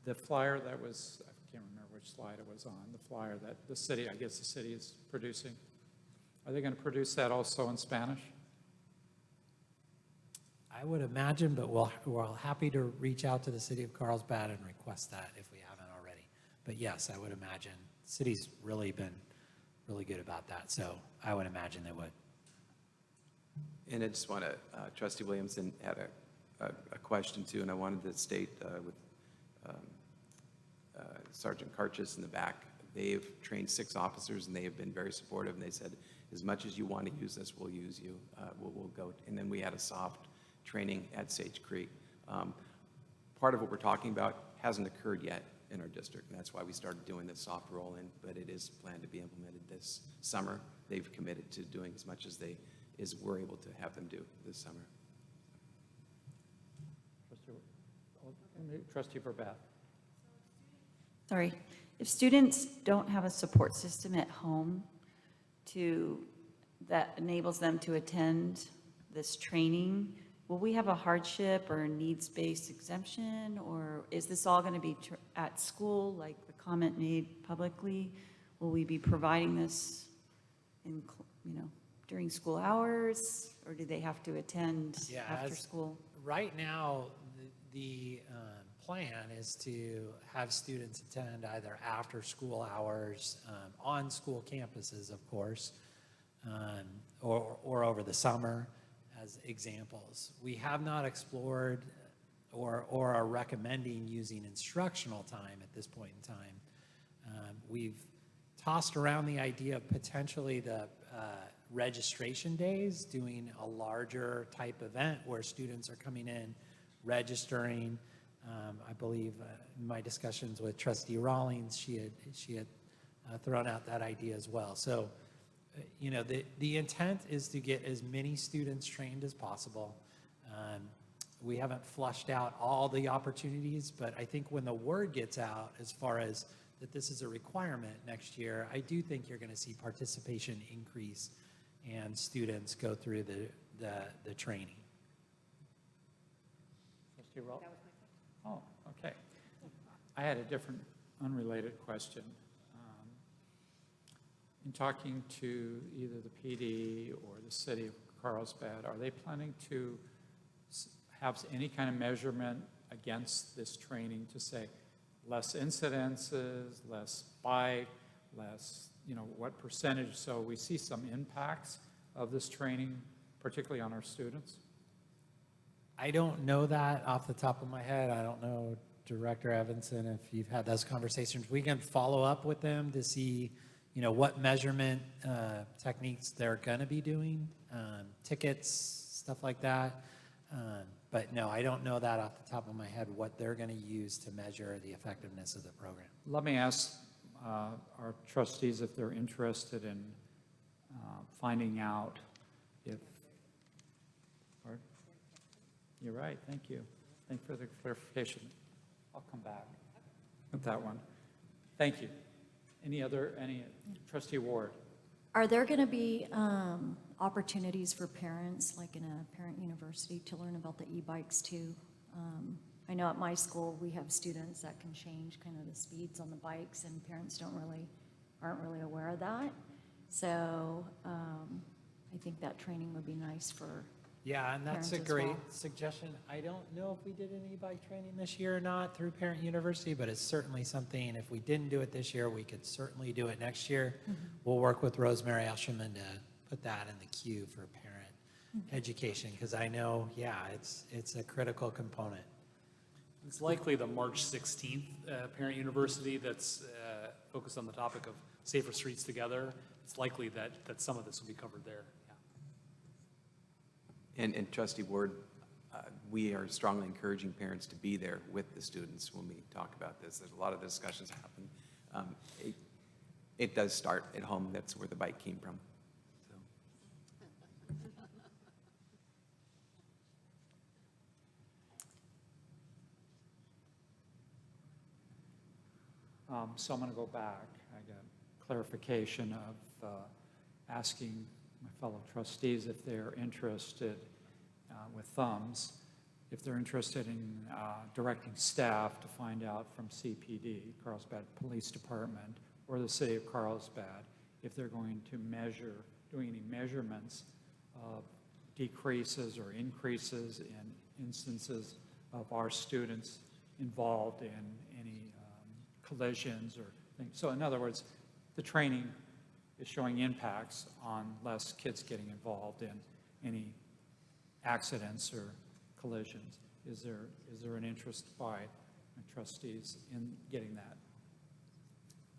The flyer that was, I can't remember which slide it was on, the flyer that the city, I guess the city is producing. Are they going to produce that also in Spanish? I would imagine, but we're happy to reach out to the city of Carlsbad and request that if we haven't already. But yes, I would imagine. The city's really been really good about that, so I would imagine they would. And I just want to, Trustee Williamson had a question too, and I wanted to state with Sergeant Karchis in the back, they've trained 6 officers and they have been very supportive, and they said, as much as you want to use this, we'll use you, we'll go. And then we had a soft training at Sage Creek. Part of what we're talking about hasn't occurred yet in our district, and that's why we started doing this soft roll-in, but it is planned to be implemented this summer. They've committed to doing as much as we're able to have them do this summer. Trustee Verbath. Sorry. If students don't have a support system at home that enables them to attend this training, will we have a hardship or a needs-based exemption, or is this all going to be at school, like the comment made publicly? Will we be providing this in, during school hours, or do they have to attend after school? Right now, the plan is to have students attend either after school hours, on school campuses, of course, or over the summer as examples. We have not explored or are recommending using instructional time at this point in time. We've tossed around the idea of potentially the registration days, doing a larger type event where students are coming in, registering. I believe in my discussions with Trustee Rawlings, she had thrown out that idea as well. So, the intent is to get as many students trained as possible. We haven't flushed out all the opportunities, but I think when the word gets out as far as that this is a requirement next year, I do think you're going to see participation increase and students go through the training. Trustee Rawlings? Oh, okay. I had a different, unrelated question. In talking to either the PD or the city of Carlsbad, are they planning to have any kind of measurement against this training to say less incidences, less spike, less, what percentage, so we see some impacts of this training, particularly on our students? I don't know that off the top of my head. I don't know, Director Evanson, if you've had those conversations. We can follow up with them to see, what measurement techniques they're going to be doing, tickets, stuff like that. But no, I don't know that off the top of my head what they're going to use to measure the effectiveness of the program. Let me ask our trustees if they're interested in finding out if, pardon? You're right, thank you. Thank you for the clarification. I'll come back with that one. Thank you. Any Trustee Ward? Are there going to be opportunities for parents, like in a parent university, to learn about the e-bikes too? I know at my school we have students that can change kind of the speeds on the bikes, and parents aren't really aware of that. So I think that training would be nice for Yeah, and that's a parents as great well. suggestion. I don't know if we did any e-bike training this year or not through Parent University, but it's certainly something, if we didn't do it this year, we could certainly do it next year. We'll work with Rosemary Eshelman to put that in the queue for parent education, because I know, it's a critical component. It's likely the March 16th Parent University that's focused on the topic of safer streets together, it's likely that some of this will be covered there. Yeah. And Trustee Ward, we are strongly encouraging parents to be there with the students when we talk about this. There's a lot of discussions happen. It does start at home. That's where the bike came from. So I'm going to go back. I got clarification of asking my fellow trustees if they're interested with thumbs, if they're interested in directing staff to find out from CPD, Carlsbad Police Department, or the City of Carlsbad, if they're going to doing any measurements of decreases or increases in instances of our students involved in any collisions or things. So in other words, the training is showing impacts on less kids getting involved in any accidents or collisions. Is there an interest by trustees in getting that?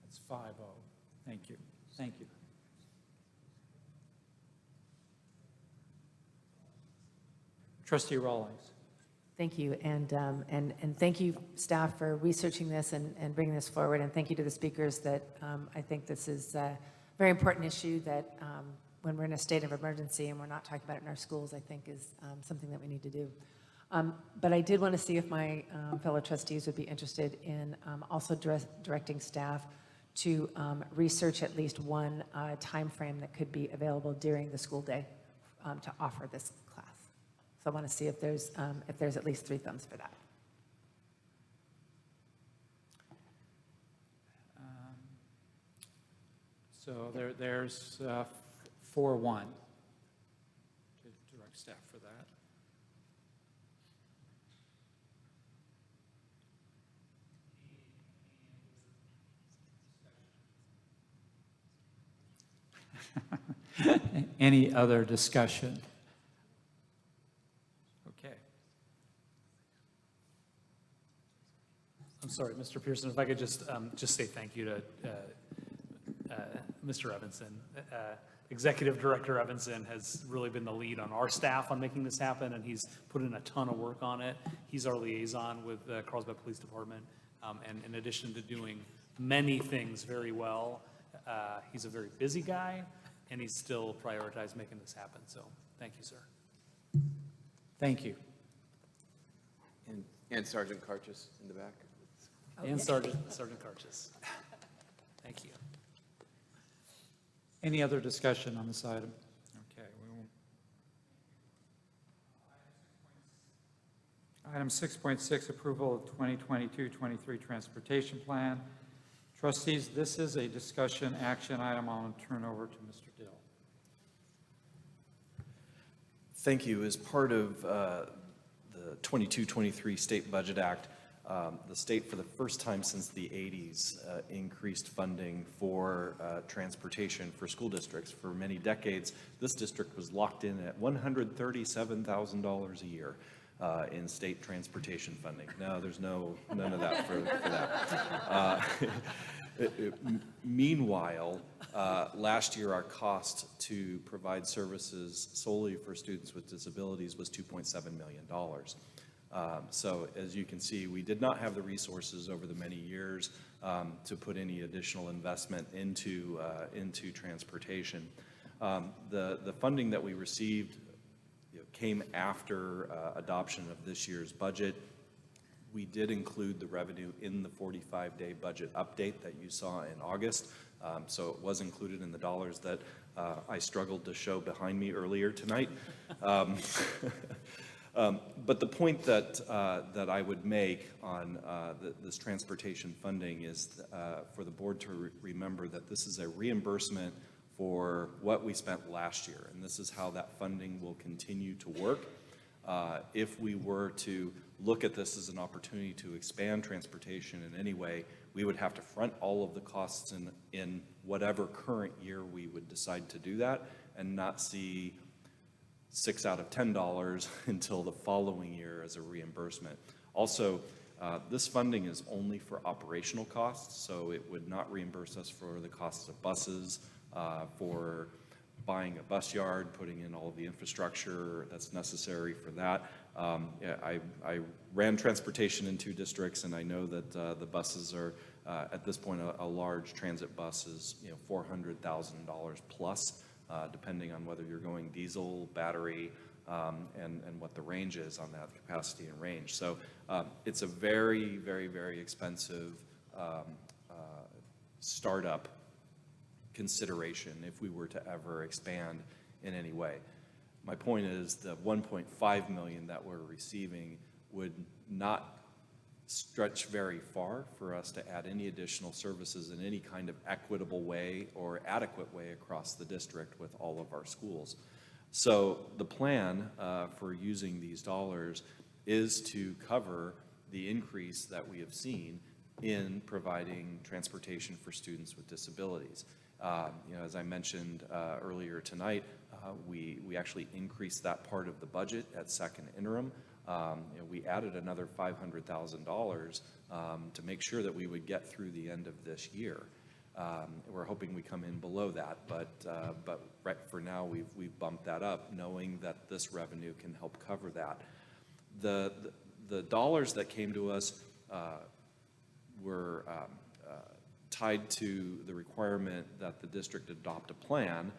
That's 5-0. Thank you. Thank you. Trustee Rawlings. Thank you, and thank you, staff, for researching this and bringing this forward, and thank you to the speakers that I think this is a very important issue that when we're in a state of emergency and we're not talking about it in our schools, I think is something that we need to do. But I did want to see if my fellow trustees would be interested in also directing staff to research at least one time frame that could be available during the school day to offer this class. So I want to see if there's at least 3 thumbs for that. So there's 4-1 to direct staff for that. Any other discussion? Okay. I'm sorry, Mr. Pearson, if I could just say thank you to Mr. Evanson. Executive Director Evanson has really been the lead on our staff on making this happen, and he's put in a ton of work on it. He's our liaison with the Carlsbad Police Department, and in addition to doing many things very well, he's a very busy guy, and he's still prioritized making this happen. So thank you, sir. Thank you. And Sergeant Karchis in the back. And Sergeant Karchis. Thank you. Any other discussion on this item? Okay. Item 6.6, approval of 2022-23 transportation plan. Trustees, this is a discussion action item. I'll turn over to Mr. Dill. Thank you. As part of the 22-23 State Budget Act, the state, for the first time since the 80s, increased funding for transportation for school districts. For many decades, this district was locked in at $137,000 a year in state transportation funding. Now, there's none of that for that. Meanwhile, last year our cost to provide services solely for students with disabilities was $2.7 million. So as you can see, we did not have the resources over the many years to put any additional investment into transportation. The funding that we received came after adoption of this year's budget. We did include the revenue in the 45-day budget update that you saw in August. So it was included in the dollars that I struggled to show behind me earlier tonight. But the point that I would make on this transportation funding is for the board to remember that this is a reimbursement for what we spent last year, and this is how that funding will continue to work. If we were to look at this as an opportunity to expand transportation in any way, we would have to front all of the costs in whatever current year we would decide to do that, and not see $6 out of $10 until the following year as a reimbursement. Also, This funding is only for operational costs, so it would not reimburse us for the costs of buses, for buying a bus yard, putting in all of the infrastructure that's necessary for that. Yeah, I ran transportation in 2 districts, and I know that the buses are, at this point, a large transit bus is, $400,000 plus, depending on whether you're going diesel, battery, and what the range is on that capacity and range. So it's a very, very, very expensive startup consideration if we were to ever expand in any way. My point is the 1.5 million that we're receiving would not stretch very far for us to add any additional services in any kind of equitable way or adequate way across the district with all of our schools. So the plan for using these dollars is to cover the increase that we have seen in providing transportation for students with disabilities. As I mentioned earlier tonight, we actually increased that part of the budget at second interim. We added another $500,000 to make sure that we would get through the end of this year. We're hoping we come in below that, but right for now we've bumped that up, knowing that this revenue can help cover that. The dollars that came to us were tied to the requirement that the district adopt a plan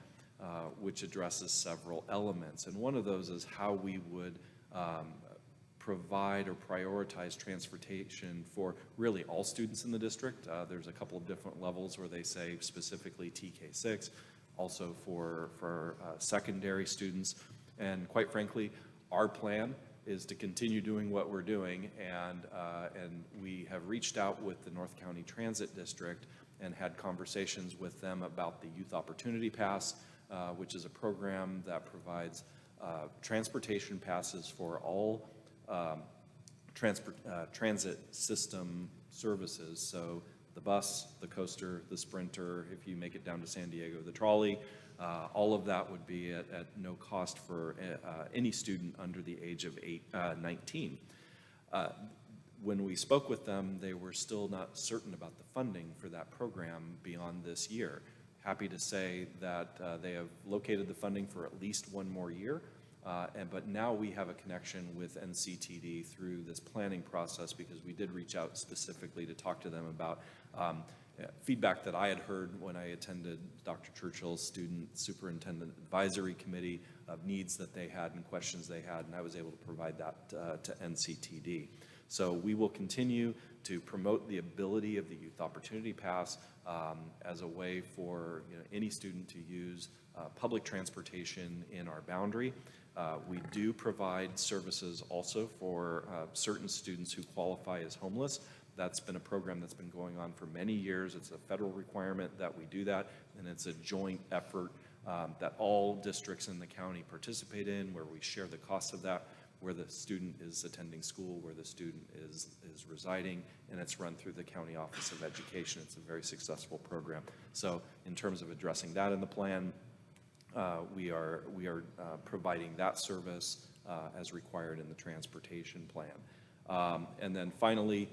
which addresses several elements. And one of those is how we would provide or prioritize transportation for really all students in the district. There's a couple of different levels where they say specifically TK6, also for secondary students. And quite frankly, our plan is to continue doing what we're doing, and we have reached out with the North County Transit District and had conversations with them about the Youth Opportunity Pass, which is a program that provides transportation passes for all transit system services. So the bus, the coaster, the Sprinter, if you make it down to San Diego, the trolley, all of that would be at no cost for any student under the age of 19. When we spoke with them, they were still not certain about the funding for that program beyond this year. Happy to say that they have located the funding for at least one more year, but now we have a connection with NCTD through this planning process, because we did reach out specifically to talk to them about feedback that I had heard when I attended Dr. Churchill's Student Superintendent Advisory Committee of needs that they had and questions they had, and I was able to provide that to NCTD. So we will continue to promote the ability of the Youth Opportunity Pass as a way for any student to use public transportation in our boundary. We do provide services also for certain students who qualify as homeless. That's been a program that's been going on for many years. It's a federal requirement that we do that, and it's a joint effort that all districts in the county participate in, where we share the cost of that, where the student is attending school, where the student is residing, and it's run through the County Office of Education. It's a very successful program. So in terms of addressing that in the plan, we are providing that service as required in the transportation plan. And then finally,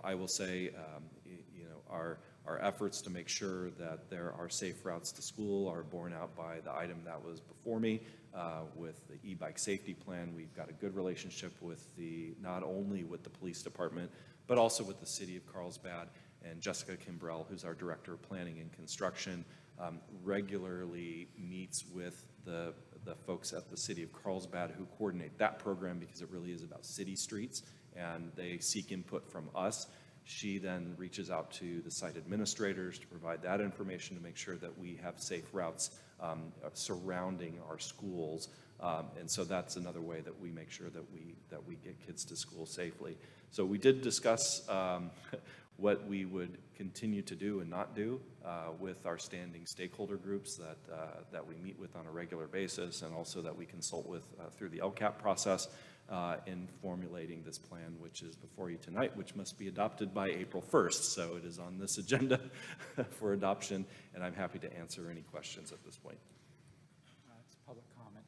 I will say, our efforts to make sure that there are safe routes to school are borne out by the item that was before me with the e-bike safety plan. We've got a good relationship with not only with the police department, but also with the city of Carlsbad, and Jessica Kimbrell, who's our director of planning and construction, regularly meets with the folks at the city of Carlsbad who coordinate that program, because it really is about city streets, and they seek input from us. She then reaches out to the site administrators to provide that information to make sure that we have safe routes surrounding our schools. And so that's another way that we make sure that we get kids to school safely. So we did discuss what we would continue to do and not do with our standing stakeholder groups that we meet with on a regular basis, and also that we consult with through the LCAP process in formulating this plan, which is before you tonight, which must be adopted by April 1st. So it is on this agenda for adoption, and I'm happy to answer any questions at this point. It's public comment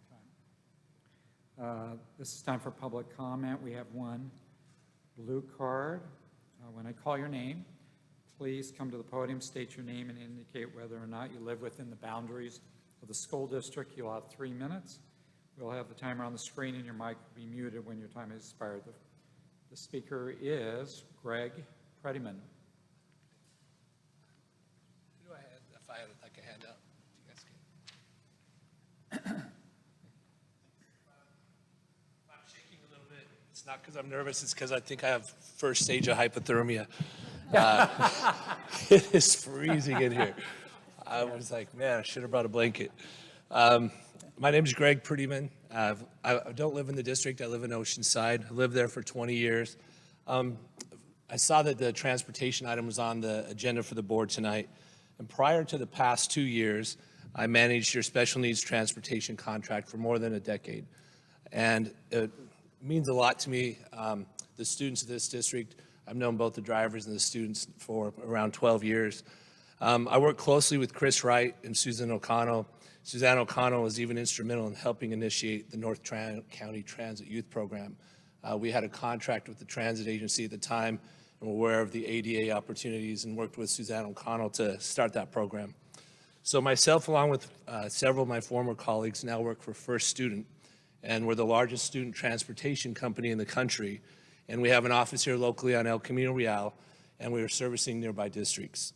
time. This is time for public comment. We have one blue card. When I call your name, please come to the podium, state your name, and indicate whether or not you live within the boundaries of the school district. You'll have 3 minutes. We'll have the timer on the screen, and your mic will be muted when your time has expired. The speaker is Greg Prettyman. Who do I have? If I had like a handout, you guys can. I'm shaking a little bit. It's not because I'm nervous. It's because I think I have first stage of hypothermia. It is freezing in here. I was like, man, I should have brought a blanket. My name is Greg Prettyman. I don't live in the district. I live in Oceanside. I lived there for 20 years. I saw that the transportation item was on the agenda for the board tonight. And prior to the past 2 years, I managed your special needs transportation contract for more than a decade. And it means a lot to me. The students of this district, I've known both the drivers and the students for around 12 years. I work closely with Chris Wright and Susan O'Connell. Suzanne O'Connell was even instrumental in helping initiate the North County Transit Youth Program. We had a contract with the transit agency at the time and were aware of the ADA opportunities and worked with Suzanne O'Connell to start that program. So myself, along with several of my former colleagues, now work for First Student, and we're the largest student transportation company in the country. And we have an office here locally on El Camino Real, and we are servicing nearby districts.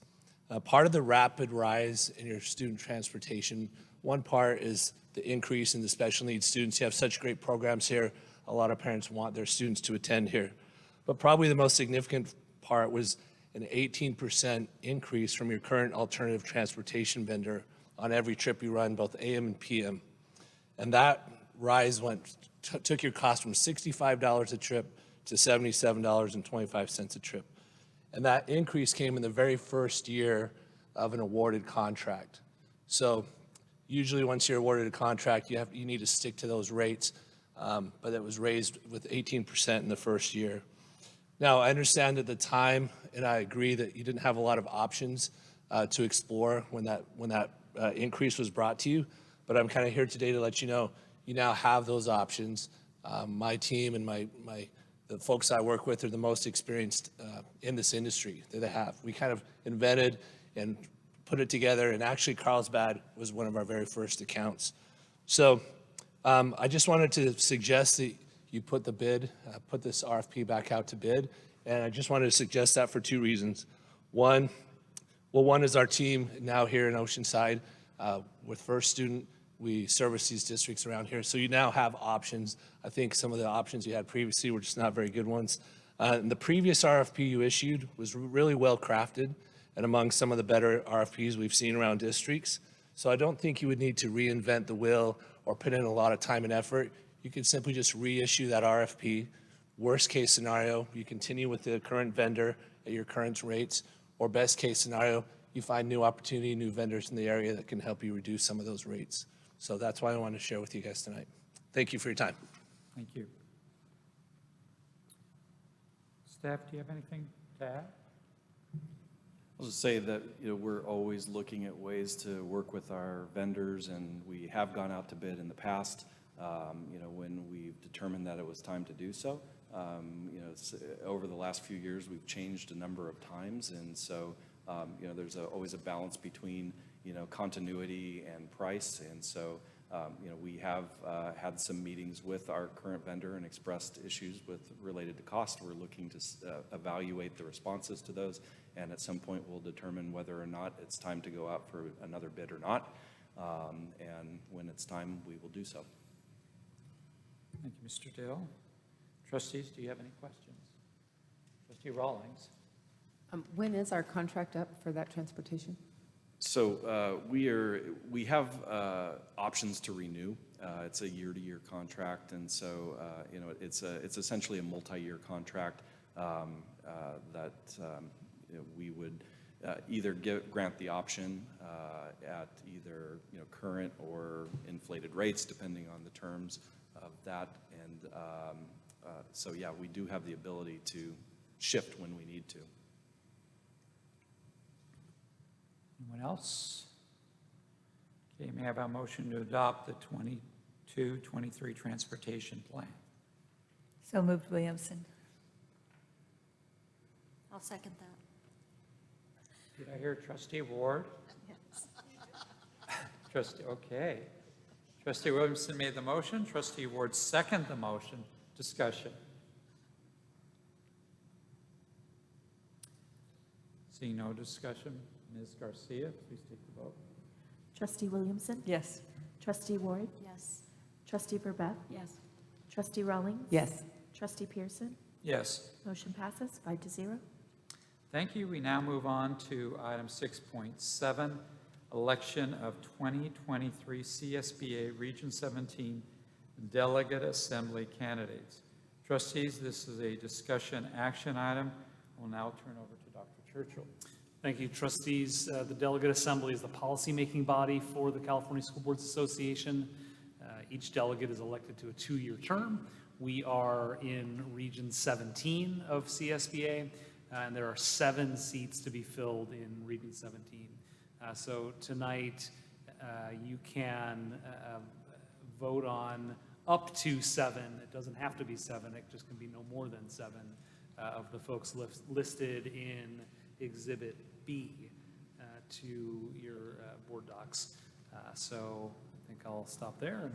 Part of the rapid rise in your student transportation, one part is the increase in the special needs students. You have such great programs here. A lot of parents want their students to attend here. But probably the most significant part was an 18% increase from your current alternative transportation vendor on every trip you run, both AM and PM. And that rise took your cost from $65 a trip to $77.25 a trip. And that increase came in the very first year of an awarded contract. So usually once you're awarded a contract, you need to stick to those rates, but it was raised with 18% in the first year. Now, I understand at the time, and I agree that you didn't have a lot of options to explore when that increase was brought to you, but I'm kind of here today to let you know you now have those options. My team and the folks I work with are the most experienced in this industry that they have. We kind of invented and put it together, and actually Carlsbad was one of our very first accounts. So I just wanted to suggest that you put this RFP back out to bid, and I just wanted to suggest that for 2 reasons. One is our team now here in Oceanside with First Student. We service these districts around here, so you now have options. I think some of the options you had previously were just not very good ones. And the previous RFP you issued was really well crafted and among some of the better RFPs we've seen around districts. So I don't think you would need to reinvent the wheel or put in a lot of time and effort. You could simply just reissue that RFP. Worst case scenario, you continue with the current vendor at your current rates, or best case scenario, you find new opportunity, new vendors in the area that can help you reduce some of those rates. So that's why I wanted to share with you guys tonight. Thank you for your time. Thank you. Staff, do you have anything to add? I'll just say that we're always looking at ways to work with our vendors, and we have gone out to bid in the past. When we've determined that it was time to do so. Over the last few years, we've changed a number of times, and so there's always a balance between continuity and price, and so we have had some meetings with our current vendor and expressed issues related to cost. We're looking to evaluate the responses to those, and at some point we'll determine whether or not it's time to go out for another bid or not, and when it's time, we will do so. Thank you, Mr. Dill. Trustees, do you have any questions? Trustee Rawlings. When is our contract up for that transportation? So we have options to renew. It's a year-to-year contract, and so it's essentially a multi-year contract that we would either grant the option at either current or inflated rates, depending on the terms of that. And so yeah, we do have the ability to shift when we need to. Anyone else? Okay, may I have a motion to adopt the 22-23 transportation plan? So moved, Williamson. I'll second that. Did I hear trustee Ward? Trustee, okay. Trustee Williamson made the motion. Trustee Ward seconded the motion. Discussion. Seeing no discussion, Ms. Garcia, please take the vote. Trustee Williamson? Yes. Trustee Ward? Yes. Trustee Verbeck? Yes. Trustee Rawlings? Yes. Trustee Pearson? Yes. Motion passes 5-0. Thank you. We now move on to item 6.7, election of 2023 CSBA Region 17 Delegate Assembly candidates. Trustees, this is a discussion action item. I will now turn over to Dr. Churchill. Thank you, trustees. The Delegate Assembly is the policymaking body for the California School Boards Association. Each delegate is elected to a 2-year term. We are in Region 17 of CSBA, and there are 7 seats to be filled in Region 17. So tonight, you can vote on up to 7. It doesn't have to be 7. It just can be no more than 7 of the folks listed in Exhibit B to your board docs. So I think I'll stop there.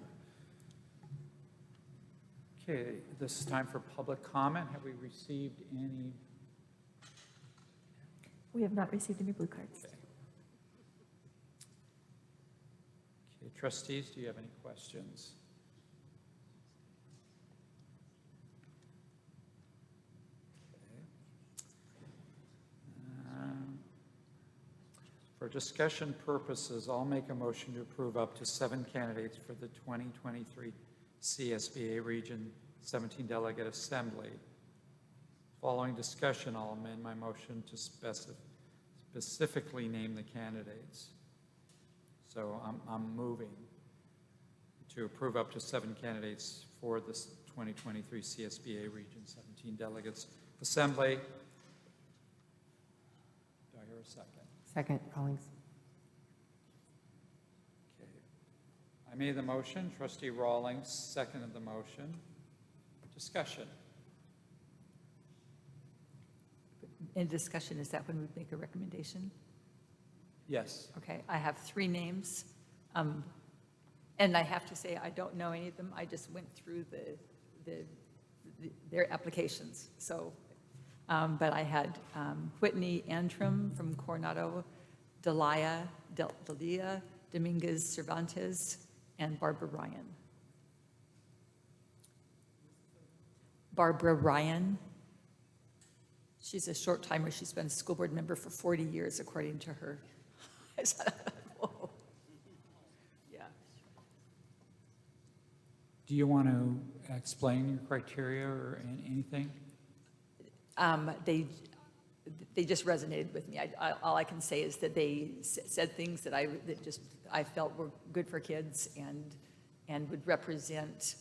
Okay, this is time for public comment. Have we received any? We have not received any blue cards. Okay, trustees, do you have any questions? For discussion purposes, I'll make a motion to approve up to 7 candidates for the 2023 CSBA Region 17 Delegate Assembly. Following discussion, I'll amend my motion to specifically name the candidates. So I'm moving to approve up to 7 candidates for this 2023 CSBA Region 17 Delegates Assembly. Do I hear a second? Second, Rawlings. Okay. I made the motion. Trustee Rawlings seconded the motion. Discussion. In discussion, is that when we make a recommendation? Yes. Okay, I have 3 names. And I have to say, I don't know any of them. I just went through their applications. So, but I had Whitney Antrim from Coronado, Delia Dominguez Cervantes, and Barbara Ryan. Barbara Ryan. She's a short timer. She's been a school board member for 40 years, according to her. Whoa. Yeah. Do you want to explain your criteria or anything? They just resonated with me. All I can say is that they said things that I felt were good for kids and would represent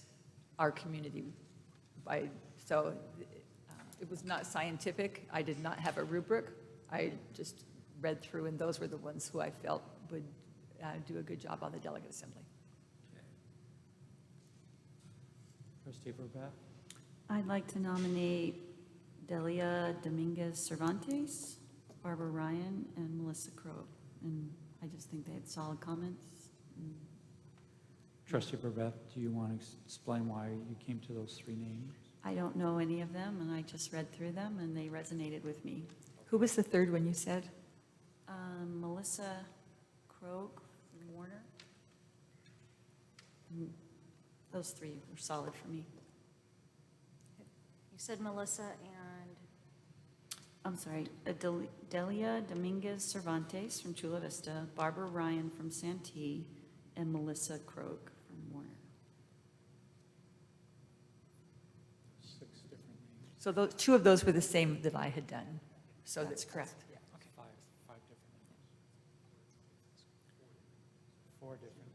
our community. So it was not scientific. I did not have a rubric. I just read through, and those were the ones who I felt would do a good job on the Delegate Assembly. Okay. Trustee Verbeck? I'd like to nominate Delia Dominguez Cervantes, Barbara Ryan, and Melissa Crow. And I just think they had solid comments. Trustee Verbeck, do you want to explain why you came to those 3 names? I don't know any of them, and I just read through them, and they resonated with me. Who was the third one you said? Melissa Crow from Warner. Those 3 were solid for me. You said Melissa and? I'm sorry, Delia Dominguez Cervantes from Chula Vista, Barbara Ryan from Santee, and Melissa Croak from Warner. 6 different names. So 2 of those were the same that I had done. So that's correct. Yeah. Okay. 5 different names. 4 different.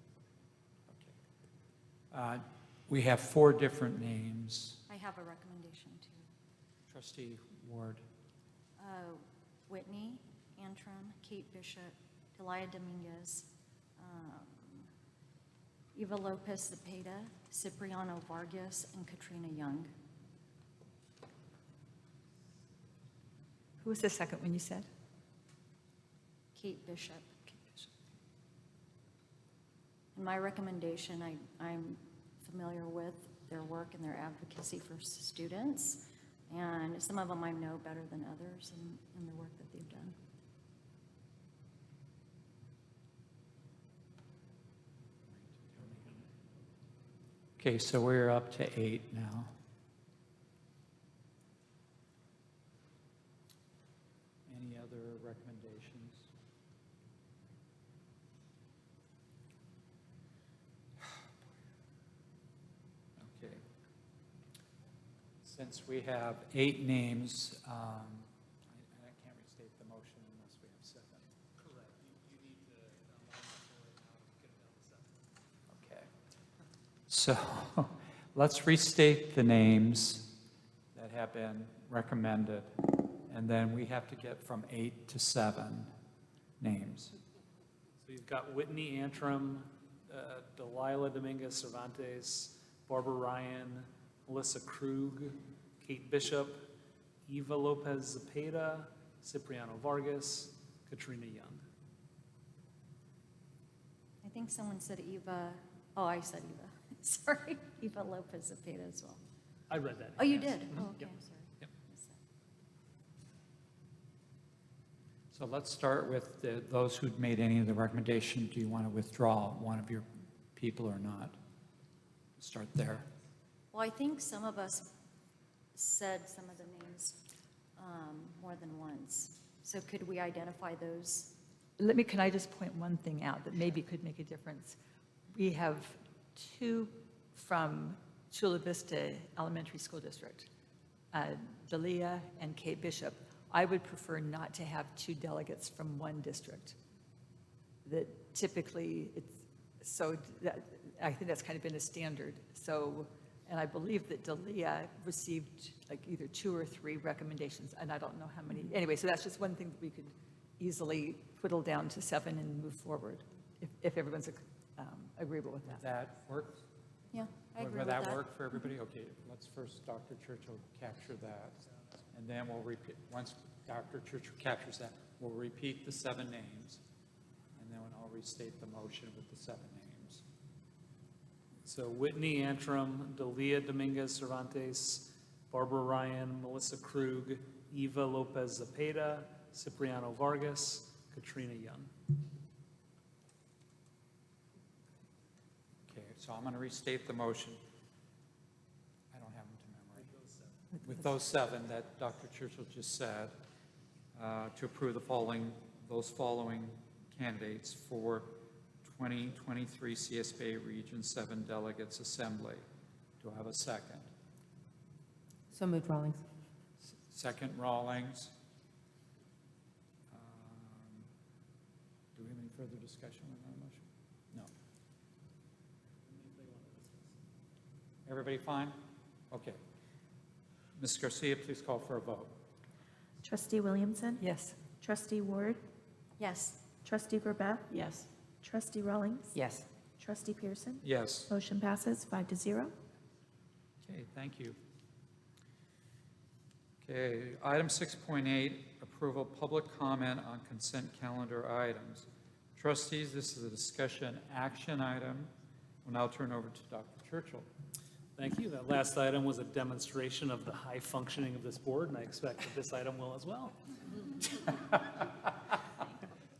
Okay. We have 4 different names. I have a recommendation too. Trustee Ward. Whitney Antrim, Kate Bishop, Delia Dominguez, Eva Lopez Zepeda, Cipriano Vargas, and Katrina Young. Who was the second one you said? Kate Bishop. And my recommendation, I'm familiar with their work and their advocacy for students, and some of them I know better than others in the work that they've done. Okay, so we're up to 8 now. Any other recommendations? Okay. Since we have 8 names, I can't restate the motion unless we have 7. Correct. You need to get it down to 7. Okay. So let's restate the names that have been recommended, and then we have to get from 8 to 7 names. So you've got Whitney Antrim, Delilah Dominguez Cervantes, Barbara Ryan, Melissa Krug, Kate Bishop, Eva Lopez Zepeda, Cipriano Vargas, Katrina Young. I think someone said Eva, oh, I said Eva. Sorry, Eva Lopez Zepeda as well. I read that. Oh, you yes. did? Oh, okay, Yep. I'm sorry. Yep. Missed that. So let's start with those who'd made any of the recommendation. Do you want to withdraw one of your people or not? Start there. Well, I think some of us said some of the names more than once. So could we identify those? Can I just point one thing out that maybe could make a difference? We have 2 from Chula Vista Elementary School District, Dalia and Kate Bishop. I would prefer not to have 2 delegates from one district. That typically, I think that's kind of been a standard. So, and I believe that Dalia received like either 2 or 3 recommendations, and I don't know how many. Anyway, so that's just one thing that we could easily whittle down to 7 and move forward, if everyone's agreeable with that. Does that work? Yeah, I agree Will with that. that work for everybody? Okay, let's first, Dr. Churchill, capture that. And then we'll repeat, once Dr. Churchill captures that, we'll repeat the 7 names. And then I'll restate the motion with the 7 names. So Whitney Antrim, Dalia Dominguez Cervantes, Barbara Ryan, Melissa Krug, Eva Lopez Zepeda, Cipriano Vargas, Katrina Young. Okay, so I'm going to restate the motion. I don't have them to memory. With those 7 that Dr. Churchill just said, to approve those following candidates for 2023 CSBA Region 7 Delegates Assembly. Do I have a second? So moved, Rawlings. Second, Rawlings. Do we have any further discussion on that motion? No. Everybody fine? Okay. Ms. Garcia, please call for a vote. Trustee Williamson? Yes. Trustee Ward? Yes. Trustee Verbeck? Yes. Trustee Rawlings? Yes. Trustee Pearson? Yes. Motion passes 5-0. Okay, thank you. Okay, item 6.8, approval public comment on consent calendar items. Trustees, this is a discussion action item. We'll now turn over to Dr. Churchill. Thank you. That last item was a demonstration of the high functioning of this board, and I expect that this item will as well.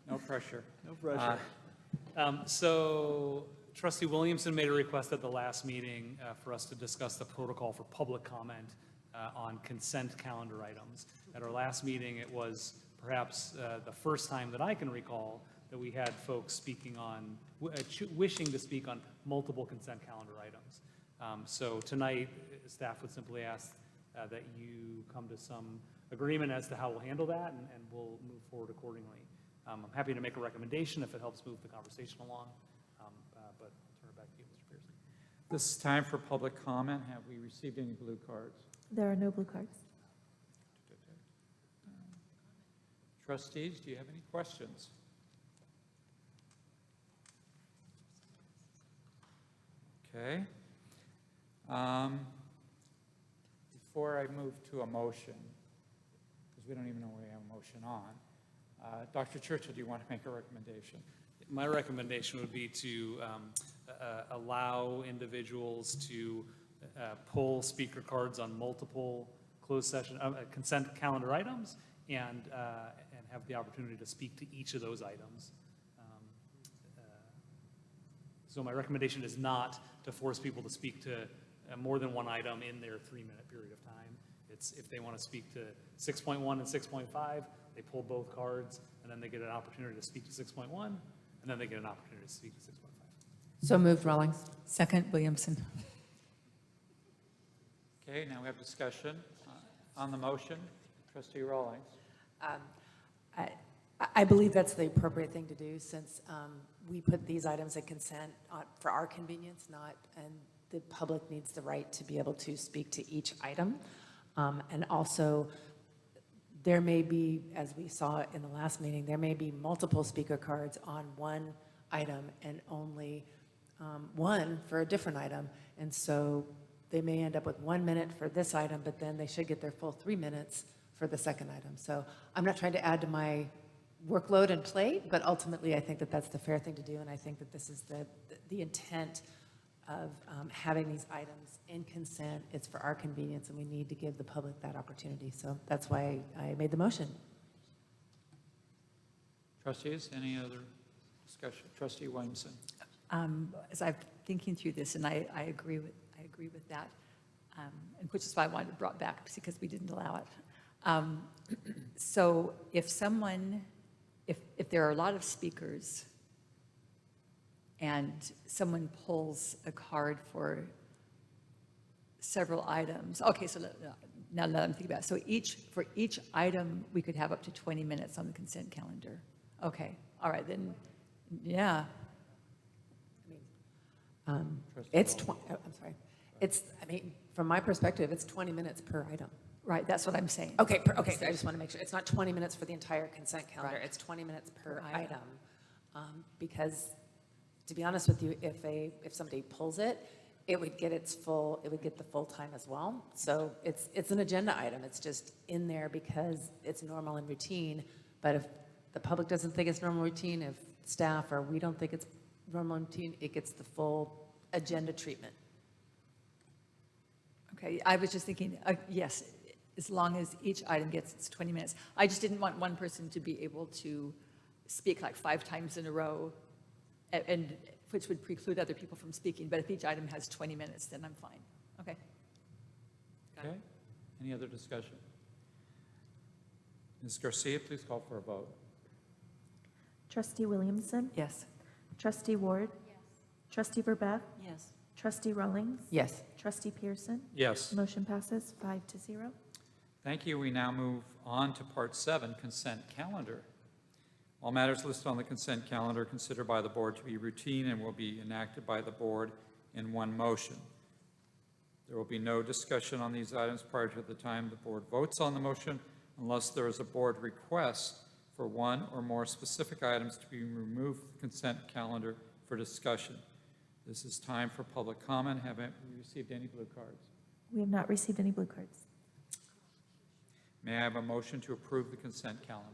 No pressure. No pressure. So Trustee Williamson made a request at the last meeting for us to discuss the protocol for public comment on consent calendar items. At our last meeting, it was perhaps the first time that I can recall that we had folks speaking on, wishing to speak on multiple consent calendar items. So tonight, staff would simply ask that you come to some agreement as to how we'll handle that, and we'll move forward accordingly. I'm happy to make a recommendation if it helps move the conversation along, but I'll turn it back to you, Mr. Pearson. This is time for public comment. Have we received any blue cards? There are no blue cards. Trustees, do you have any questions? Okay. Before I move to a motion, because we don't even know we have a motion on. Dr. Churchill, do you want to make a recommendation? My recommendation would be to allow individuals to pull speaker cards on multiple closed session, consent calendar items, and have the opportunity to speak to each of those items. So my recommendation is not to force people to speak to more than one item in their 3-minute period of time. It's if they want to speak to 6.1 and 6.5, they pull both cards, and then they get an opportunity to speak to 6.1, and then they get an opportunity to speak to 6.5. So moved, Rawlings. Second, Williamson. Okay, now we have discussion on the motion. Trustee Rawlings. I believe that's the appropriate thing to do since we put these items in consent for our convenience, and the public needs the right to be able to speak to each item. And also, there may be, as we saw in the last meeting, there may be multiple speaker cards on one item and only one for a different item. And so they may end up with 1 minute for this item, but then they should get their full 3 minutes for the second item. So I'm not trying to add to my workload and plate, but ultimately I think that that's the fair thing to do, and I think that this is the intent of having these items in consent. It's for our convenience, and we need to give the public that opportunity. So that's why I made the motion. Trustees, any other discussion? Trustee Williamson. As I'm thinking through this, and I agree with that, and which is why I wanted it brought back, because we didn't allow it. So if there are a lot of speakers and someone pulls a card for several items, okay, so now let me think about it. So for each item, we could have up to 20 minutes on the consent calendar. Okay, all right, then, yeah. I'm sorry. From my perspective, it's 20 minutes per item. Right, that's what I'm saying. Okay, so I just want to make sure, it's not 20 minutes for the entire consent calendar, it's 20 minutes per item. Because, to be honest with you, if somebody pulls it, it would get the full time as well. So it's an agenda item, it's just in there because it's normal and routine, but if the public doesn't think it's normal routine, if staff or we don't think it's normal and routine, it gets the full agenda treatment. Okay, I was just thinking, yes, as long as each item gets its 20 minutes. I just didn't want one person to be able to speak like 5 times in a row, and which would preclude other people from speaking. But if each item has 20 minutes, then I'm fine. Okay. Okay. Any other discussion? Ms. Garcia, please call for a vote. Trustee Williamson? Yes. Trustee Ward? Yes. Trustee Verbeff? Yes. Trustee Rawlings? Yes. Trustee Pearson? Yes. Motion passes 5-0. Thank you. We now move on to Part 7, Consent Calendar. All matters listed on the consent calendar are considered by the board to be routine and will be enacted by the board in one motion. There will be no discussion on these items prior to the time the board votes on the motion unless there is a board request for one or more specific items to be removed from the consent calendar for discussion. This is time for public comment. Haven't we received any blue cards? We have not received any blue cards. May I have a motion to approve the consent calendar?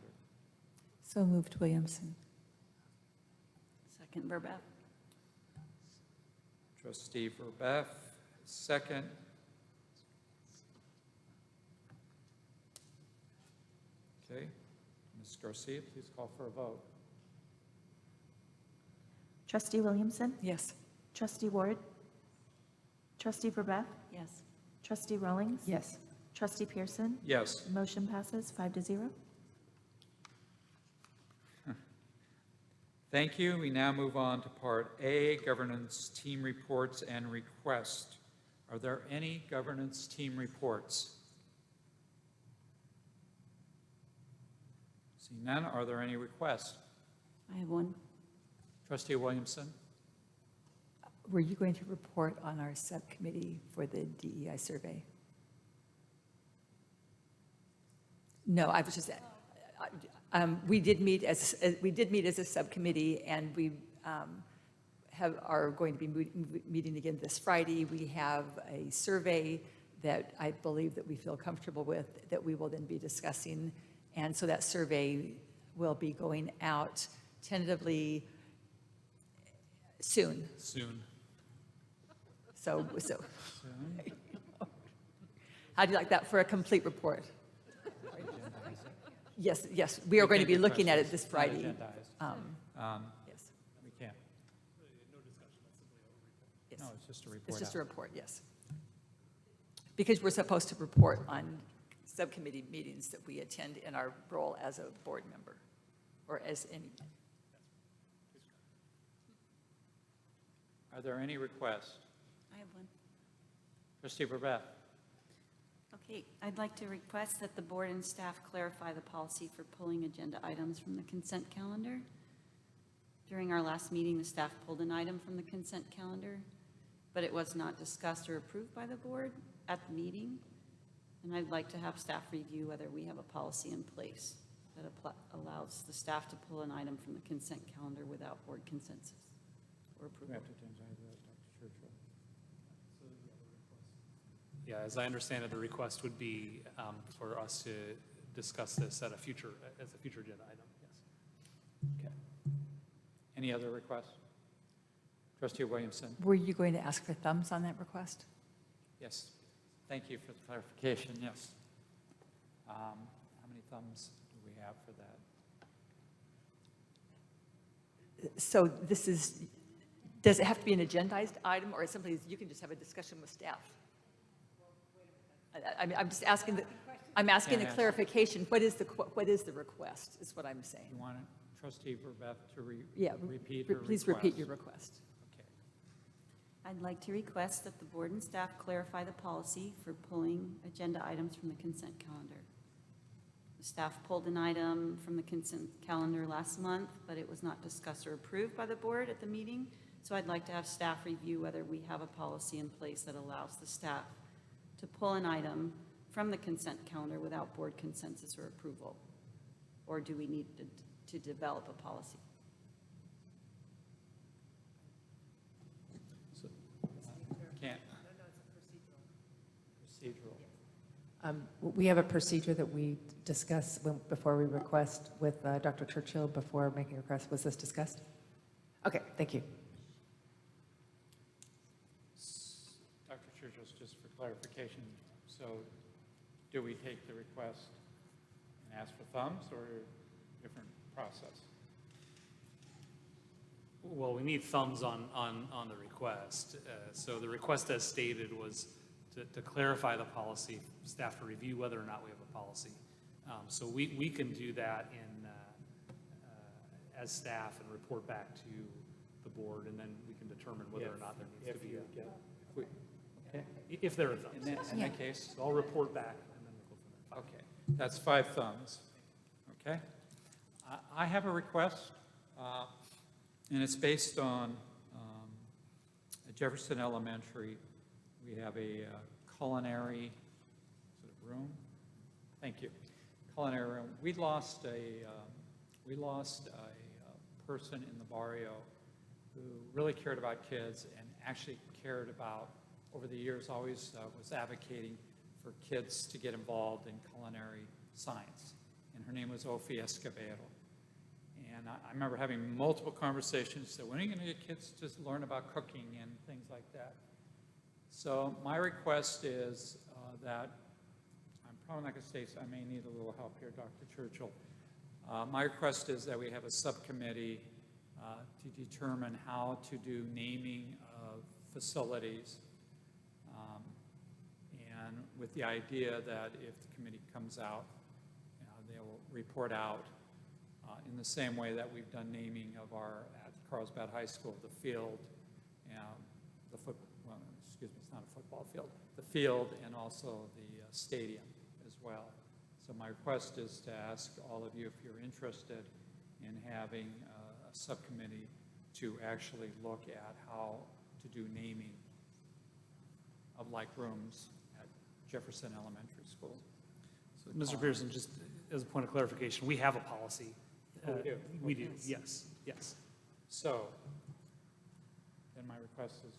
So moved, Williamson. Second, Verbeff. Trustee Verbeff, second. Okay. Ms. Garcia, please call for a vote. Trustee Williamson? Yes. Trustee Ward? Trustee Verbeff? Yes. Trustee Rawlings? Yes. Trustee Pearson? Yes. Motion passes 5-0. Thank you. We now move on to Part A, Governance Team Reports and Request. Are there any governance team reports? Seeing none, are there any requests? I have one. Trustee Williamson? Were you going to report on our subcommittee for the DEI survey? No, I was just, we did meet as a subcommittee, and we are going to be meeting again this Friday. We have a survey that I believe that we feel comfortable with, that we will then be discussing. And so that survey will be going out tentatively soon. Soon. So, how do you like that for a complete report? Yes, yes, we are going to be looking at it this Friday. Yes. We can't. Yes. No, it's just a report. It's just a out. report, yes. Because we're supposed to report on subcommittee meetings that we attend in our role as a board member, or as any. Are there any requests? I have one. Trustee Burbeth. Okay, I'd like to request that the board and staff clarify the policy for pulling agenda items from the consent calendar. During our last meeting, the staff pulled an item from the consent calendar, but it was not discussed or approved by the board at the meeting. And I'd like to have staff review whether we have a policy in place that allows the staff to pull an item from the consent calendar without board consensus or approval. Yeah, as I understand it, the request would be for us to discuss this at a future, as a future agenda item, yes. Okay. Any other requests? Trustee Williamson. Were you going to ask for thumbs on that request? Yes. Thank you for the clarification, yes. How many thumbs do we have for that? So this is, does it have to be an agendized item, or simply you can just have a discussion with staff? I'm just asking, I'm asking the clarification. What is the request, is what I'm saying. You want Trustee Burbeth to Yeah, repeat her please request? repeat your request. Okay. I'd like to request that the board and staff clarify the policy for pulling agenda items from the consent calendar. The staff pulled an item from the consent calendar last month, but it was not discussed or approved by the board at the meeting. So I'd like to have staff review whether we have a policy in place that allows the staff to pull an item from the consent calendar without board consensus or approval? Or do we need to develop a policy? Can't. Procedural. We have a procedure that we discuss before we request with Dr. Churchill before making a request. Was this discussed? Okay, thank you. Dr. Churchill's, just for clarification, so do we take the request and ask for thumbs or a different process? Well, we need thumbs on the request. So the request as stated was to clarify the policy, staff to review whether or not we have a policy. So we can do that as staff and report back to the board, and then we can determine whether or not there needs to be if there are thumbs. In that case? So I'll report back, and then we'll go from there. Okay, that's 5 thumbs. Okay? I have a request, and it's based on at Jefferson Elementary. We have a culinary room. Thank you. Culinary room. We lost a person in the barrio who really cared about kids and actually cared about, over the years, always was advocating for kids to get involved in culinary science. And her name was Ophie Escobedo. And I remember having multiple conversations, so when are you going to get kids to learn about cooking and things like that? So my request is that, I'm probably not going to say, so I may need a little help here, Dr. Churchill. My request is that we have a subcommittee to determine how to do naming of facilities, and with the idea that if the committee comes out, they will report out in the same way that we've done naming of our, at Carlsbad High School, the field, it's not a football field, the field and also the stadium as well. So my request is to ask all of you if you're interested in having a subcommittee to actually look at how to do naming of like rooms at Jefferson Elementary School. So, Mr. Pearson, just as a point of clarification, we have a policy. We do? We do, yes, yes. So, then my request is,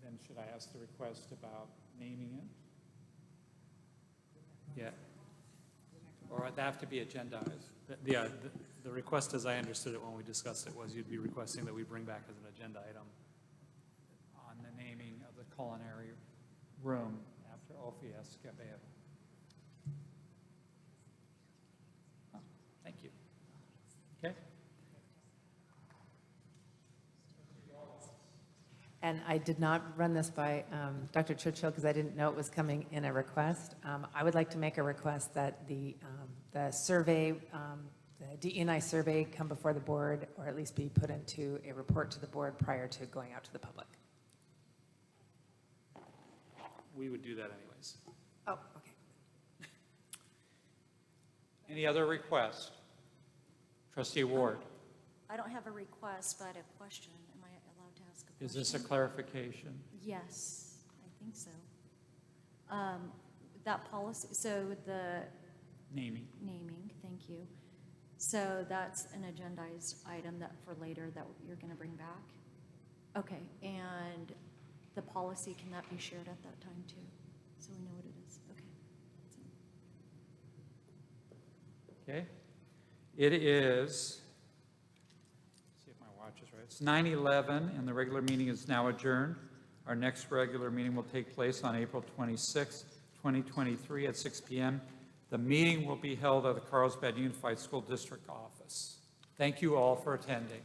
then should I ask the request about naming it? Yeah. Or would that have to be agendized? Yeah, the request, as I understood it when we discussed it, was you'd be requesting that we bring back as an agenda item. On the naming of the culinary room after Ophias Cabello. Thank you. Okay. And I did not run this by Dr. Churchill because I didn't know it was coming in a request. I would like to make a request that the survey, the DE&I survey come before the board, or at least be put into a report to the board prior to going out to the public. We would do that anyways. Oh, okay. Any other requests? Trustee Ward, I don't have a request, but a question. Am I allowed to ask a question? is this a clarification? Yes, I think so. That policy, so the Naming. naming, thank you. So that's an agendized item that for later that you're going to bring back? Okay, and the policy, can that be shared at that time too? So we know what it is, okay. Okay. It is, let's see if my watch is right. It's 9:11 and the regular meeting is now adjourned. Our next regular meeting will take place on April 26, 2023 at 6 p.m. The meeting will be held at the Carlsbad Unified School District office. Thank you all for attending.